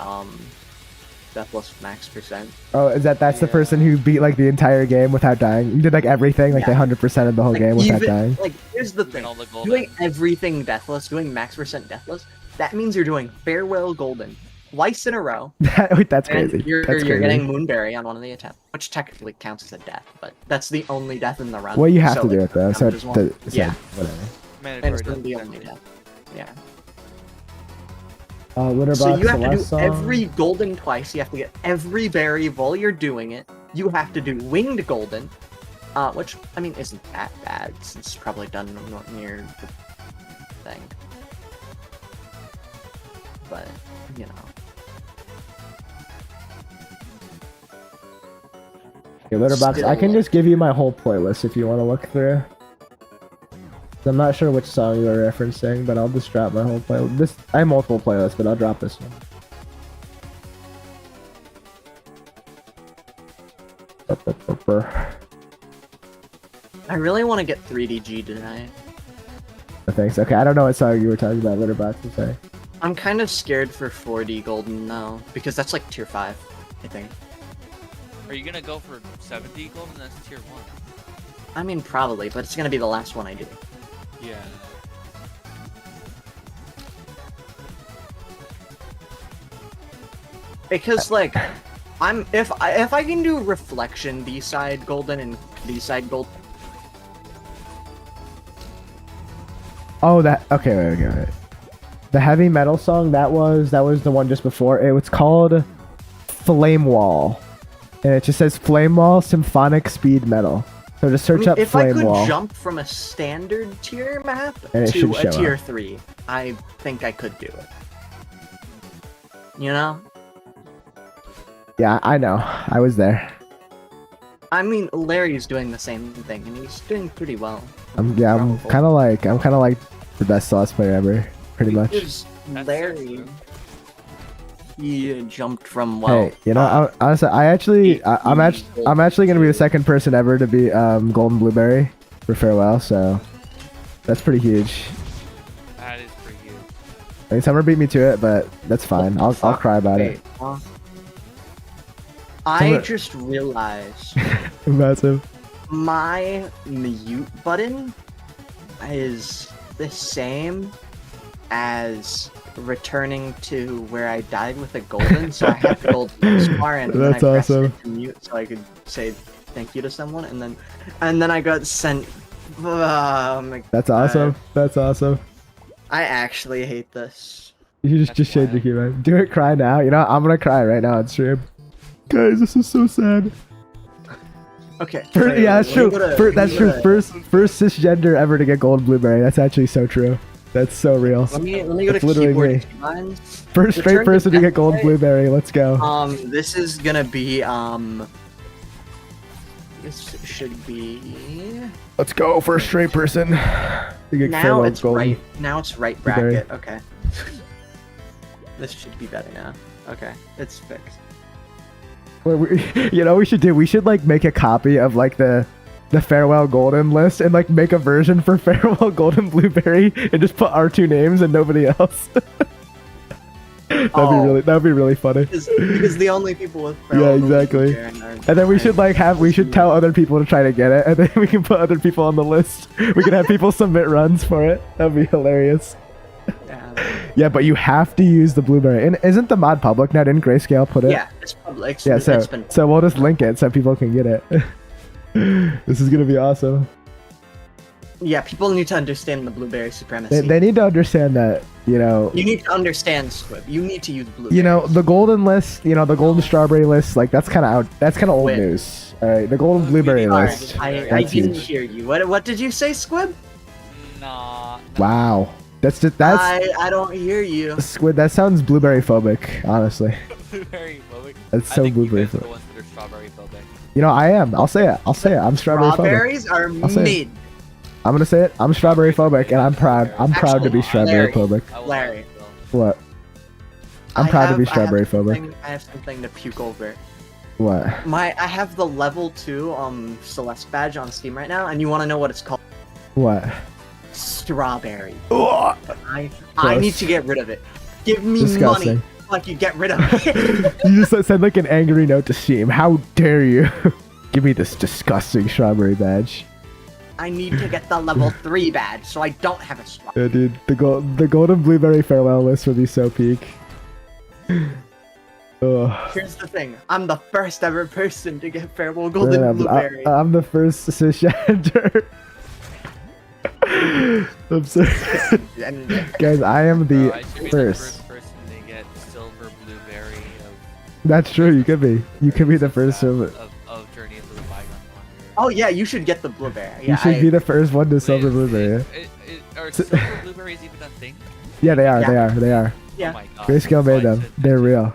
deathless max %. Oh, is that's the person who beat like the entire game without dying? You did like everything, like Yeah. they 100% of the whole Like, game without even- dying. Like, here's the Even thing: all the golden. doing everything deathless, doing max % deathless, that means you're doing Farewell Golden twice in a row. Wait, that's And crazy. you're That's crazy. getting Moonberry on one of the attempts, which technically counts as a death, but that's the only death in the run. Well, you have so to do it though. So, counts as one. Yeah. whatever. And Mandatory it's gonna be death, only exactly. death. Yeah. Litterbox, So you have to do Celeste song. every golden twice. You have to get every berry while you're doing it. You have to do winged golden, which I mean isn't that bad since it's probably done near the thing. But you know, Okay, Litterbox, I can Still. just give you my whole playlist if you want to look through. I'm not sure which song you were referencing, but I'll just drop my whole playlist. I have multiple playlists, but I'll drop this one. I really want to get 3DG tonight. Thanks. Okay, I don't know what song you were talking about, Litterbox. I'm sorry. I'm kind of scared for 4D golden though, because that's like tier 5, I think. Are you gonna go for 70 golden? That's tier 1. I mean probably, but it's gonna be the last one I do. Yeah. Because like, if I can do reflection D side golden and D side gold. Oh, that. Okay, wait. The heavy metal song that was the one just before. It was called Flame Wall, and it just says Flame Wall Symphonic Speed Metal. So just search up if I flame could wall. jump from a standard tier map And it to should a show tier up. 3, I think I could do it. You know? Yeah, I know. I was there. I mean, Larry's doing the same thing, and he's doing pretty well. I'm Probable. kind of like the best Celeste player ever, pretty much. Because That's Larry, true. he jumped from, well... Hey, you know, honestly, I'm actually gonna be the second person ever to be Golden Blueberry for farewell, so that's pretty huge. That is pretty huge. I mean, Summer beat me to it, but that's fine. I'll cry about it. I Summer- just realized Massive. my mute button is the same as returning to where I died with a golden, so I have the golden bar and then I That's pressed awesome. it to mute so I could say thank you to someone, and then I got sent. Oh my That's God. awesome. That's awesome. I actually hate this. You should That's just change your wild. key, man. Do it, cry now. You know, I'm gonna cry right now on stream. Guys, this is so sad. Okay. Yeah, that's true. That's true. Let First cisgender ever to get Golden Blueberry. That's actually so true. That's so real. me go to That's literally keyboard me. key lines. First straight Return to person to get death Golden ray. Blueberry. Let's go. This is gonna be this should be Let's go. First straight person to get now farewell it's Golden. right. Now it's right Blueberry. bracket. Okay. This should be better now. Okay, it's fixed. You know what we should do? We should like make a copy of like the farewell golden list and like make a version for farewell golden blueberry and just put our two names and nobody else. That'd be really funny. Because the only people with Yeah, feral exactly. Golden are- And then we should like we should tell other people to try to get it, and then we can put other people on the list. We can have people submit runs for it. That'd be hilarious. Yeah, Yeah, but you have to use the blueberry. And isn't the mod public now? Didn't Grayscale put it? yeah, it's public. Yeah, It's been so we'll just link it so people can get it. This is gonna be awesome. yeah. People need to understand the blueberry supremacy. They need to understand that, you know, You need to understand Squib. You need to use blueberry. you know, the golden list, you know, the golden strawberry list, like that's kind of out. That's kind of old Wait. news. All right, the golden blueberry Alright, list. I That's didn't huge. hear you. What did you say, Squib? Nah. Wow, that's I don't hear you. Squid. That sounds blueberry phobic, honestly. Blueberry phobic. That's I so think you blueberry guys are the phobic. ones that are strawberry phobic. You know, I am. I'll say it. I'm strawberry phobic. Strawberries are I'll say it. mid. I'm gonna say it. I'm strawberry phobic, and I'm proud. I'm proud to be Actually, strawberry Larry. phobic. I will Larry. still. What? I'm proud to be strawberry phobic. I have something to puke over. What? I have the level 2 Celeste badge on Steam right now, and you want to know what it's called? What? Strawberry. Ugh, I Gross. need to get rid of it. Give me disgusting. money so I can get rid of it. You just send like an angry note to Steam. How dare you? Give me this disgusting strawberry badge. I need to get the level 3 badge so I don't have a strawberry. Yeah, dude, the golden blueberry farewell list would be so peak. Ugh. Here's the thing. I'm the first ever person to get farewell golden Man, blueberry. I'm the first cisgender. I'm sorry. And Guys, I am Bro, the I should be the first. first person to get silver blueberry of That's true. You could be. You could be the first. Of Journey into the Bygone Wonder. oh yeah, you should get the blueberry. Yeah, you should be the first one to silver Wait, blueberry. Are silver blueberries even a thing? Yeah, they are. Yeah. They are. They are. Yeah. Oh my god. Grayscale So made I them. should- They're real.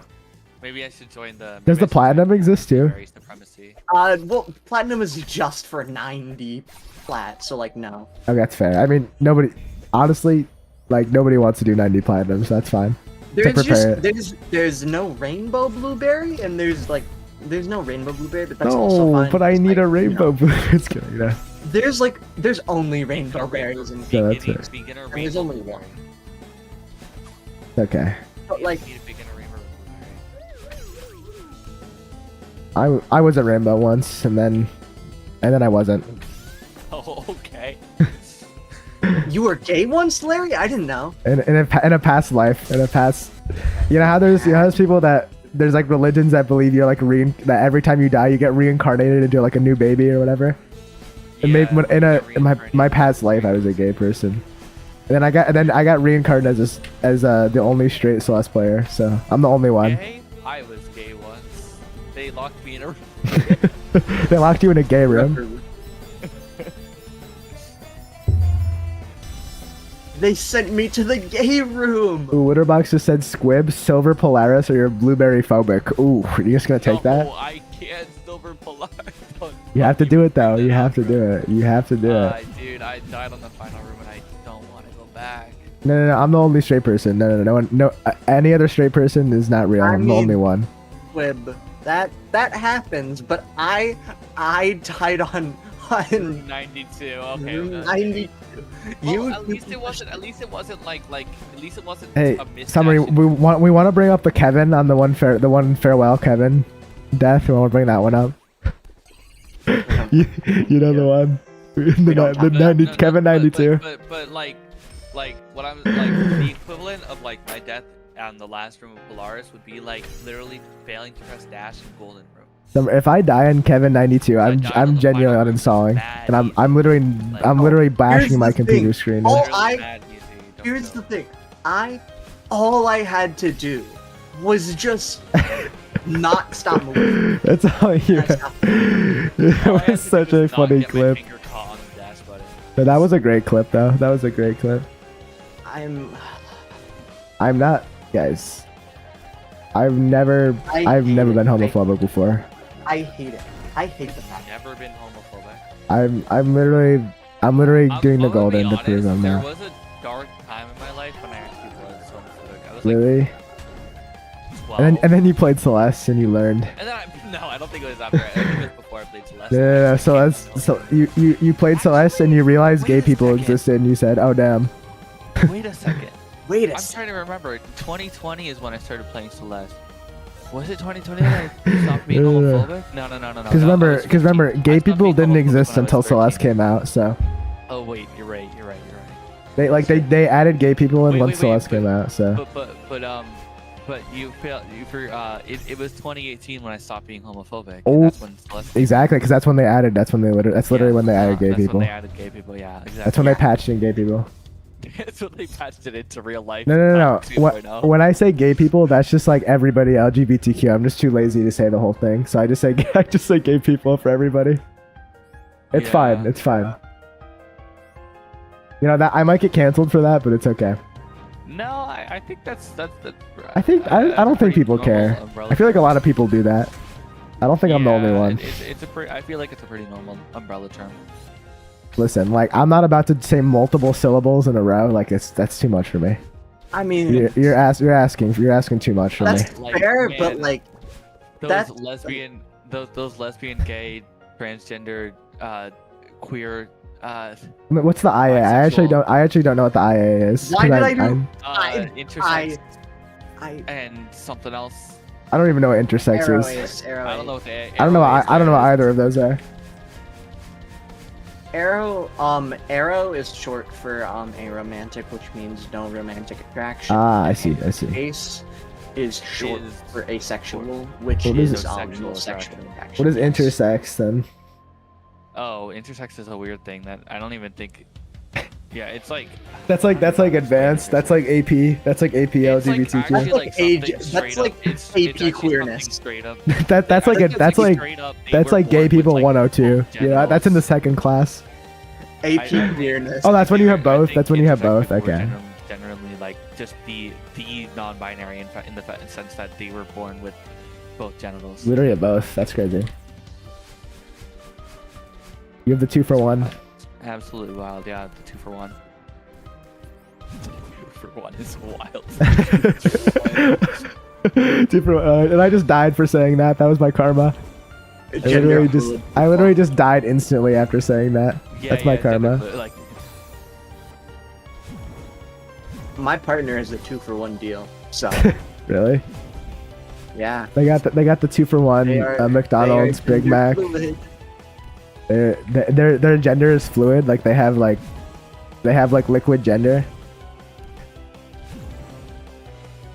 Maybe I should join the. Does maybe the I should platinum join exist too? blueberry supremacy. well, platinum is just for 90 flat, so like no. Okay, that's fair. I mean, nobody. Honestly, like nobody wants to do 90 platinums. That's fine. There's prepare just there's no rainbow blueberry, and there's no rainbow blueberry, but that's also No, fine. but I It's need like, a rainbow. It's good, you know. There's only rainbow berries in Yeah, that's Beginning- fair. beginner And there's rainbow only blueberry. one. Okay. But like You need a beginner rainbow blueberry. I was a rainbow once, and then I wasn't. Oh, okay. you were gay once, Larry? I didn't know. In a past life, in a past, you know how there's people that there's like religions that believe you're like that every time you die you get reincarnated into like a new baby or whatever. And Yeah, in my past life I was a gay person, and then I got reincarnated as the only straight Celeste player. So I'm the only one. Gay? I was gay once. They locked me in a room. They locked you in a gay room. They sent me to the gay room. Ooh, Witterbox just said Squib, Silver Polaris, or you're blueberry phobic. Ooh, you just gonna take that? No, I can't Silver Polaris. You have to do it though. You have to do it. You have to do it. Dude, I died on the final room and I don't want to go back. No, I'm the only straight person. No. Any other straight person is not real. I'm the only one. Wib, that happens, but I died on 92. Okay. 92. Well, at least it wasn't like at least it wasn't Hey, a mismatch. Summary, we want to bring up the Kevin on the one farewell Kevin death. We want to bring that one up. you know the one. Kevin 92. But like what I'm like the equivalent of like my death on the last room of Polaris would be like literally failing to press dash in Golden Room. If I die in Kevin 92, I'm genuinely uninstalling, and I'm literally bashing my computer screen. Here's the thing. All I had to do was just not stop moving. That's all you. It was such a funny clip. But that was a great clip, though. That was a great clip. I'm not, guys. I've never been homophobic before. I hate it. I hate the fact. Never been homophobic. I'm literally doing the golden to prove them now. There was a dark time in my life when I actually was homophobic. I was really? Like 12. And then you played Celeste and you learned. And then no, I don't think it was after. I think it was before I played Celeste. No. So you played Celeste and you realized gay people existed and you said, oh damn. Wait a second. I'm trying to remember. 2020 is when I started playing Celeste. Was it 2020 that I stopped being homophobic? No. Because remember, gay people didn't exist until Celeste came out. So. Oh wait, you're right. They added gay people in once Celeste came out. So. But you failed. It was 2018 when I stopped being homophobic. Oh, that's when Celeste exactly, because that's when they added. That's literally when they added gay people. When they added gay people, yeah, exactly. That's when they patched in gay people. That's when they patched it into real life. No. When I say gay people, that's just like everybody LGBTQ. I'm just too lazy to say the whole thing, so I just say gay people for everybody. It's fine. It's fine. You know that I might get canceled for that, but it's okay. No, I think that's the. I don't think people care. I feel like a lot of people do that. I don't think I'm the only one. I feel like it's a pretty normal umbrella term. Listen, like I'm not about to say multiple syllables in a row. Like that's too much for me. I mean, you're asking too much for me. That's fair, but like those lesbian, gay, transgender, queer. What's the IA? I actually don't know what the IA is. Why did I do? Intersex. And something else. I don't even know what intersex is. I don't know what the I don't know what either of those are. Arrow is short for aromantic, which means no romantic attraction. Ah, I see. Ace is short for asexual, which is no sexual attraction. What is intersex then? Oh, intersex is a weird thing that I don't even think. Yeah, it's like. That's like advanced. That's like AP. That's like AP LGBTQ. That's like AP queerness. That's like gay people 102. Yeah, that's in the second class. AP queerness. Oh, that's when you have both. That's when you have both. Okay. Generally, like just the non-binary in the sense that they were born with both genitals. Literally both. That's crazy. You have the 2-for-1. Absolutely wild, yeah. The 2-for-1. 2-for-1 is wild. 2-for-1, and I just died for saying that. That was my karma. I literally just died instantly after saying that. Yeah, that's my karma. Like... My partner is a 2-for-1 deal. So. Really? Yeah. They got the 2-for-1 McDonald's Big Mac. Their gender is fluid. Like they have like liquid gender.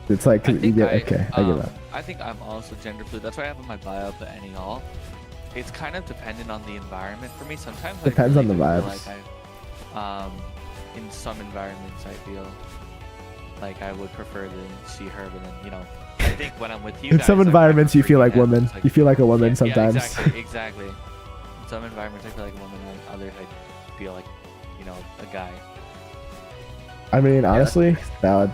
It's like I get that. I think I'm also gender fluid. That's why I have in my bio the any all. It's kind of dependent on the environment for me. Sometimes depends on the vibes. Like in some environments I feel like I would prefer to see her, but then I think when I'm with you. In some environments you feel like women. You feel like a woman sometimes. Yeah, exactly. Some environments I feel like a woman, and others I feel like, a guy. I mean, honestly, valid.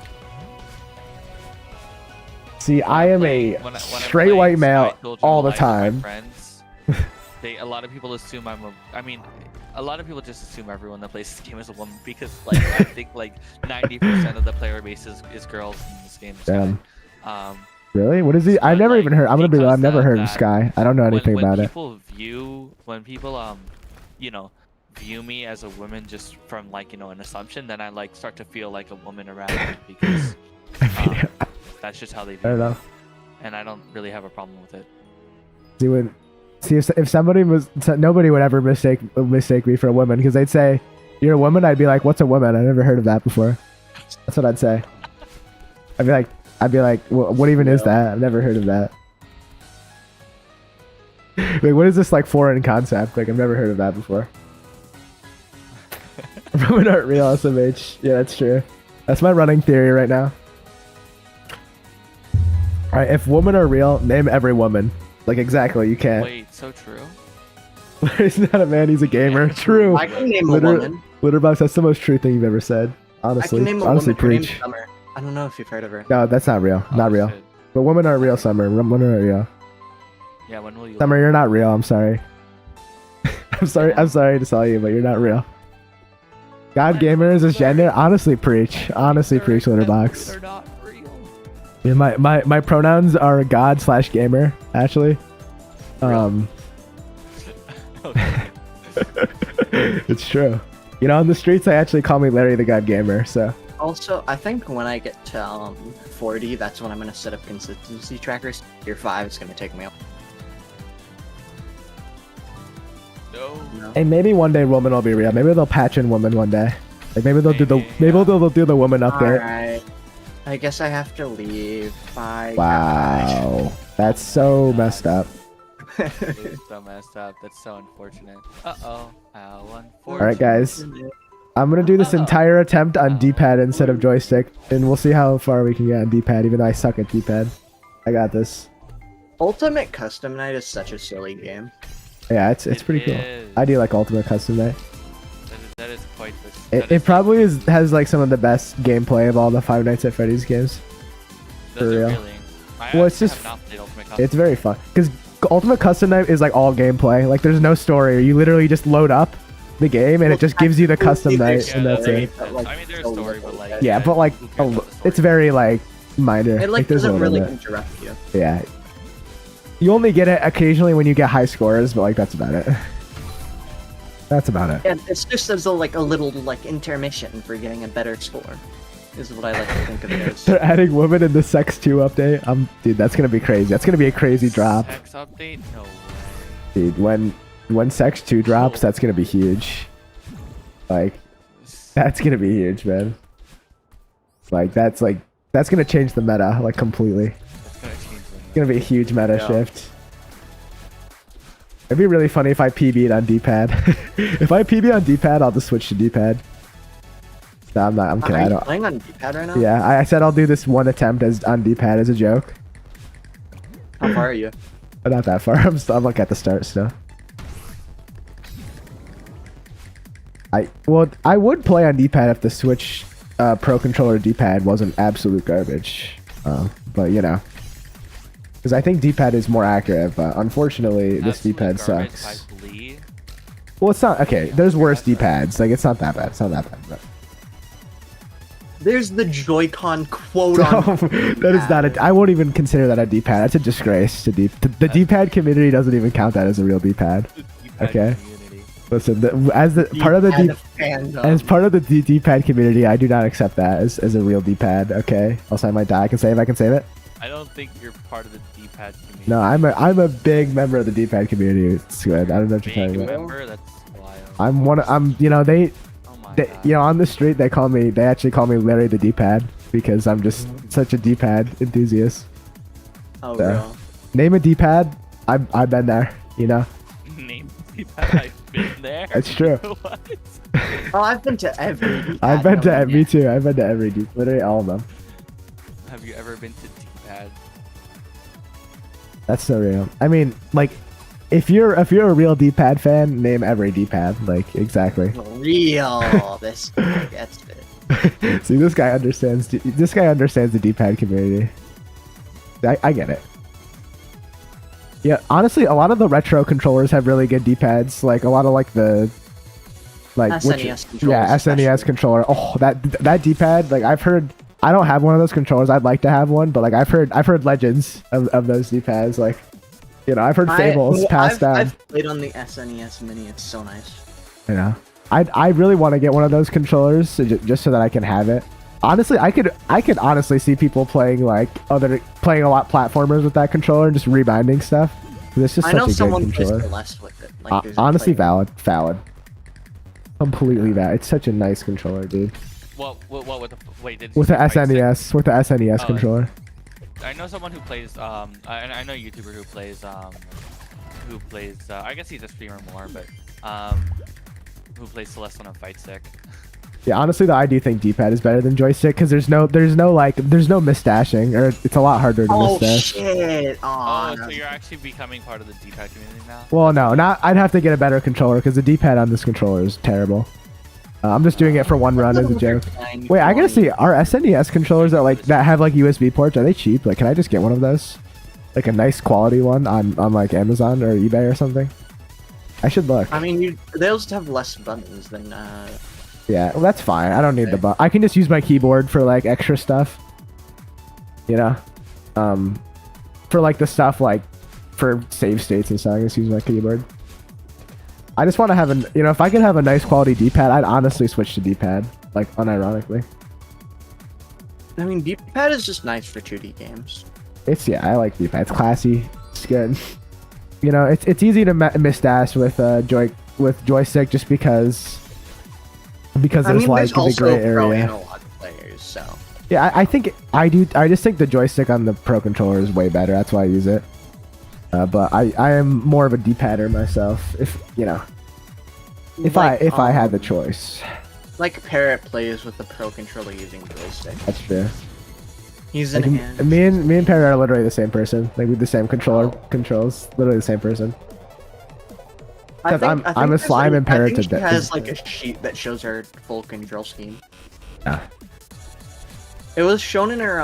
See, I am a When I straight play white male Sky Soldier all the Live with my time. friends, a lot of people assume I mean, a lot of people just assume everyone that plays this game is a woman because, like, I think like 90% of the player base is girls in this game. Damn. Um, Really? What is he? I've but, never like, even heard. I'm gonna be real. I've because never heard of that Sky. I don't know anything about it. when people you know, view me as a woman just from like, you know, an assumption, then I like start to feel like a woman around them because that's just how they I view don't me, know. and I don't really have a problem with it. See, if somebody was, nobody would ever mistake me for a woman because they'd say, "You're a woman." I'd be like, "What's a woman? I never heard of that before." That's what I'd say. I'd be like, what even is that? I've never heard of that. Like, what is this like foreign concept? Like, I've never heard of that before. Women aren't real, SMH. Yeah, that's true. That's my running theory right now. All right, if women are real, name every woman. Like, exactly, you can't. Wait, so true. He's not a man, he's a gamer. True. I can name a woman. Litterbox, that's the most true thing you've ever said. I Honestly. can name a Honestly, woman. Her name's preach. Summer. I don't know if you've heard of her. No, that's not real. Not Oh, real. shit. But women aren't real, Summer. Women aren't real. Yeah, when will you? Summer, you're not real. I'm sorry. I'm sorry to tell you, but you're not real. God Gamer is his gender. Honestly, preach. Honestly, preach, Litterbox. They're not real. Yeah, my pronouns are God/gamer. Actually, Okay. it's true. You know, on the streets, they actually call me Larry the God Gamer. So Also, I think when I get to 40, that's when I'm gonna set up consistency trackers. Year 5 is gonna take me up. No. hey, maybe one day woman will be real. Maybe they'll patch in woman one day. Like maybe they'll Maybe, maybe yeah. they'll do the woman update. Alright. I guess I have to leave. Bye. Wow, that's so messed up. It's so messed up. That's so unfortunate. Uh-oh. How unfortunate. All right, guys. I'm gonna do this entire attempt on D-pad instead of joystick, and we'll see how far we can get on D-pad. Even though I suck at D-pad, I got this. Ultimate Custom Night is such a silly game. Yeah, it's pretty cool. is. I do like Ultimate Custom Night. That is quite the... It probably has like some of the best gameplay of all the Five Nights at Freddy's games. Does for it real. really? Well, it's actually just- have not played Ultimate Custom. It's very fun because Ultimate Custom Night is like all gameplay. Like there's no story. You literally just load up the game and it just gives you the custom night, and that's it. I mean, there's a story, but like... Yeah, but like who cares about the story? it's very like minor. It like there's a doesn't little really bit. interrupt you. Yeah. You only get it occasionally when you get high scores, but like that's about it. That's about it. Yeah, it's just as a little like intermission for getting a better score. Is what I like to think of it as. They're adding women in the Sex 2 update. Dude, that's gonna be crazy. That's gonna be a crazy drop. Sex update? No way. Dude, when Sex 2 drops, that's gonna be huge. Like, that's gonna be huge, man. Like that's gonna change the meta like completely. That's gonna change the It's gonna be a huge meta Yeah. shift. It'd be really funny if I PB'd on D-pad. If I PB on D-pad, I'll just switch to D-pad. No, I'm not. I'm kidding. Are I you don't. playing on D-pad right now? Yeah, I said I'll do this one attempt on D-pad as a joke. How far are you? But not that far. I'm like at the start still. I would play on D-pad if the Switch Pro Controller D-pad wasn't absolute garbage. But you know, because I think D-pad is more accurate. But unfortunately, this Absolute D-pad garbage sucks. by Lee. Well, it's not okay. There's worse D-pads. Like it's not that bad. It's not that bad. But. There's the Joy-Con quote on. That is not a. I won't even consider that a D-pad. That's a disgrace to the D-pad community doesn't even count that as a real D-pad. D-pad Okay. community. Listen, as part of the D-pad community, I do not accept that as a real D-pad. Okay, else I might die. I can save. I can save it. I don't think you're part of the D-pad community. No, I'm a big member of the D-pad community. It's good. I don't know what you're Big talking about. member? That's wild. I'm you know they Oh my They, god. you know, on the street, they actually call me Larry the D-pad because I'm just such a D-pad enthusiast. Oh, Yeah. real. Name a D-pad, I've been there, you know? Name D-pad. I've been there. It's true. What? Oh, I've been to every D-pad. I've been to, known me yet. too, I've been to every literally all of them. Have you ever been to D-pad? That's so real. I mean, like, if you're a real D-pad fan, name every D-pad. Like exactly. Real. This guy gets it. See, this guy understands. This guy understands the D-pad community. I get it. Yeah, honestly, a lot of the retro controllers have really good D-pads. Like a lot of like the SNES controllers. Yeah, SNES especially. controller. Oh, that D-pad. Like I've heard. I don't have one of those controllers. I'd like to have one, but like I've heard legends of those D-pads. Like, you know, I've heard fables passed down. I've played on the SNES Mini. It's so nice. You know, I really want to get one of those controllers just so that I can have it. Honestly, I could honestly see people playing a lot platformers with that controller and just rebinding stuff. It's just I such know a good someone plays controller. Celeste with it. Like, there's a Honestly, player. valid. Completely valid. It's such a nice controller, dude. What with the wait? Did you With the say fight stick? SNES, with the SNES Oh, controller. I know someone who plays. I know a YouTuber who plays. I guess he's a streamer more, but who plays Celeste on a fight stick. Yeah, honestly, though, I do think D-pad is better than joystick because there's no misdashing, or it's a lot harder to Oh misdash. shit! Oh, Oh, so you're actually becoming part of the D-pad community now? Well, no, not. I'd have to get a better controller because the D-pad on this controller is terrible. I'm just doing it for one run as a joke. Wait, I gotta see. Are SNES controllers that have like USB ports? Are they cheap? Like, can I just get one of those? Like a nice quality one on like Amazon or eBay or something? I should look. I mean, they also have less buttons than. Yeah, well, that's fine. I don't need the I can just use my keyboard for like extra stuff. You know, for like the stuff like for save states and stuff. I just use my keyboard. I just want to have if I could have a nice quality D-pad, I'd honestly switch to D-pad, like unironically. I mean, D-pad is just nice for 2D games. I like D-pad. It's classy. It's good. You know, it's easy to misdash with joystick just because there's like the gray pro area. analog players, so. Yeah, I think I just think the joystick on the Pro controller is way better. That's why I use it. But I am more of a D-padder myself. If I had the choice. Like Parrot plays with the Pro controller using joystick. That's true. He's Like, in hands. me and Parrot are literally the same person. Like with the same controls, literally the same person. I think I'm a slime and Parrot I think to she death. has like a sheet that shows her full control scheme. Yeah. It was shown in her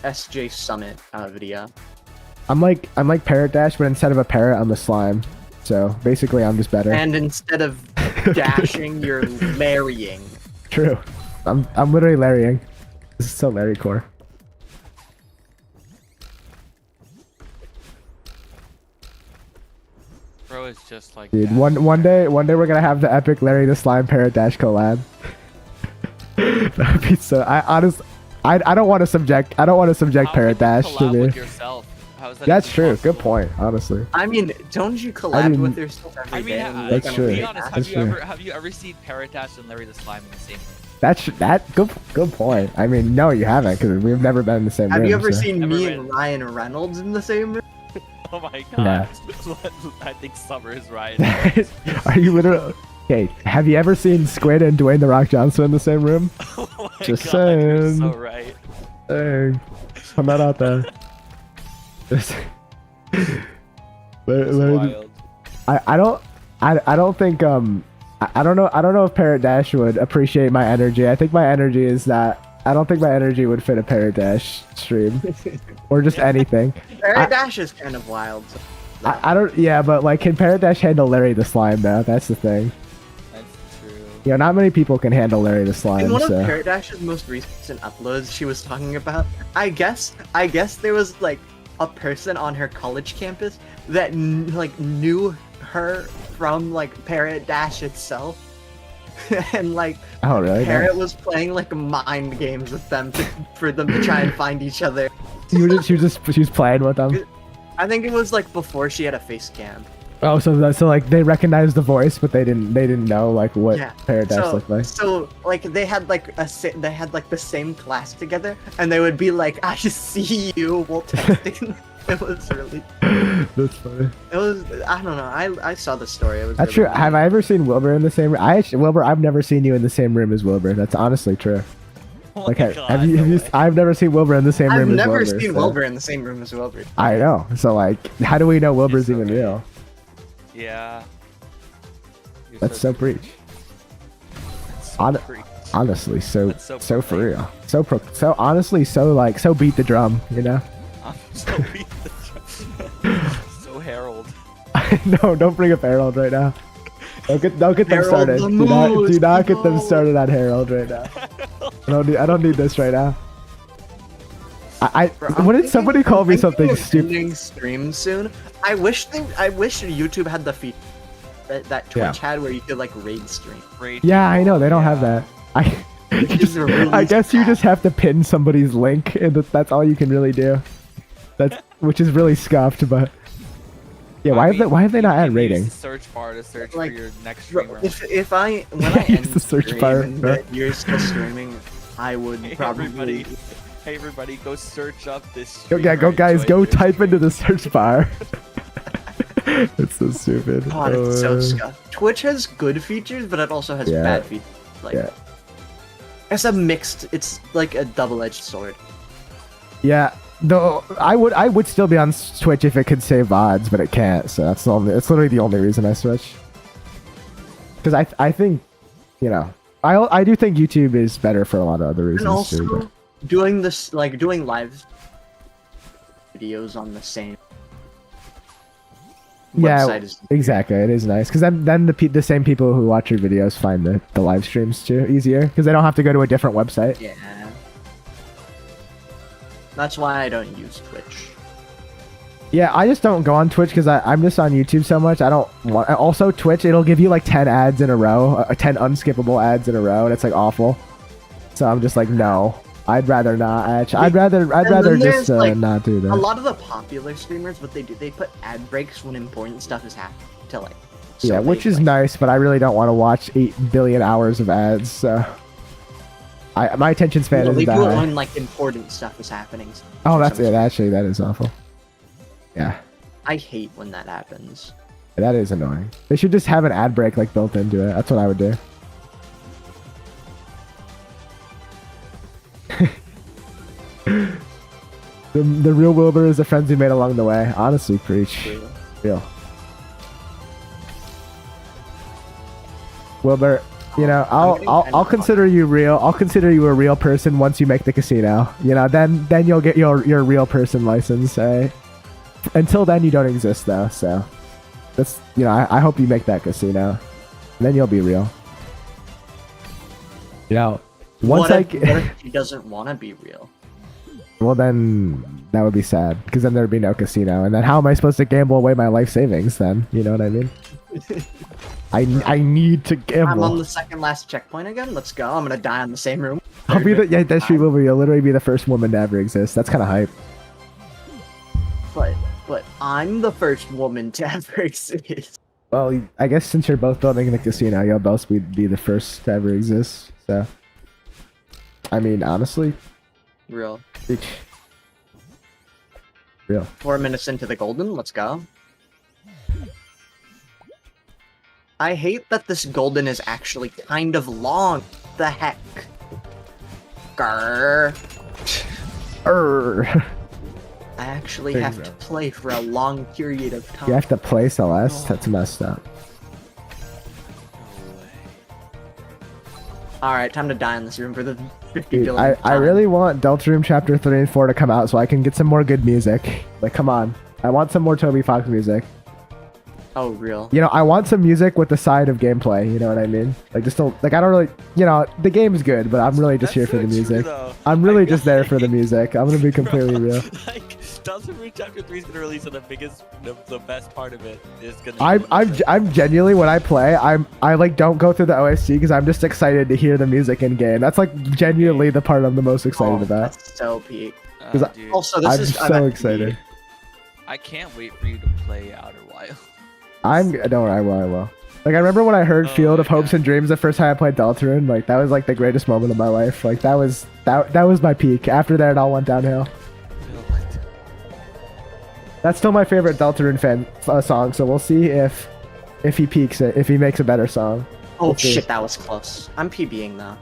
SJ Summit video. I'm like Parrot Dash, but instead of a parrot, I'm a slime. So basically, I'm just better. And instead of dashing, you're Larrying. True. I'm literally Larrying. This is so Larry core. Bro is just like Dude, that. one day we're gonna have the epic Larry the Slime Parrot Dash collab. That'd be so. I don't want to subject How Parrot can you Dash to collab me. with yourself? How is that That's even true. possible? Good point. Honestly. I mean, don't you collab mean- with yourself every I mean, day? and That's make true. them Be really honest. That's true. Have you ever seen Parrot Dash and Larry the Slime in the same room? That good point. I mean, no, you haven't because we've never been in the same Have room. you ever so- seen Never me been. and Ryan Reynolds in the same room? Oh my god. Yeah. I think Summer is right. Are you literally? Okay, have you ever seen Squid and Dwayne the Rock Johnson in the same room? Oh my Just god, you're saying. so right. Dang, I'm not out there. Just- It's Larry- wild. I don't think I don't know if Parrot Dash would appreciate my energy. I think my energy is that I don't think my energy would fit a Parrot Dash stream or just anything. Parrot Dash is kind of wild. I don't. Yeah, but like, can Parrot Dash handle Larry the Slime though? That's the thing. That's true. You know, not many people can handle Larry the Slime. In one of So. Parrot Dash's most recent uploads, she was talking about. I guess there was like a person on her college campus that knew her from like Parrot Dash itself, and like Oh really? Parrot was playing like mind games with them for them to try and find each other. She was playing with them. I think it was like before she had a face cam. Oh, so like they recognized the voice, but they didn't know like what Yeah. Parrot Dash So, looked like. so like they had like the same class together, and they would be like, "I just see you," while texting. It was really. That's funny. It was. I don't know. I saw the story. It was. That's really true. Have I ever seen Wilbur in the same room? Wilbur, I've never seen you in the same room as Wilbur. That's honestly true. Oh Like, my have God, you? no Have you way. I've never seen Wilbur in the same I've room as never Wilbur. seen so- Wilbur in the same room as Wilbur. I know. So like, how do we know Wilbur's so even great. real? Yeah. You're That's so preach. so Hon- preach. Honestly, so That's so so for profane. real. So honestly, so like so beat the drum. You know. I'm so beat the so Harold. No, don't bring up Harold right now. Don't get them Harold started. the Do not Moose, get them no. started on Harold right now. I don't need this right now. Bro, I'm What did thinking- somebody call I'm me thinking something of stupid? ending stream soon. I wish YouTube had the feature that Twitch Yeah. had where you could like raid stream. Rage Yeah, I know they don't have yeah. that. is really I guess you sad. just have to pin somebody's link, and that's all you can really do. Which is really scuffed, but yeah. Why have they not you had can rating? Use the search bar to search Like, for your next Bro, streamer. if I when I Use end the search stream bar, and bro. that you're still streaming, I would Hey probably. everybody, hey everybody, go search up this. Go, yeah, go guys, go type into the search bar. It's so stupid. God, it's so Uh, scuffed. Twitch has good features, but it also has Yeah. bad features. Like, Yeah. it's a mixed. It's like a double-edged sword. Yeah, though I would still be on Twitch if it could save VODs, but it can't. So that's literally the only reason I switch. Because I think, you know, I do think YouTube is better for a lot of other reasons And also, too. doing this, like doing live videos on the same Yeah, website is exactly. It is nice because then the same people who watch your videos find the live streams too easier because they don't have to go to a different website. yeah. That's why I don't use Twitch. Yeah, I just don't go on Twitch because I'm just on YouTube so much. I don't want. Also, Twitch, it'll give you like 10 ads in a row, 10 unskippable ads in a row, and it's like awful. So I'm just like, no, I'd rather not. Actually, I'd rather then just there's, like, not do A that. lot of the popular streamers, what they do, they put ad breaks when important stuff is happening to like. so Yeah, which they, is like, nice, but I really don't want to watch 8 billion hours of ads. So my attention span no, is they that do it high. when like important stuff is happening. Oh, that's Some- it. Actually, that is awful. Yeah. I hate when that happens. That is annoying. They should just have an ad break like built into it. That's what I would do. The real Wilbur is the friends he made along the way. Honestly, preach. Real. Wilbur, you know, I'll consider you real. I'll consider you a real person once you make the casino. You know, then you'll get your real person license. Until then, you don't exist though. So that's, you know, I hope you make that casino. Then you'll be real. You know, once what if he doesn't want to be real? well, then that would be sad because then there'd be no casino, and then how am I supposed to gamble away my life savings? Then you know what I mean? I need to I'm on gamble. the second last checkpoint again. Let's go. I'm gonna die in the same room. I'll be that's true, Wilbur. You'll literally be the first woman to ever exist. That's kind of hype. But I'm the first woman to ever exist. Well, I guess since you're both building the casino, you'll both be the first to ever exist. So, I mean, honestly, Real. real. 4 minutes into the golden. Let's go. I hate that this golden is actually kind of long. The heck? Grr. I actually There you have go. to play for a long period of time. You have to play Celeste. That's messed up. Alright, time to die in this room for the 50 Dude, billion I really want Deltarune Chapter 3 and 4 to come out so I can get some more good music. Like, come on. I want some more Toby Fox music. Oh, real. You know, I want some music with the side of gameplay. You know what I mean? Like, just don't, like, I don't really, you know, the game's good, but I'm really just here for the music. I'm really just there for the music. I'm gonna be completely real. Like, Deltarune Chapter 3 is gonna release, and the best part of it is gonna. I'm genuinely, when I play, I like don't go through the OST because I'm just excited to hear the music in game. That's like genuinely the part I'm the most excited about. That's so peak. 'Cause Dude, Also, this I'm is so excited. I can't wait for you to play Outer Wilds. Don't worry, I will. Like, I remember when I heard Oh Field of my Hopes God. and Dreams the first time I played Deltarune. Like, that was like the greatest moment of my life. Like, that was my peak. After that, it all went downhill. That's still my favorite Deltarune song. So we'll see if he peaks it, if he makes a better song. Oh We'll see. shit, that was close. I'm PBing though.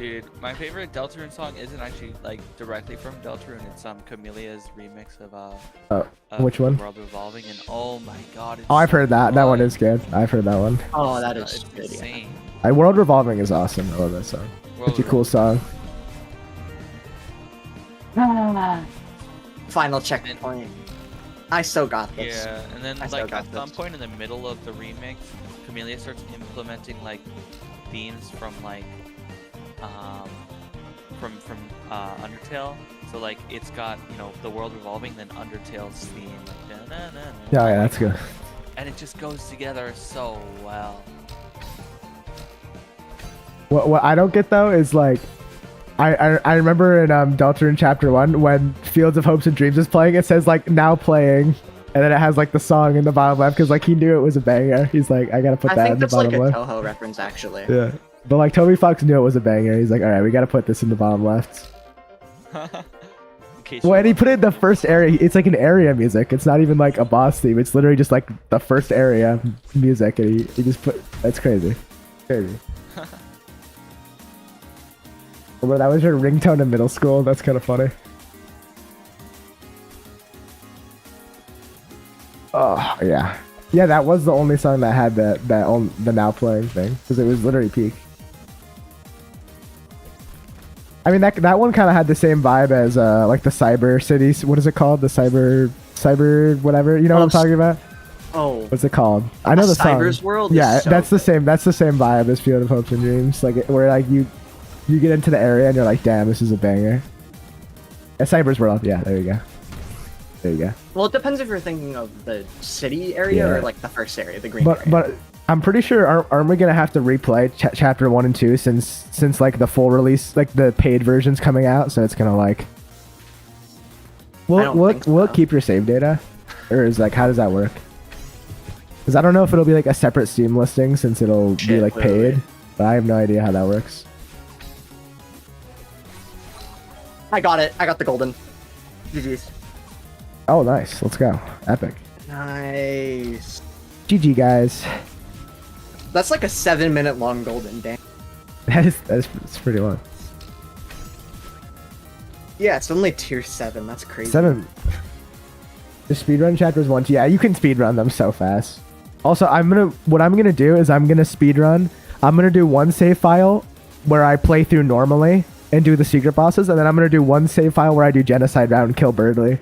Dude, my favorite Deltarune song isn't actually like directly from Deltarune. It's Chamelea's remix of which one? World Revolving, and oh my god, it's Oh, I've so heard that. That one good. is good. I've heard that one. Oh, that It's is good. Yeah. insane. World Revolving is awesome. I love that song. World Such a cool song. Final checkpoint. I still got this. Yeah, and then I still like got at some this. point in the middle of the remix, Camellia starts implementing like themes from like from Undertale. So like it's got, you know, the world revolving, then Undertale's theme, like Yeah, that's good. and it just goes together so well. What I don't get though is like, I remember in Deltarune Chapter 1 when Fields of Hopes and Dreams is playing, it says like now playing, and then it has like the song in the bottom left because like he knew it was a banger. He's like, I gotta put I that think in the that's like bottom a left. Toho reference, actually. Yeah, but like Toby Fox knew it was a banger. He's like, all right, we gotta put this in the bottom left. In case Well, you and he want- put it in the first area. It's like an area music. It's not even like a boss theme. It's literally just like the first area music, and he just put. That's crazy, crazy. Well, that was your ringtone in middle school. That's kind of funny. Oh yeah, yeah. That was the only song that had the now playing thing because it was literally peak. I mean that one kind of had the same vibe as like the Cyber City. What is it called? The cyber whatever. You know what I'm talking about? Oh. What's it called? I know the song. Cyber's World? Yeah, Is so that's the good. same. That's the same vibe as Field of Hopes and Dreams. Like where like you get into the area and you're like, damn, this is a banger. Yeah, Cyber's World. Yeah, there you go. There you go. Well, it depends if you're thinking of the city area Yeah. or like the first area, the green area. But I'm pretty sure aren't we gonna have to replay chapter 1 and 2 since like the full release, like the paid version's coming out, so it's gonna like. don't think Will it so. keep your save data, or is like how does that work? Because I don't know if it'll be like a separate Steam listing since it'll be Shit, like wait, wait, paid, wait. but I have no idea how that works. I got it. I got the golden. GG's. Oh, nice. Let's go. Epic. Nice. GG guys. That's like a 7-minute long golden, damn. That's pretty long. Yeah, it's only tier 7. That's crazy. 7. The speedrun chapters 1 to, yeah, you can speedrun them so fast. Also, what I'm gonna do is I'm gonna speedrun. I'm gonna do one save file where I play through normally and do the secret bosses, and then I'm gonna do one save file where I do genocide round and kill Birdley.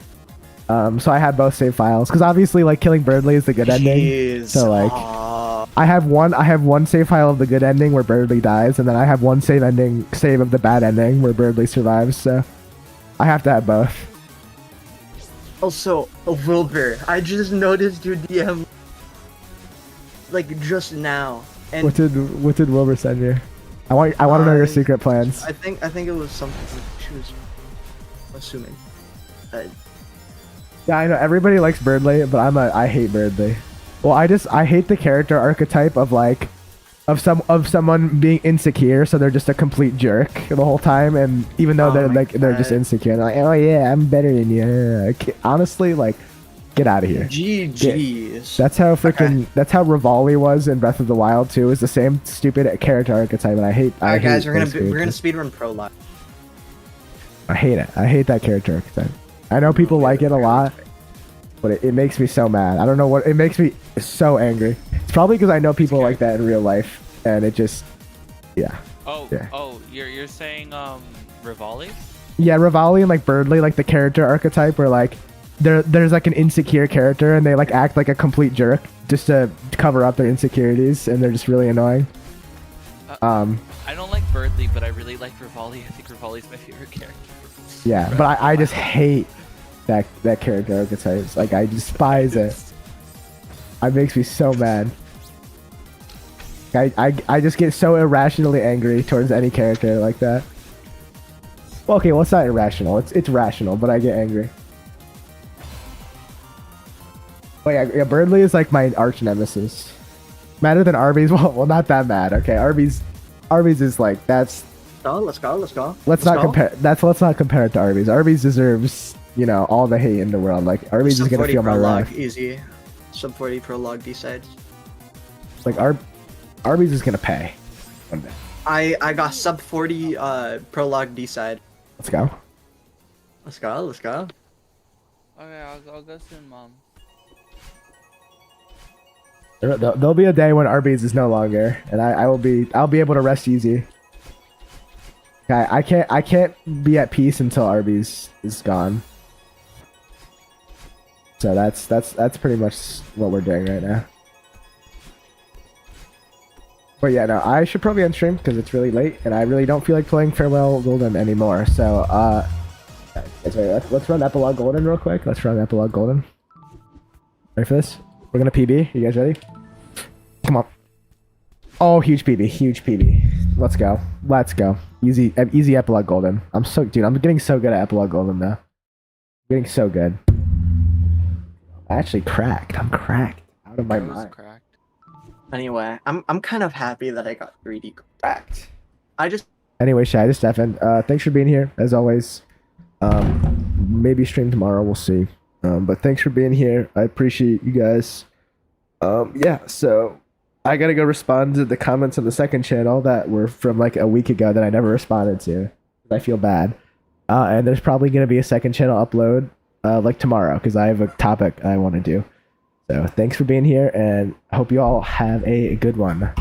So I have both save files because obviously like killing Birdley is the good ending. Jeez. So like Aw. I have one save file of the good ending where Birdley dies, and then I have one save of the bad ending where Birdley survives. So I have to have both. Also, Wilbur, I just noticed your DM like just now. And What did Wilbur send you? I want to know your secret plans. I think it was something she was assuming. Yeah, I know everybody likes Birdley, but I hate Birdley. Well, I hate the character archetype of like someone being insecure, so they're just a complete jerk the whole time, and even though Oh they're my like they're just God. insecure, they're like, oh yeah, I'm better than you. Yeah. Honestly, like, get out of here. GG's. That's how freaking that's how Rivali was in Breath of the Wild too. Is the same stupid character archetype, and I hate. Alright, guys, hate we're those gonna characters. speedrun Prologue. I hate it. I hate that character archetype. I know people like it a lot, but it makes me so mad. I don't know what it makes me so angry. It's probably because I know people like that in real life, and it just, yeah, Yeah. You're saying Rivali? yeah. Rivali and like Birdley, like the character archetype, where like there's like an insecure character, and they like act like a complete jerk just to cover up their insecurities, and they're just really annoying. I don't like Birdley, but I really like Rivali. I think Rivali's my favorite character. Yeah, but I just hate that character archetype. It's like I despise it. It makes me so mad. I just get so irrationally angry towards any character like that. Well, okay, well it's not irrational. It's rational, but I get angry. But yeah, Birdley is like my arch nemesis. Madder than Arby's? Well, not that mad. Okay, Arby's is like that's. Let's go. Let's not compare. Let's not compare it to Arby's. Arby's deserves, all the hate in the world. Like Arby's is Sub gonna 40 feel my Prologue, wrath. easy. Sub 40 Prologue D-sides. Like Arby's is gonna pay one day. I got sub 40 prologue D side. Let's go. Let's go. Let's go. Okay, I'll go soon, Mom. There'll be a day when Arby's is no longer, and I'll be able to rest easy. I can't be at peace until Arby's is gone. So that's pretty much what we're doing right now. But yeah, no, I should probably end stream because it's really late, and I really don't feel like playing Farewell Golden anymore. So let's run Epilogue Golden real quick. Let's run Epilogue Golden. Ready for this? We're gonna PB. You guys ready? Come on. Oh, huge PB, huge PB. Let's go. Let's go. Easy Epilogue Golden. I'm getting so good at Epilogue Golden now. Getting so good. I actually cracked. I'm cracked out of my mind. Cracked. Anyway, I'm kind of happy that I got 3D Cracked. Anyway, Shy, this is Stefan. Thanks for being here as always. Maybe stream tomorrow. We'll see. But thanks for being here. I appreciate you guys. Yeah. So I gotta go respond to the comments on the second channel that were from like a week ago that I never responded to. I feel bad. And there's probably gonna be a second channel upload like tomorrow because I have a topic I want to do. So thanks for being here, and I hope you all have a good one.